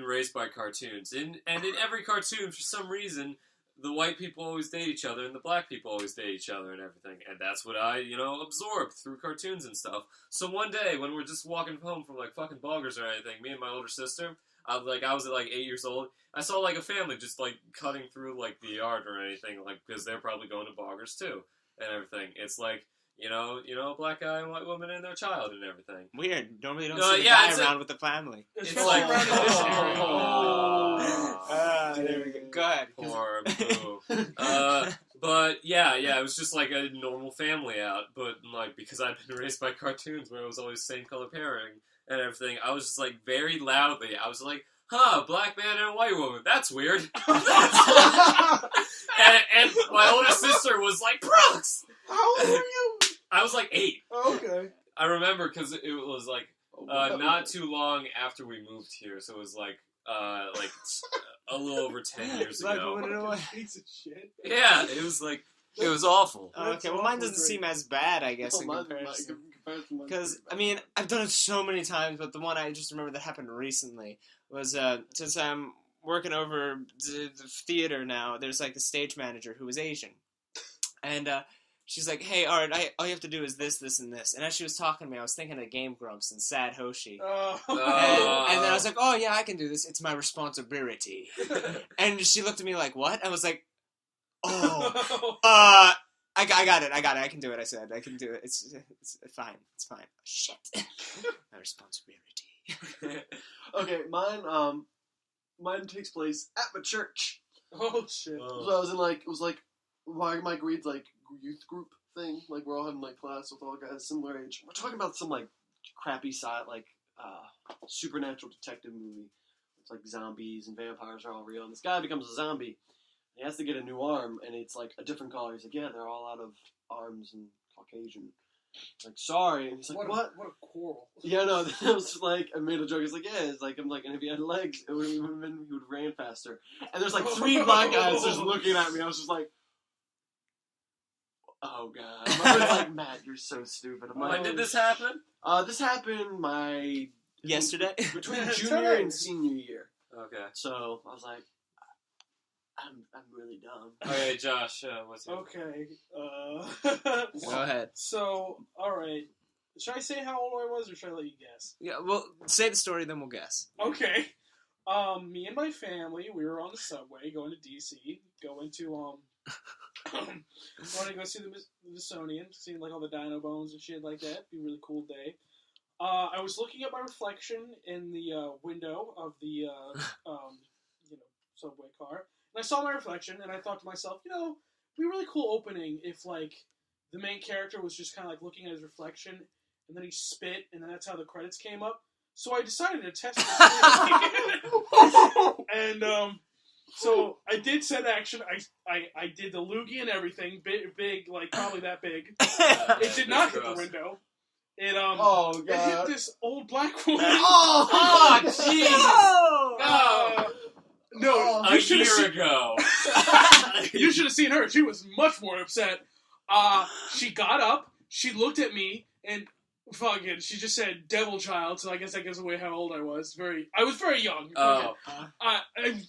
raised by cartoons, and in every cartoon for some reason the white people always date each other and the black people always date each other and everything, and that's what I absorbed through cartoons and stuff. So one day when we're just walking home from like fucking Boggers or anything, me and my older sister, I was at like 8 years old. I saw like a family just like cutting through like the yard or anything, like because they're probably going to Boggers too and everything. It's like. A black guy and white woman and their child and everything. Weird. Normally you don't No, see the yeah, guy it's around with the family. Especially like- around in this area. There we go. Go ahead. Poor boo. But yeah, it was just like a normal family out. But like because I'd been raised by cartoons where it was always same color pairing and everything, I was just like very loudly. I was like, "Huh, black man and a white woman. That's weird." and my older sister was like, "Brooks." How old are you? I was like 8. Okay. I remember because it was like not too long after we moved here, so it was like a little over 10 years Black ago. woman and a white- Piece of shit. Yeah, it was like it was awful. Oh, okay, well mine doesn't seem as bad, I guess, in comparison. Because, I mean, I've done it so many times, but the one I just remember that happened recently was, since I'm working over the theater now, there's, like, the stage manager who was Asian. And, she's like, "Hey, Art, all you have to do is this, this, and this." And as she was talking to me, I was thinking of Game Grumps and Sad Hoshi. Oh. And then I was like, "Oh, yeah, I can do this. It's my responsibility." And she looked at me like, "What?" I was like, "Oh, I got it. I can do it." I said, "I can do it. It's fine. It's fine." Shit. My responsibility. Okay, mine takes place at my church. Oh shit. So I was in like, it was like my grades like youth group thing. Like we're all having like class with all guys similar age. We're talking about some like crappy side like supernatural detective movie. It's like zombies and vampires are all real. And this guy becomes a zombie. He has to get a new arm, and it's like a different color. He's like, "Yeah, they're all out of arms and Caucasian." Like, sorry. And he's like, "What?" What a quarrel. Yeah, no, it was like, I made a joke. It's like, yeah, it's like, I'm like, and if he had legs, he would have ran faster. And there's like 3 black guys just looking at me. I was just like, oh god. My friend's like, "Matt, you're so stupid." I'm like, When did this happen? This happened Yesterday? between It's junior alright. and senior year. Okay. So I was like, I'm really dumb. Okay, Josh, what's your... Okay. Go ahead. So, alright. Should I say how old I was, or should I let you guess? Yeah, well, say the story, then we'll guess. Okay. Me and my family, we were on the subway going to DC, going to wanted to go see the Smithsonian, seeing like all the dino bones and shit like that. Be a really cool day. I was looking at my reflection in the window of the subway car, and I saw my reflection, and I thought to myself, it'd be a really cool opening if like the main character was just kind of like looking at his reflection, and then he spit, and then that's how the credits came up. So I decided to test it. And so I did said action. I did the loogie and everything, big, like probably that big. It did not hit the window. It Oh it hit god. this old black woman. Oh, jeez! No, A you should have year seen. ago. You should have seen her. She was much more upset. She got up. She looked at me and fucking. She just said "devil child." So I guess that gives away how old I was. I was very young. Oh. I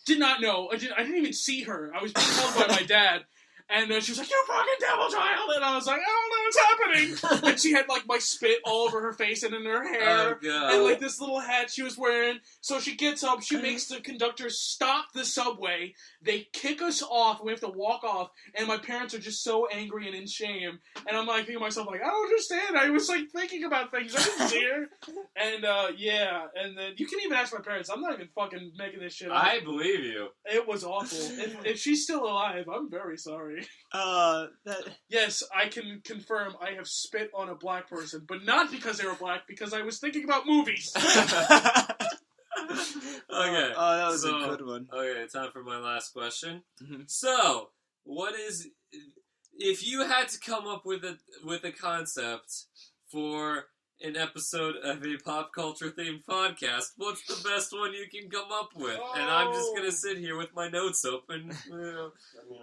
did not know. I didn't even see her. I was being told by my dad. And she was like, "You fucking devil child!" And I was like, "I don't know what's happening." And she had like my spit all over her face and in her hair. Oh, God. And like this little hat she was wearing. So she gets up, she makes the conductor stop the subway. They kick us off, and we have to walk off. And my parents are just so angry and in shame. And I'm like thinking to myself, like, I don't understand. I was like thinking about things. I didn't see her. And yeah, and then you can even ask my parents. I'm not even fucking making this shit up. I believe you. It was awful. If she's still alive, I'm very sorry. Yes, I can confirm I have spit on a black person, but not because they were black, because I was thinking about movies. Okay. Oh, that was So- a good one. Okay, time for my last question. Mhm. So, what is if you had to come up with a concept for an episode of a pop culture themed podcast, what's the best one you can come up with? And I'm just gonna sit here with my notes open. I mean,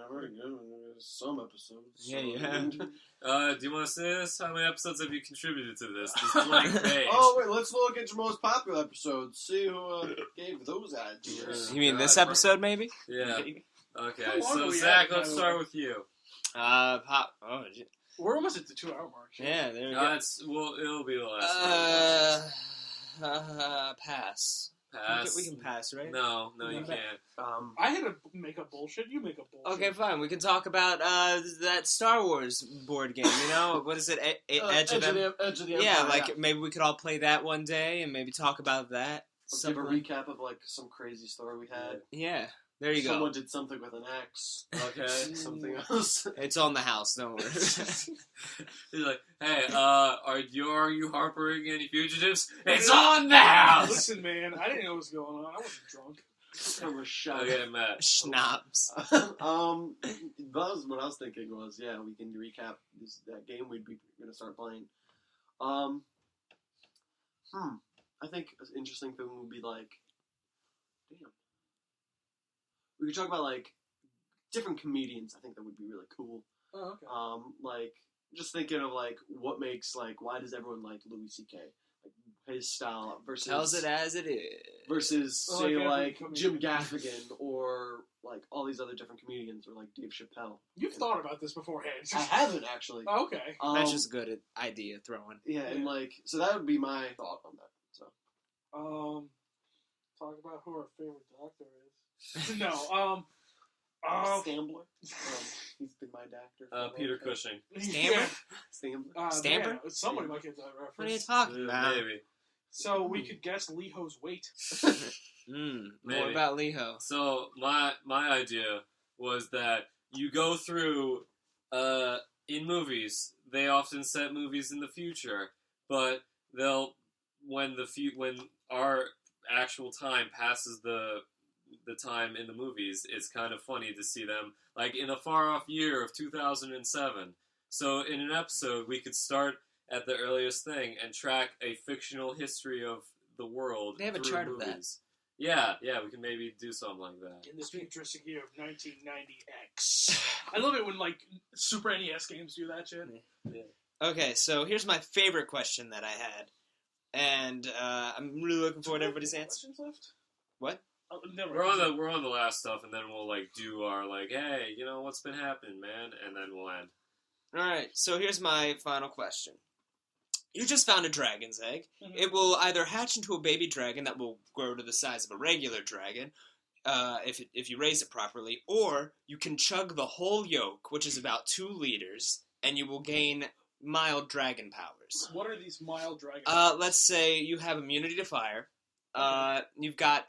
I've already given some episodes. Yeah, you have. Do you want to say this? How many episodes have you contributed to this blank page? Oh, wait, let's look at your most popular episodes. See who gave those ideas. You mean this episode, maybe? Yeah. Okay, How long so are we Zach, at, let's by the start way? with you. We're almost at the 2 hour mark. Yeah, there we go. It'll be the last one. Pass. Pass. We can pass, right? No, you No. can't. I had to make up bullshit. You make up bullshit. Okay, fine. We can talk about that Star Wars board game. You know, what is it? Edge of the Empire. Yeah, like maybe we could all play that one day and maybe talk about that. Give a recap of like some crazy story we had. Yeah, there you go. Someone did something with an axe. Okay. Something else. It's on the house. Don't worry. He's like, hey, are you harboring any fugitives? It's on the house! Listen, man, I didn't know what was going on. I wasn't drunk. From a shot. Okay, Matt. Schnapps. What I was thinking was, yeah, we can recap that game we'd be gonna start playing. I think an interesting thing would be like, we could talk about like different comedians. I think that would be really cool. Oh, okay. Like just thinking of like what makes like why does everyone like Louis C.K. Like his style versus Tells it as it is. versus Oh, say like like every Jim comedian. Gaffigan or like all these other different comedians or like Dave Chappelle. You've thought about this beforehand. I haven't actually. Oh, okay. That's just a good idea throwing. Yeah, and like so that would be my thought on that. So Talk about who our favorite doctor is. No, Stambler. He's been my doctor. for a long Peter time. Cushing. Stammer? Stambler. Stamper? Man, somebody might get that reference. What are you talking about? Maybe. So we could guess Leho's weight. More Maybe. about Leho. So my idea was that you go through in movies, they often set movies in the future, but they'll when our actual time passes the time in the movies, it's kind of funny to see them like in a far off year of 2007. So in an episode, we could start at the earliest thing and track a fictional history of the world. They have a through chart of that. movies. Yeah, we can maybe do something like that. In this futuristic year of 1990X. I love it when like Super NES games do that shit. Okay, so here's my favorite question that I had. And I'm really looking forward to everybody's answer. Questions left? What? Oh, never. We're on the last stuff, and then we'll like do our like, hey, you know what's been happening, man, and then we'll end. Alright, so here's my final question. You just found a dragon's egg. Mhm. It will either hatch into a baby dragon that will grow to the size of a regular dragon, if you raise it properly, or you can chug the whole yolk, which is about 2 liters, and you will gain mild dragon powers. What are these mild dragons? Let's say you have immunity to fire. You've got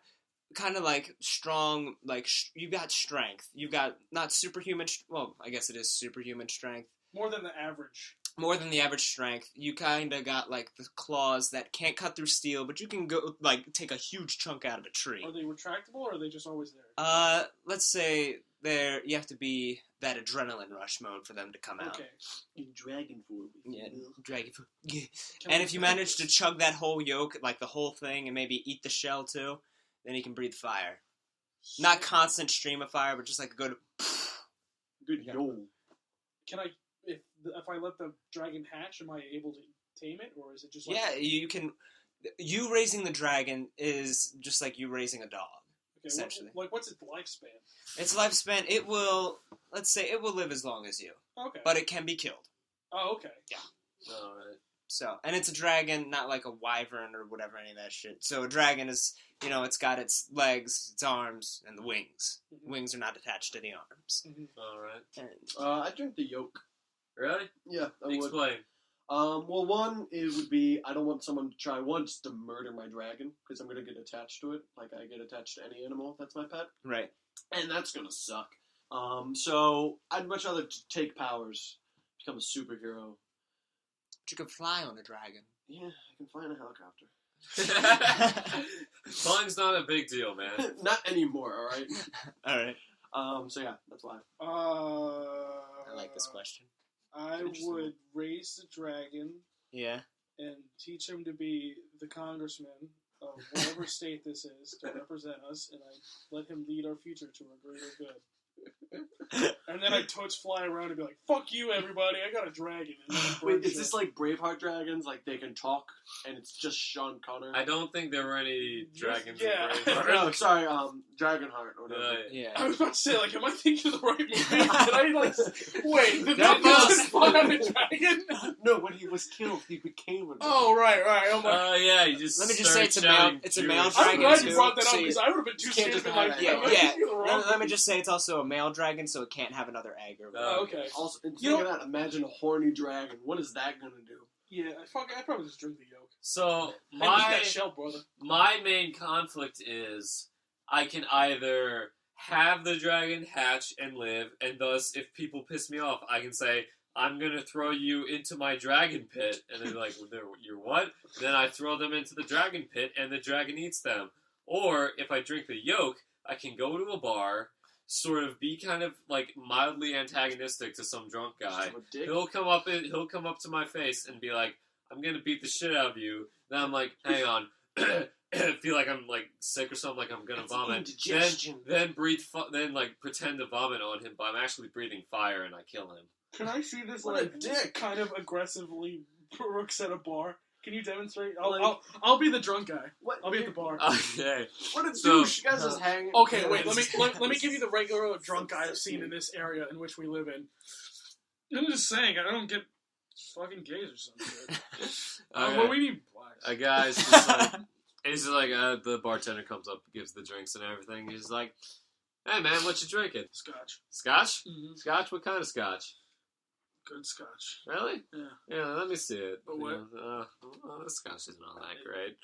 kind of like strong, like you've got strength. You've got not superhuman. Well, I guess it is superhuman strength. More than the average. More than the average strength. You kind of got like the claws that can't cut through steel, but you can go like take a huge chunk out of a tree. Are they retractable or are they just always there? Let's say you have to be that adrenaline rush mode for them to come out. Okay. In dragon form. Yeah, dragon food. Yeah. Can And we- if you manage to chug that whole yolk, like the whole thing, and maybe eat the shell too, then you can breathe fire. Not constant stream of fire, but just like a good. Good yo. Can I, if I let the dragon hatch, am I able to tame it, or is it just like... Yeah, you can. You raising the dragon is just like you raising a dog. Okay, essentially. what's its lifespan? Its lifespan, it will. Let's say it will live as long as you, Okay. but it can be killed. Oh, okay. All right. So, and it's a dragon, not like a wyvern or whatever, any of that shit. So a dragon is, it's got its legs, its arms, and the wings. Mhm. Wings are not attached to the arms. Mhm. All right. And I drink the yolk. Really? Yeah, I would. Explain. Well, one, it would be, I don't want someone to try once to murder my dragon, because I'm going to get attached to it, like I get attached to any animal if that's my pet, right. and that's going to suck. So, I'd much rather take powers, become a superhero. But you could fly on a dragon. Yeah, I can fly in a helicopter. Flying's not a big deal, man. Not anymore, alright? All right. So yeah, that's why. I like this question. I would raise the dragon Yeah. and teach him to be the congressman of whatever state this is to represent us, and I let him lead our future to a greater good. And then I totes fly around and be like, "Fuck you, everybody! I got a dragon." And then I Wait, burn is shit. this like Braveheart dragons? Like they can talk, and it's just Sean Connery? I don't think there were any dragons Yeah. in Braveheart. No, sorry, Dragonheart or whatever. Yeah. I was about to say, like, am I thinking of the right movie? Did I, like, wait, did That that was- just fly on a dragon? No, when he was killed, he became a dragon. Oh, right. I'm like, Oh yeah, you just Let me just say it's a started male- shouting it's a Jewish. male I'm dragon glad too, you brought that so up, because I would have been too you scared can't to be just like, have Yeah, am I yeah. thinking of the wrong Let me movie? just say it's also a male dragon, so it can't have another egg or whatever. Oh, okay. Also, and You think of that. Imagine a horny dragon. What is that gonna do? Yeah, I'd probably just drink the yolk. So I need my that shell, brother. my main conflict is I can either have the dragon hatch and live, and thus if people piss me off, I can say I'm gonna throw you into my dragon pit, and they're like, "You're what?" Then I throw them into the dragon pit, and the dragon eats them. Or if I drink the yolk, I can go to a bar, sort of be kind of like mildly antagonistic to some drunk guy. Just a dick? He'll come up to my face and be like, "I'm gonna beat the shit out of you." Then I'm like, "Hang on." Feel like I'm like sick or something, like I'm gonna It's vomit. indigestion. Then then like pretend to vomit on him, but I'm actually breathing fire and I kill him. Can I see this, What a like, dick. kind of aggressively Brooks at a bar? Can you demonstrate? Like- I'll be the drunk guy. What? I'll be at the bar. Okay. What a So- douche! You guys just hanging. Okay, wait. Let me give you the regular drunk guy I've seen in this area in which we live in. I'm just saying, I don't get fucking gays or something. Okay. Well, we need blacks. A guy's just like, he's like, the bartender comes up, gives the drinks and everything. He's like, "Hey man, what you drinking? Scotch. Scotch? Mm-hmm. Scotch? What kind of scotch? Good scotch. Really? Yeah. Yeah, let me see it. But what? Well, this scotch isn't all that great."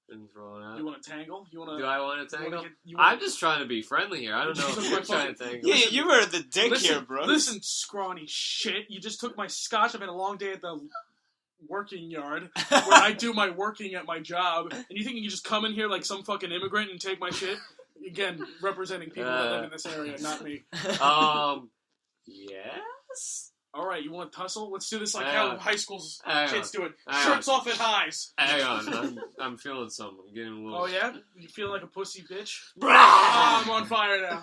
Didn't throw it out. You want to tangle? You want to? Do I want to tangle? You I'm just trying to be friendly here. I don't know if you're trying to tangle. Yeah, you were the dick listen, here, bro. Listen, scrawny shit. You just took my scotch. I've had a long day at the working yard where I do my working at my job, and you think you can just come in here like some fucking immigrant and take my shit? Again, representing people that live in this area, not me. Yes? All right, you want to tussle? Let's do this like Hang how on. high school's Hang kids do it. Hang Shirts off at highs. Hang on, I'm feeling something. I'm getting a little... Oh yeah? You feel like a pussy bitch? Brah! Oh, I'm on fire now.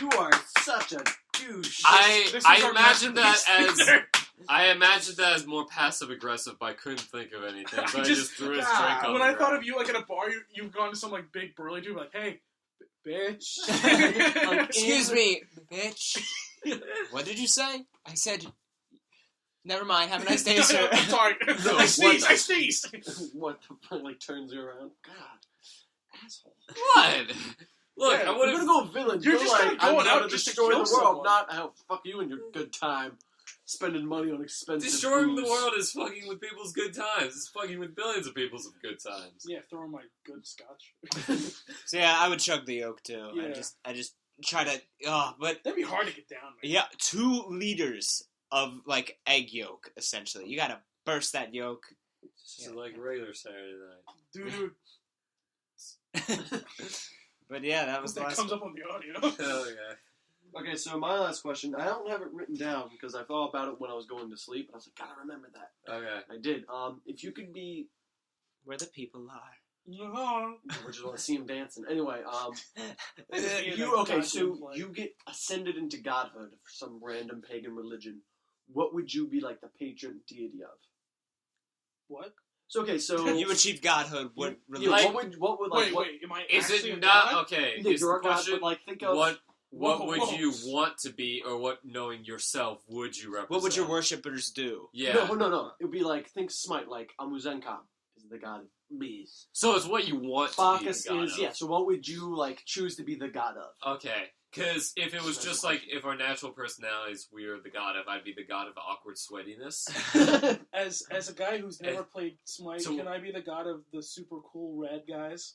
You are such a douche. This is I our imagine that masterpiece as... theater. I imagined that as more passive-aggressive, but I couldn't think of anything. So I just threw his drink on When the I thought ground. of you like at a bar, you've gone to some like big burly dude like, "Hey, bitch." Excuse me, bitch. What did you say? I said, never mind. Have a nice day, sir. I'm sorry. No, I sneezed. what? I sneezed. What the fuck, like turns you around? God, asshole. What? Look, Yeah, I We're would gonna have... go villain. You're You're just like, kinda I'm going gonna out just to destroy kill the world, someone. not how fuck you and your good time. Spending money on expensive Destroying the booze. world is fucking with people's good times. It's fucking with billions of people's good times. Yeah, throwing my good scotch. So yeah, I would chug the yolk too. Yeah. I just try to. But That'd be hard to get down, man. yeah, 2 liters of like egg yolk essentially. You gotta burst that yolk. It's just like regular Saturday night. Dude, But yeah, that was the that last. comes up on the audio. Hell yeah. Okay, so my last question, I don't have it written down because I thought about it when I was going to sleep, and I was like, gotta remember that. Okay. I did. If you could be, Where the people are. No. I just want to see him dancing. Anyway, Yeah, so like- you get ascended into godhood for some random pagan religion. What would you be like the patron deity of? What? So okay, so You achieve godhood. What yeah, religion? Like- what would like Wait, what? wait. Am I Is actually it a not... god? Okay, Yeah, is you're the a god, question... but like think of What Whoa, would whoa. you want to be, or what, knowing yourself, would you represent? What would your worshippers do? Yeah. No. It would be like think Smite, like Amuzenka is the god of bees. So it's what you want to Bacchus be the god is of. yeah. So what would you like choose to be the god of? Okay. Because if it was just like, if our natural personalities we are the god of, I'd be the god of awkward sweatiness. As a guy who's never played Smite, So- can I be the god of the super cool red guys?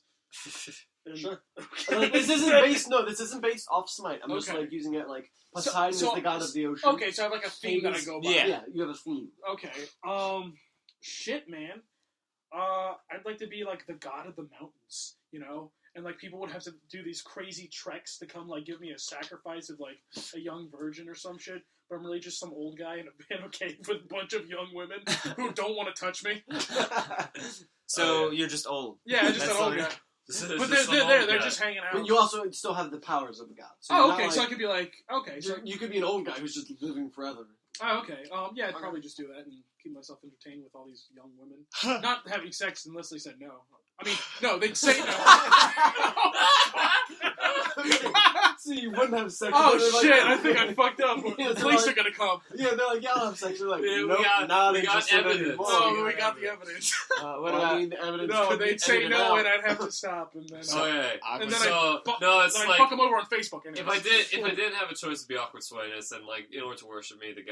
And- Sure. Okay. Like, this isn't based off Smite. I'm just Okay. like using it like So- Poseidon so- is the god of the ocean. Okay, so I have like a theme that I go by. Yeah. Yeah, you have a theme. Okay. Shit, man. I'd like to be like the god of the mountains, you know, and like people would have to do these crazy treks to come like give me a sacrifice of like a young virgin or some shit. But I'm really just some old guy in a cave with a bunch of young women who don't want to touch me. So you're just old. Yeah, just That's an old all guy. But But they're there. They're just hanging out. But you also still have the powers of a god. So Oh, you're not okay. like- So I could be like, okay. So you could be an old guy who's just living forever. oh, okay. Yeah, I'd probably just do that and keep myself entertained with all these young women. Not having sex unless they said no. I mean, no, they'd say no. So you wouldn't have sex. Oh but they're like- shit! I think I fucked up. Yeah, The they're police like- are gonna come. Yeah, they're like, yeah, I'll have sex. You're like, Yeah, we nope, got- not we got interested evidence. anymore. Oh, we we got got the evidence. What Well, about? I mean, the evidence No, could be they'd say edited no, out. and I'd have to stop, and then Okay. and then So I'd no, it's I'd like fuck them over on Facebook. Anyways. if I didn't have a choice to be awkward sweatiness, and like in order to worship me, the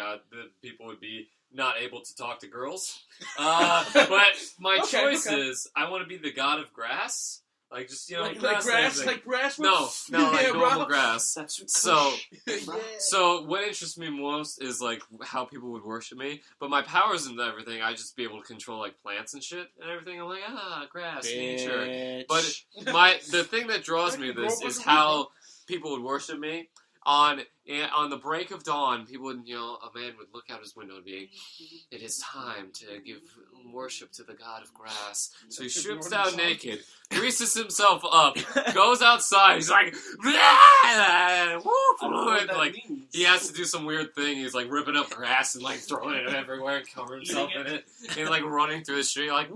people would be not able to talk to girls. But my Okay, choice okay. is I want to be the god of grass, like just like grass. and everything. like grass. With, no, like yeah, normal bro. grass. That's So, Yeah. so what interests me most is like how people would worship me. But my powers and everything, I just be able to control like plants and shit and everything. I'm like grass, nature. Bitch. But the thing that draws me to this is how people would worship me. On the break of dawn, people would, a man would look out his window and be, it is time to give worship to the god of grass. So he That's a strips northern down song. naked, greases himself up, goes outside, he's like, like he has to do some weird thing. He's like ripping up grass and like throwing it everywhere and covering himself in it, and like running through the street like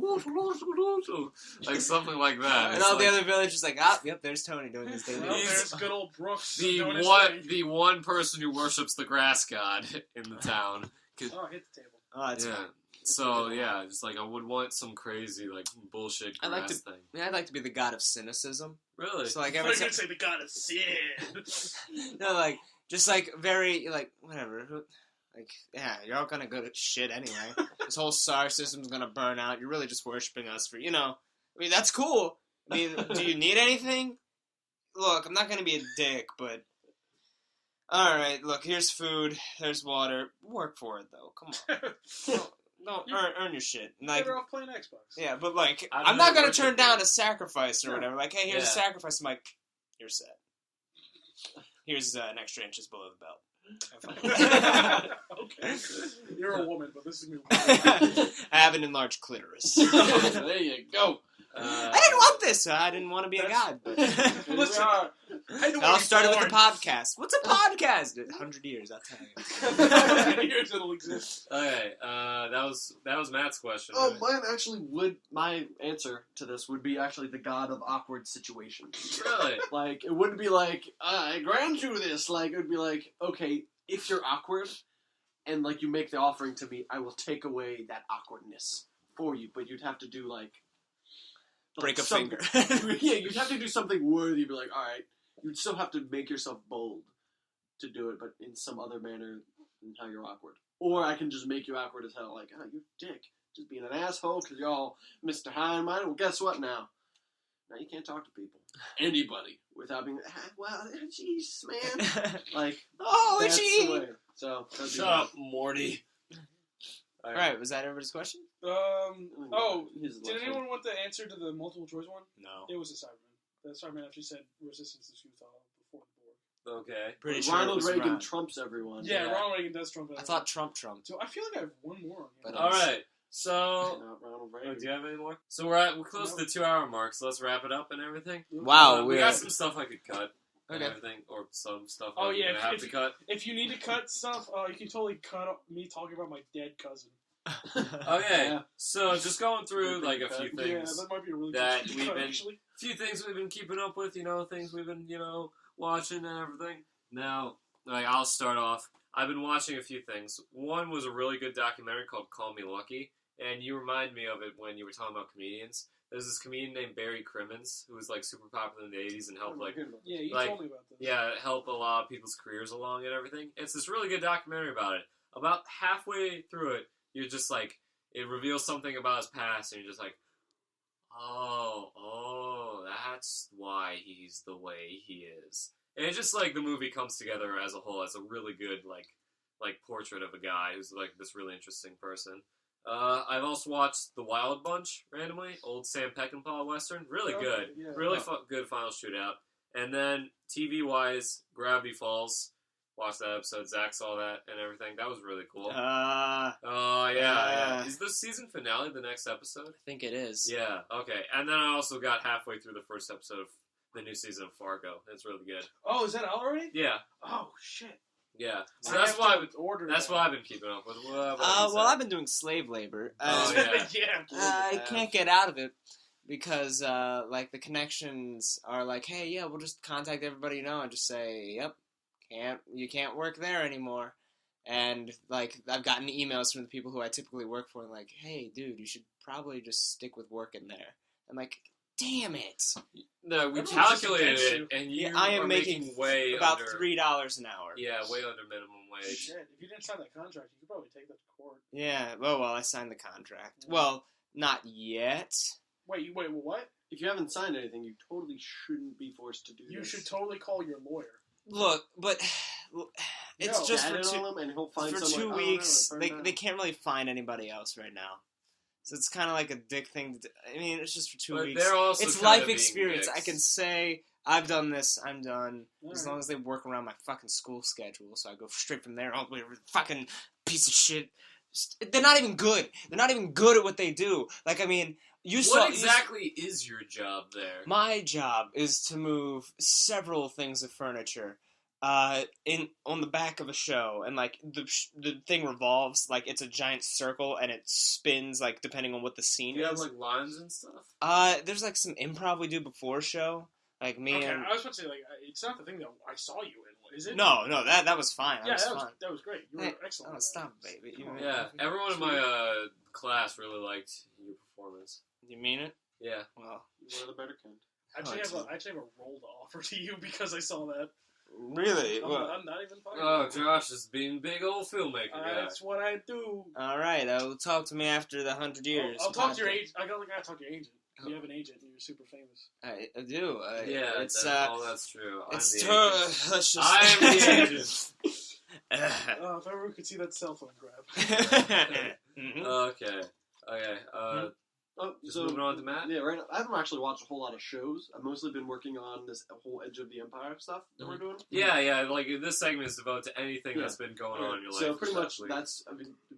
like something like that. And It's all like, the other villagers like, yep, there's Tony doing his daily. Well, He's- there's good old Brooks. the doing his one person who worships the grass god in the town. thing. Oh, hit the table. Oh, that's Yeah. fine. So yeah, just like I would want some crazy like bullshit I'd grass like to- thing. I'd like to be the god of cynicism. Really? So like I every was time, gonna say the god of sin. no, like just like very like whatever. Like yeah, you're all gonna go to shit anyway. This whole star system's gonna burn out. You're really just worshiping us for I mean that's cool. I mean, do you need anything? Look, I'm not gonna be a dick, but all right. Look, here's food. There's water. Work for it though. Come on. No, earn your shit. And, like, Better off playing Xbox. yeah, but like, I don't I'm not know gonna what turn to down do. a sacrifice or whatever. Like, hey, here's a Yeah. sacrifice. I'm like, you're set. Here's an extra inches below the belt. Okay. You're a woman, but this is me. I have an enlarged clitoris. There you go. I didn't want this. I didn't want to be a god. But Here we Listen. are. I don't I'll want start it with porn. a podcast. What's a podcast? 100 years, I'll tell you. Years it'll exist. Okay, that was Matt's question. Oh, right? mine actually my answer to this would be actually the god of awkward situations. Really? Like, it wouldn't be like, I grant you this. Like, it would be like, okay, if you're awkward, and, like, you make the offering to me, I will take away that awkwardness for you. But you'd have to do, like Break a some- finger. Yeah, you'd have to do something worthy. Be like, alright, you'd still have to make yourself bold to do it, but in some other manner than how you're awkward. Or I can just make you awkward as hell. Like, you dick. Just being an asshole because you're all Mr. High and Mighty. Well, guess what now? Now you can't talk to people. Anybody. Without being, well, jeez, man. Like, Oh, that's the gee. way. So, that'd be Shut up, Morty. All right, was that everybody's question? Oh, Here's the did last anyone want the answer to the multiple choice one? No. It was a Cyberman. The Cyberman actually said resistance is futile before the board. Okay. Pretty one. sure it Ronald was Reagan Ron. trumps everyone. Yeah, Yeah. Ronald Reagan does trump. I thought Trump. So I feel like I have one more. On here. But, All right. So, Not Ronald oh, Reagan. do you have any more? So we're close to the 2 hour mark. So let's wrap it up and everything. Wow, we we're got some stuff I could cut. And Okay. everything, or some stuff Oh, I'm yeah, gonna have if- to cut. If you need to cut stuff, you can totally cut up me talking about my dead cousin. Okay, Yeah. so just going through Good like a thing few cut. Yeah, things. that might be a really that good we've cut, been- actually. Few things we've been keeping up with, things we've been, watching and everything. Now, like, I'll start off. I've been watching a few things. One was a really good documentary called Call Me Lucky, and you remind me of it when you were talking about comedians. There's this comedian named Barry Crimmins, who was, like, super popular in the 80s and helped, like, Yeah, you like, told me about this. yeah, help a lot of people's careers along and everything. It's this really good documentary about it. About halfway through it, you're just like, it reveals something about his past, and you're just like, oh, that's why he's the way he is. And it's just like the movie comes together as a whole as a really good like portrait of a guy who's like this really interesting person. I've also watched The Wild Bunch randomly, old Sam Peckinpah Western. Really Okay, good. yeah. Really good final shootout. And then TV-wise, Gravity Falls. Watched that episode. Zach saw that and everything. That was really cool. Oh, yeah. Is the season finale the next episode? I think it is. Yeah, okay. And then I also got halfway through the first episode of the new season of Fargo. It's really good. Oh, is that out already? Yeah. Oh, shit. Yeah. So I that's have why to I've order that's that. why I've been keeping up with. Well, I've been doing slave labor. Oh, yeah. Yeah. I can't get out of it because, like, the connections are like, hey, yeah, we'll just contact everybody you know and just say, yep, you can't work there anymore. And, like, I've gotten emails from the people who I typically work for, and like, hey, dude, you should probably just stick with working there. I'm like, damn it. No, we Everyone's calculated just it, and you I am are making way about under, $3 an hour. Yeah, way under minimum wage. Shit, if you didn't sign that contract, you could probably take that to court. Yeah, well, I signed the contract. Well, not yet. Wait, what? If you haven't signed anything, you totally shouldn't be forced to do You this. should totally call your lawyer. Look, but it's No. just Dad for in two, on him, and he'll find for someone, 2 "Oh, no, weeks. I burned They down." they can't really find anybody else right now. So it's kind of like a dick thing to do. I mean, it's just for 2 But weeks. they're also It's kinda life being experience. I dicks. can say, I've done this, I'm done. As Alright. long as they work around my fucking school schedule, so I go straight from there all the way to the fucking piece of shit. They're not even good. They're not even good at what they do. Like, I mean, What exactly is your job there? my job is to move several things of furniture on the back of a show, and like the thing revolves like it's a giant circle and it spins like depending on what the scene Do you have is. like lines and stuff? There's like some improv we do before show, like me Okay, and I was about to say, like, it's not the thing that I saw you in, is it? no, that was fine. Yeah, That was fun. that was great. You were Hey, excellent. Oh, at that. stop, baby. You, Come on. Yeah, everyone in my class really liked your performance. you mean it? Yeah. Well, You're one of the better kind. I actually have a role to offer to you because I saw that. really? I'm not even funny. Oh, Josh is being big old filmmaker guy. That's what I do. All right. Talk to me after the 100 years. I'll talk to your agent. I gotta talk to your agent. You have an agent and you're super famous. I do. Yeah, it's that's true. it's I'm tur- the agent. let's just. I am the agent. If everyone could see that cell phone grab. Mhm. Okay. Oh, Just so moving on to Matt? Yeah, right. I haven't actually watched a whole lot of shows. I've mostly been working on this whole Edge of the Empire stuff that we're doing. Yeah. Like this segment is devoted to anything Yeah. that's been going on in your life. So pretty much especially.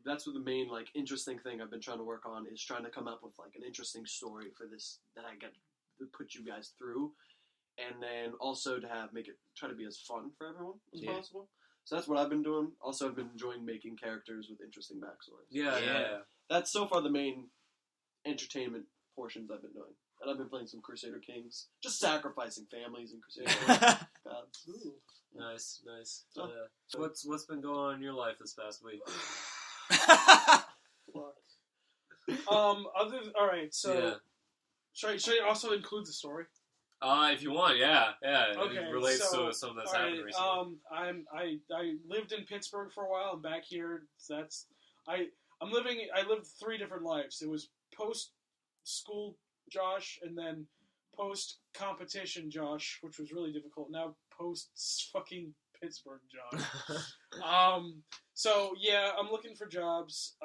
that's what the main like interesting thing I've been trying to work on is trying to come up with like an interesting story for this that I get to put you guys through, and then also to try to be as fun for everyone as Yeah. possible. So that's what I've been doing. Also, I've been enjoying making characters with interesting backstories. Yeah. That's so far the main entertainment portions I've been doing. And I've been playing some Crusader Kings. Just sacrificing families in Crusader gods. Ooh. Nice. So- What's been going on in your life this past week? Fuck. All right. So, Yeah. should I also include the story? If you want, yeah. Okay, It relates so, to something that's all happened right, recently. I lived in Pittsburgh for a while. I'm back here. I lived 3 different lives. It was post school Josh, and then post competition Josh, which was really difficult. Now post fucking Pittsburgh Josh. So yeah, I'm looking for jobs.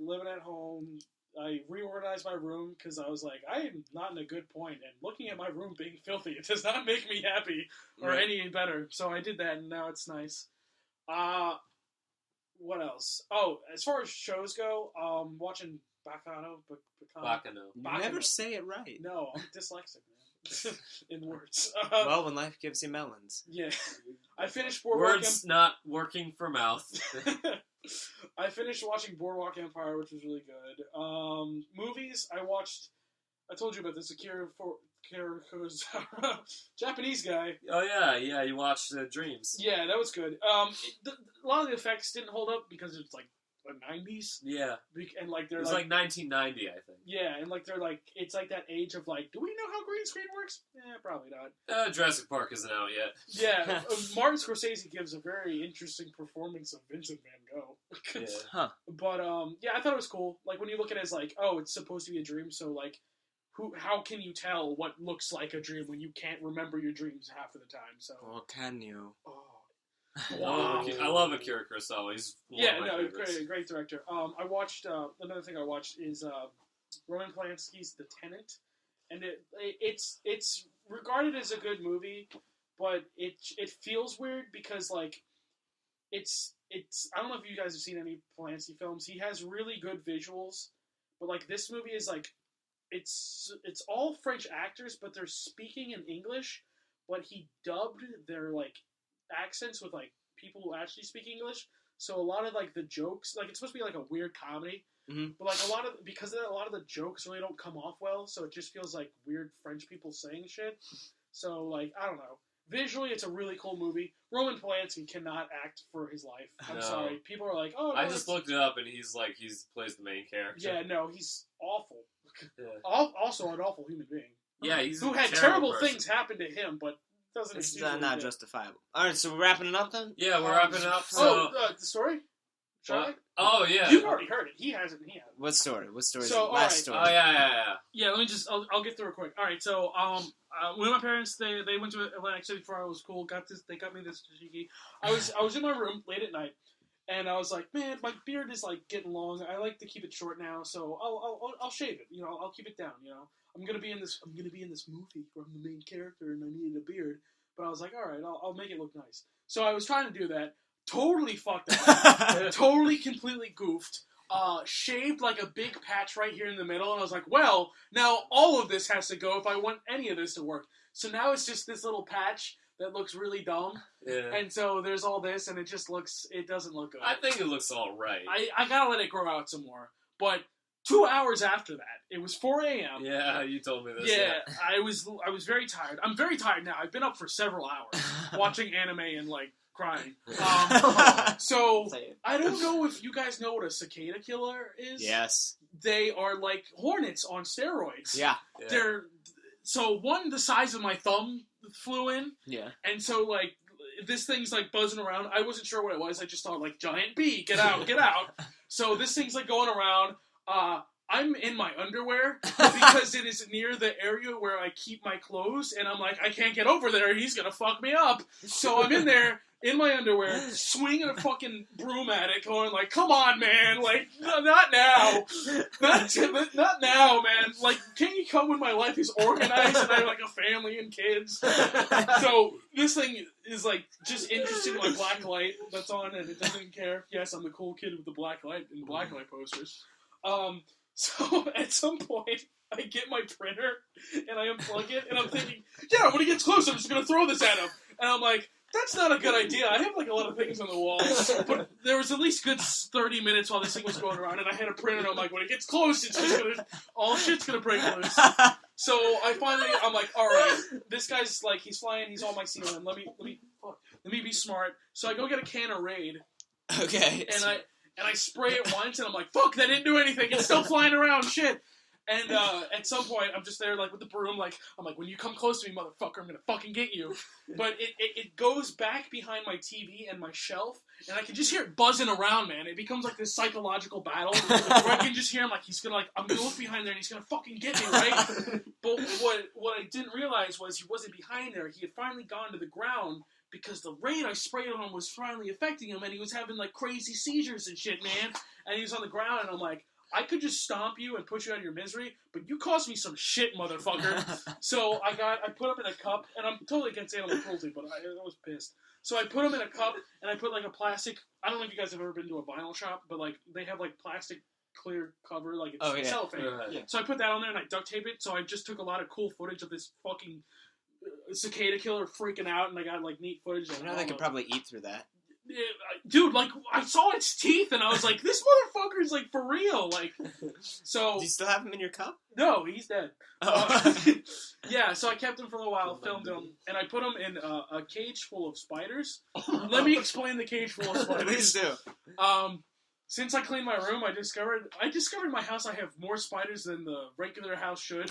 Living at home. I reorganized my room because I was like, I am not in a good point, and looking at my room being filthy, it does not make me happy or Right. any better. So I did that, and now it's nice. What else? Oh, as far as shows go, watching Bacano. Bacano. You Bacano. never say it right. No, I'm dyslexic, man. In words. Well, when life gives you melons. Yeah. I finished Boardwalk Words not working for mouth. I finished watching Boardwalk Empire, which was really good. Movies, I told you about this, Akira Kurosawa, Japanese guy. Oh yeah. You watched Dreams. Yeah, that was good. A lot of the effects didn't hold up because it's like the 90s. Yeah. And like they're It was like 1990, I think. yeah, and like they're like, it's like that age of like, do we know how green screen works? Probably not. Jurassic Park isn't out yet. Yeah, Martin Scorsese gives a very interesting performance of Vincent Van Gogh. Yeah. Huh. But yeah, I thought it was cool. Like when you look at it as like, oh, it's supposed to be a dream, so like, how can you tell what looks like a dream when you can't remember your dreams half of the time? So. Or can you? Oh. I love Akira Kurosawa. He's one of my favorites. great director. I watched another thing I watched is Roman Polanski's The Tenant, and it's regarded as a good movie, but it feels weird because like it's I don't know if you guys have seen any Polanski films. He has really good visuals, but like this movie is like it's all French actors, but they're speaking in English, but he dubbed their like accents with like people who actually speak English. So a lot of like the jokes, like it's supposed to be like a weird comedy, but like because of that, a lot of the jokes really don't come off well. So it just feels like weird French people saying shit. So like I don't know. Visually, it's a really cool movie. Roman Polanski cannot act for his life. I'm sorry. People are like, oh, no, I just looked it up, and he plays the main character. Yeah, no, he's awful. Yeah. Also an awful human being. Yeah, he's who had terrible things happen to him, but doesn't. It's not justifiable. All right, so we're wrapping it up then. Yeah, we're wrapping it up. So... the story. Oh yeah. You've already heard it. He hasn't. What story? What story? So, last story. Oh yeah. Yeah, let me just. I'll get through it quick. All right. So when my parents they went to Atlantic City before I was cool. They got me this tzatziki. I was in my room late at night, and I was like, man, my beard is like getting long. I like to keep it short now, so I'll shave it. You know, I'll keep it down. You know, I'm gonna be in this movie where I'm the main character and I needed a beard. But I was like, all right, I'll make it look nice. So I was trying to do that. Totally fucked up. Totally, completely goofed. Shaved like a big patch right here in the middle, and I was like, well, now all of this has to go if I want any of this to work. So now it's just this little patch that looks really dumb. Yeah. And so there's all this, and it doesn't look good. I think it looks all right. I gotta let it grow out some more. But 2 hours after that, it was 4 a.m. Yeah, you told me this. Yeah, I was very tired. I'm very tired now. I've been up for several hours watching anime and like crying. So I don't know if you guys know what a cicada killer is. Yes. They are like hornets on steroids. Yeah. They're one the size of my thumb flew in. Yeah. And so like this thing's like buzzing around. I wasn't sure what it was. I just thought like giant bee, get out, get out. So this thing's like going around. I'm in my underwear because it is near the area where I keep my clothes, and I'm like, I can't get over there. He's gonna fuck me up. So I'm in there in my underwear, swinging a fucking broom at it, going like, "Come on, man! Like, not now, not now, man! Like, can't you come when my life is organized and I have like a family and kids?" So this thing is like just interested in my black light that's on, and it doesn't care. Yes, I'm the cool kid with the black light and the black light posters. So at some point, I get my printer, and I unplug it, and I'm thinking, yeah, when he gets close, I'm just going to throw this at him. And I'm like, that's not a good idea. I have, like, a lot of things on the wall. But there was at least good 30 minutes while this thing was going around, and I had a printer, and I'm like, when it gets close, it's just going to, all shit's going to break loose. So I'm like, all right, this guy's, like, he's flying, he's on my ceiling. Let me be smart. So I go get a can of Raid. Okay. And I spray it once, and I'm like, fuck, that didn't do anything. It's still flying around, shit. And at some point, I'm just there, like, with the broom, like, I'm like, when you come close to me, motherfucker, I'm gonna fucking get you. But it goes back behind my TV and my shelf, and I can just hear it buzzing around, man. It becomes, like, this psychological battle, where I can just hear him, like, I'm gonna look behind there, and he's gonna fucking get me, right? But what I didn't realize was he wasn't behind there. He had finally gone to the ground, because the Raid I sprayed on him was finally affecting him, and he was having, like, crazy seizures and shit, man. And he was on the ground, and I'm like, I could just stomp you and put you out of your misery, but you caused me some shit, motherfucker. So I put him in a cup, and I'm totally against animal cruelty, but I was pissed. So I put him in a cup, and I put, like, a plastic, I don't know if you guys have ever been to a vinyl shop, but, like, they have, like, plastic clear cover, like, it's cellophane. Yeah. So I put that on there, and I duct tape it, so I just took a lot of cool footage of this fucking cicada killer freaking out, and I got like neat footage. I know they could probably eat through that. Dude, like I saw its teeth, and I was like, "This motherfucker's like for real." Like, so. Do you still have him in your cup? No, he's dead. Oh. Yeah, so I kept him for a little while, filmed him, and I put him in a cage full of spiders. Let me explain the cage full of spiders. Please do. Since I cleaned my room, I discovered my house. I have more spiders than the regular house should.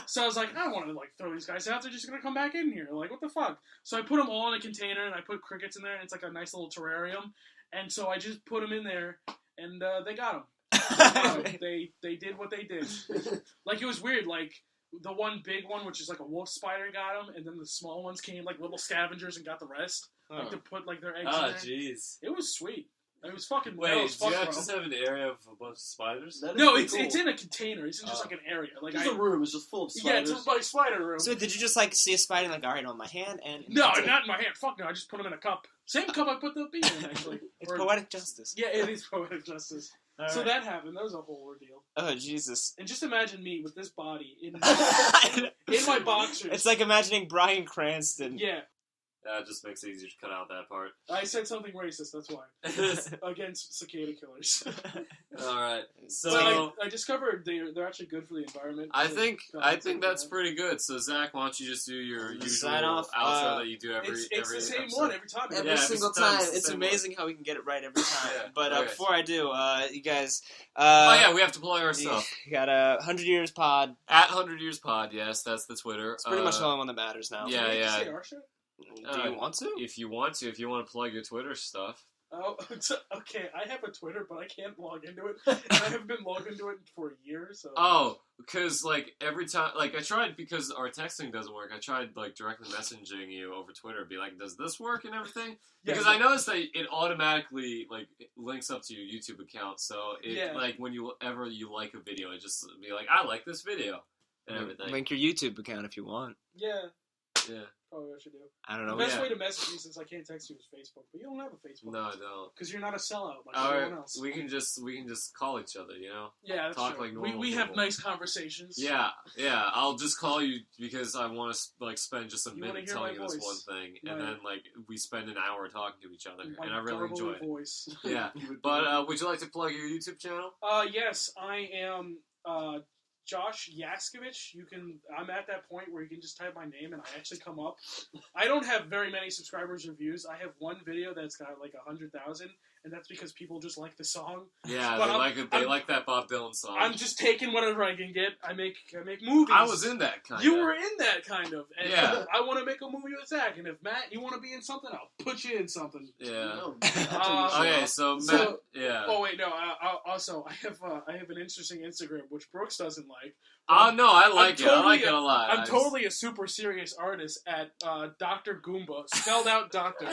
So I was like, I don't want to like throw these guys out. They're just gonna come back in here. Like, what the fuck? So I put them all in a container, and I put crickets in there, and it's like a nice little terrarium. And so I just put them in there, and they got them. They did what they did. Like, it was weird. Like the one big one, which is like a wolf spider, got them, and then the small ones came like little scavengers and got the rest, like to put like their eggs in there. Jeez. It was sweet. It was fucking. Wait, that was do you fun, have bro. just have an area of a bunch of spiders? No, it's in a container. It's in just like an area. Like It's a room. It's just full of yeah, spiders. it's like spider room. So did you just like see a spider and like, all right, on my hand and No, not in my hand. Fuck no. I just put them in a cup. Same cup I put the beer in, actually. It's Or- poetic justice. Yeah, it is poetic justice. All So right. that happened. That was a whole ordeal. Oh Jesus! And just imagine me with this body in my boxers. It's like imagining Bryan Cranston. Yeah, That just makes it easier to cut out that part. I said something racist. That's why. Against cicada killers. Alright, so... But I discovered they're actually good for the environment. I think that's pretty good. So Zach, why don't you just do your usual Sign off, outro that you do It's every the same episode. one every time. Every Yeah, every single time time. it's the It's same amazing how we can get it right every time. Yeah, But okay. before I do, you guys. Oh yeah, we have to plug our You stuff. got a 100 Years Pod. At 100 Years Pod, yes, that's the Twitter. It's pretty much the only one that matters now. yeah. Did we say our shit? Do you want to? If you want to plug your Twitter stuff. Oh, okay. I have a Twitter, but I can't log into it. And I haven't been logged into it for a year, so... Oh, because, like, every time... Like, I tried, because our texting doesn't work, I tried, like, directly messaging you over Twitter, be like, does this work and everything? Yeah, Because I noticed that it automatically, like, it links up to your YouTube account, so, like, when you like a video, it just be like, I like this video, and everything. Link your YouTube account if you want. Yeah, Yeah. probably what I should do. I don't The know. best yeah. way to message me, since I can't text you, is Facebook. But you don't have a Facebook. No, I don't. Because you're not a sellout like Alright, everyone else. we can just call each other, you know? Yeah, that's talk true. like we normal have people. nice conversations. Yeah, I'll just call you because I want to, like, spend just a You wanna minute hear telling you my this voice. one thing, and Right. then, like, we spend an hour talking to each other, My and I really enjoy garbly it. voice. Yeah, but would you like to plug your YouTube channel? Yes, I am Josh Yaskovich. I'm at that point where you can just type my name and I actually come up. I don't have very many subscribers or views. I have one video that's got like 100,000, and that's because people just like the song. Yeah, But they like that Bob Dylan song. I'm just taking whatever I can get. I make movies. I was in that kind You of. were in that kind of. And Yeah. I want to make a movie with Zach, and if Matt, you want to be in something, I'll put you in something. Yeah. Okay, So Matt. so- yeah. Oh wait, no. Also, I have an interesting Instagram which Brooks doesn't like. Oh no, I like it. I totally like it a lot. I'm totally a super serious artist at Dr. Goomba, spelled out Doctor.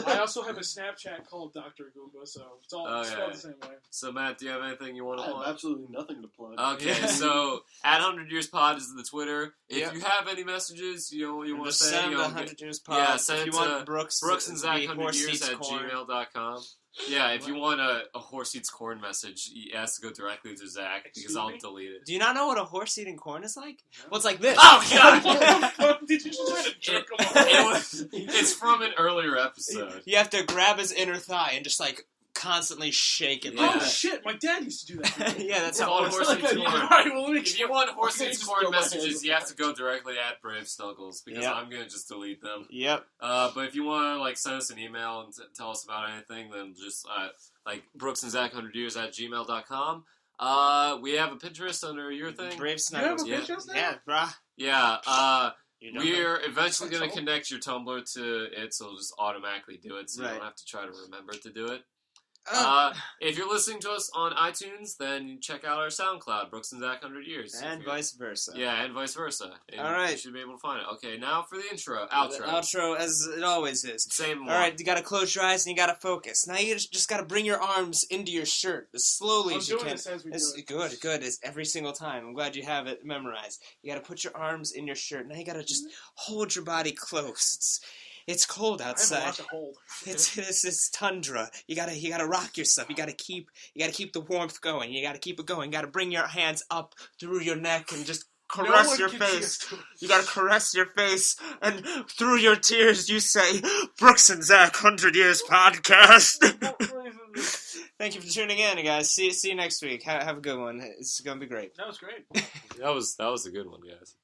I also have a Snapchat called Dr. Goomba, so it's all spelled the same way. So Matt, do you have anything you want I to have plug? absolutely nothing to plug. Okay, so at 100 Years Pod is the Twitter. If Yep. you have any messages you want to Just say, send you them know, to 100 Years Pod. yeah, send if it you to want Brooks and Zach the 100 horse years eats at corn. gmail.com. Yeah, if you want a horse eats corn message, it has to go directly to Zach because Excuse I'll me? delete it. Do you not know what a horse eating corn is like? Well, it's like this. Oh, God! What the fuck? Did you just try to jerk him off? It's from an earlier episode. You have to grab his inner thigh and just like constantly shake it. Yeah. Like Oh that. shit! My dad used to do that. Yeah, that's It's how called horse horse eats All corn. right, well, let me. If you want horse Okay, eats just corn throw my messages, hands you have to go directly at Brave Snuggles because Yep. I'm gonna just delete them. Yep. But if you want to like send us an email and tell us about anything, then just like Brooks and Zach 100 years at gmail.com. We have a Pinterest under your thing. Brave You have Snuggles. a Yeah. Pinterest now? Yeah, brah. Yeah. You know We're eventually That's going to all. connect your Tumblr to it, so it'll just automatically do it, so you Right. don't have to try to remember to do it. that. If you're listening to us on iTunes, then check out our SoundCloud, Brooks and Zach 100 Years. and If you're- vice versa. Yeah, and vice versa. And All right. You should be able to find it. Okay, now for the The outro. outro, as it always is. Same one. All right, you gotta close your eyes and you gotta focus. Now you just gotta bring your arms into your shirt as slowly I'm as you doing can. this as we do It's it. good. It's every single time. I'm glad you have it memorized. You gotta put your arms in your shirt. Now you gotta just hold your body close. It's cold I have a outside. lot to hold. It's tundra. You gotta rock yourself. You gotta keep the warmth going. You gotta keep it going. You gotta bring your hands up through your neck and just No caress one your can see face. us. You gotta caress your face, and through your tears you say, Brooks and Zach 100 Years Podcast. Thank you for tuning in, guys. See you next week. Have a good one. It's gonna be great. That was great. That was a good one, guys.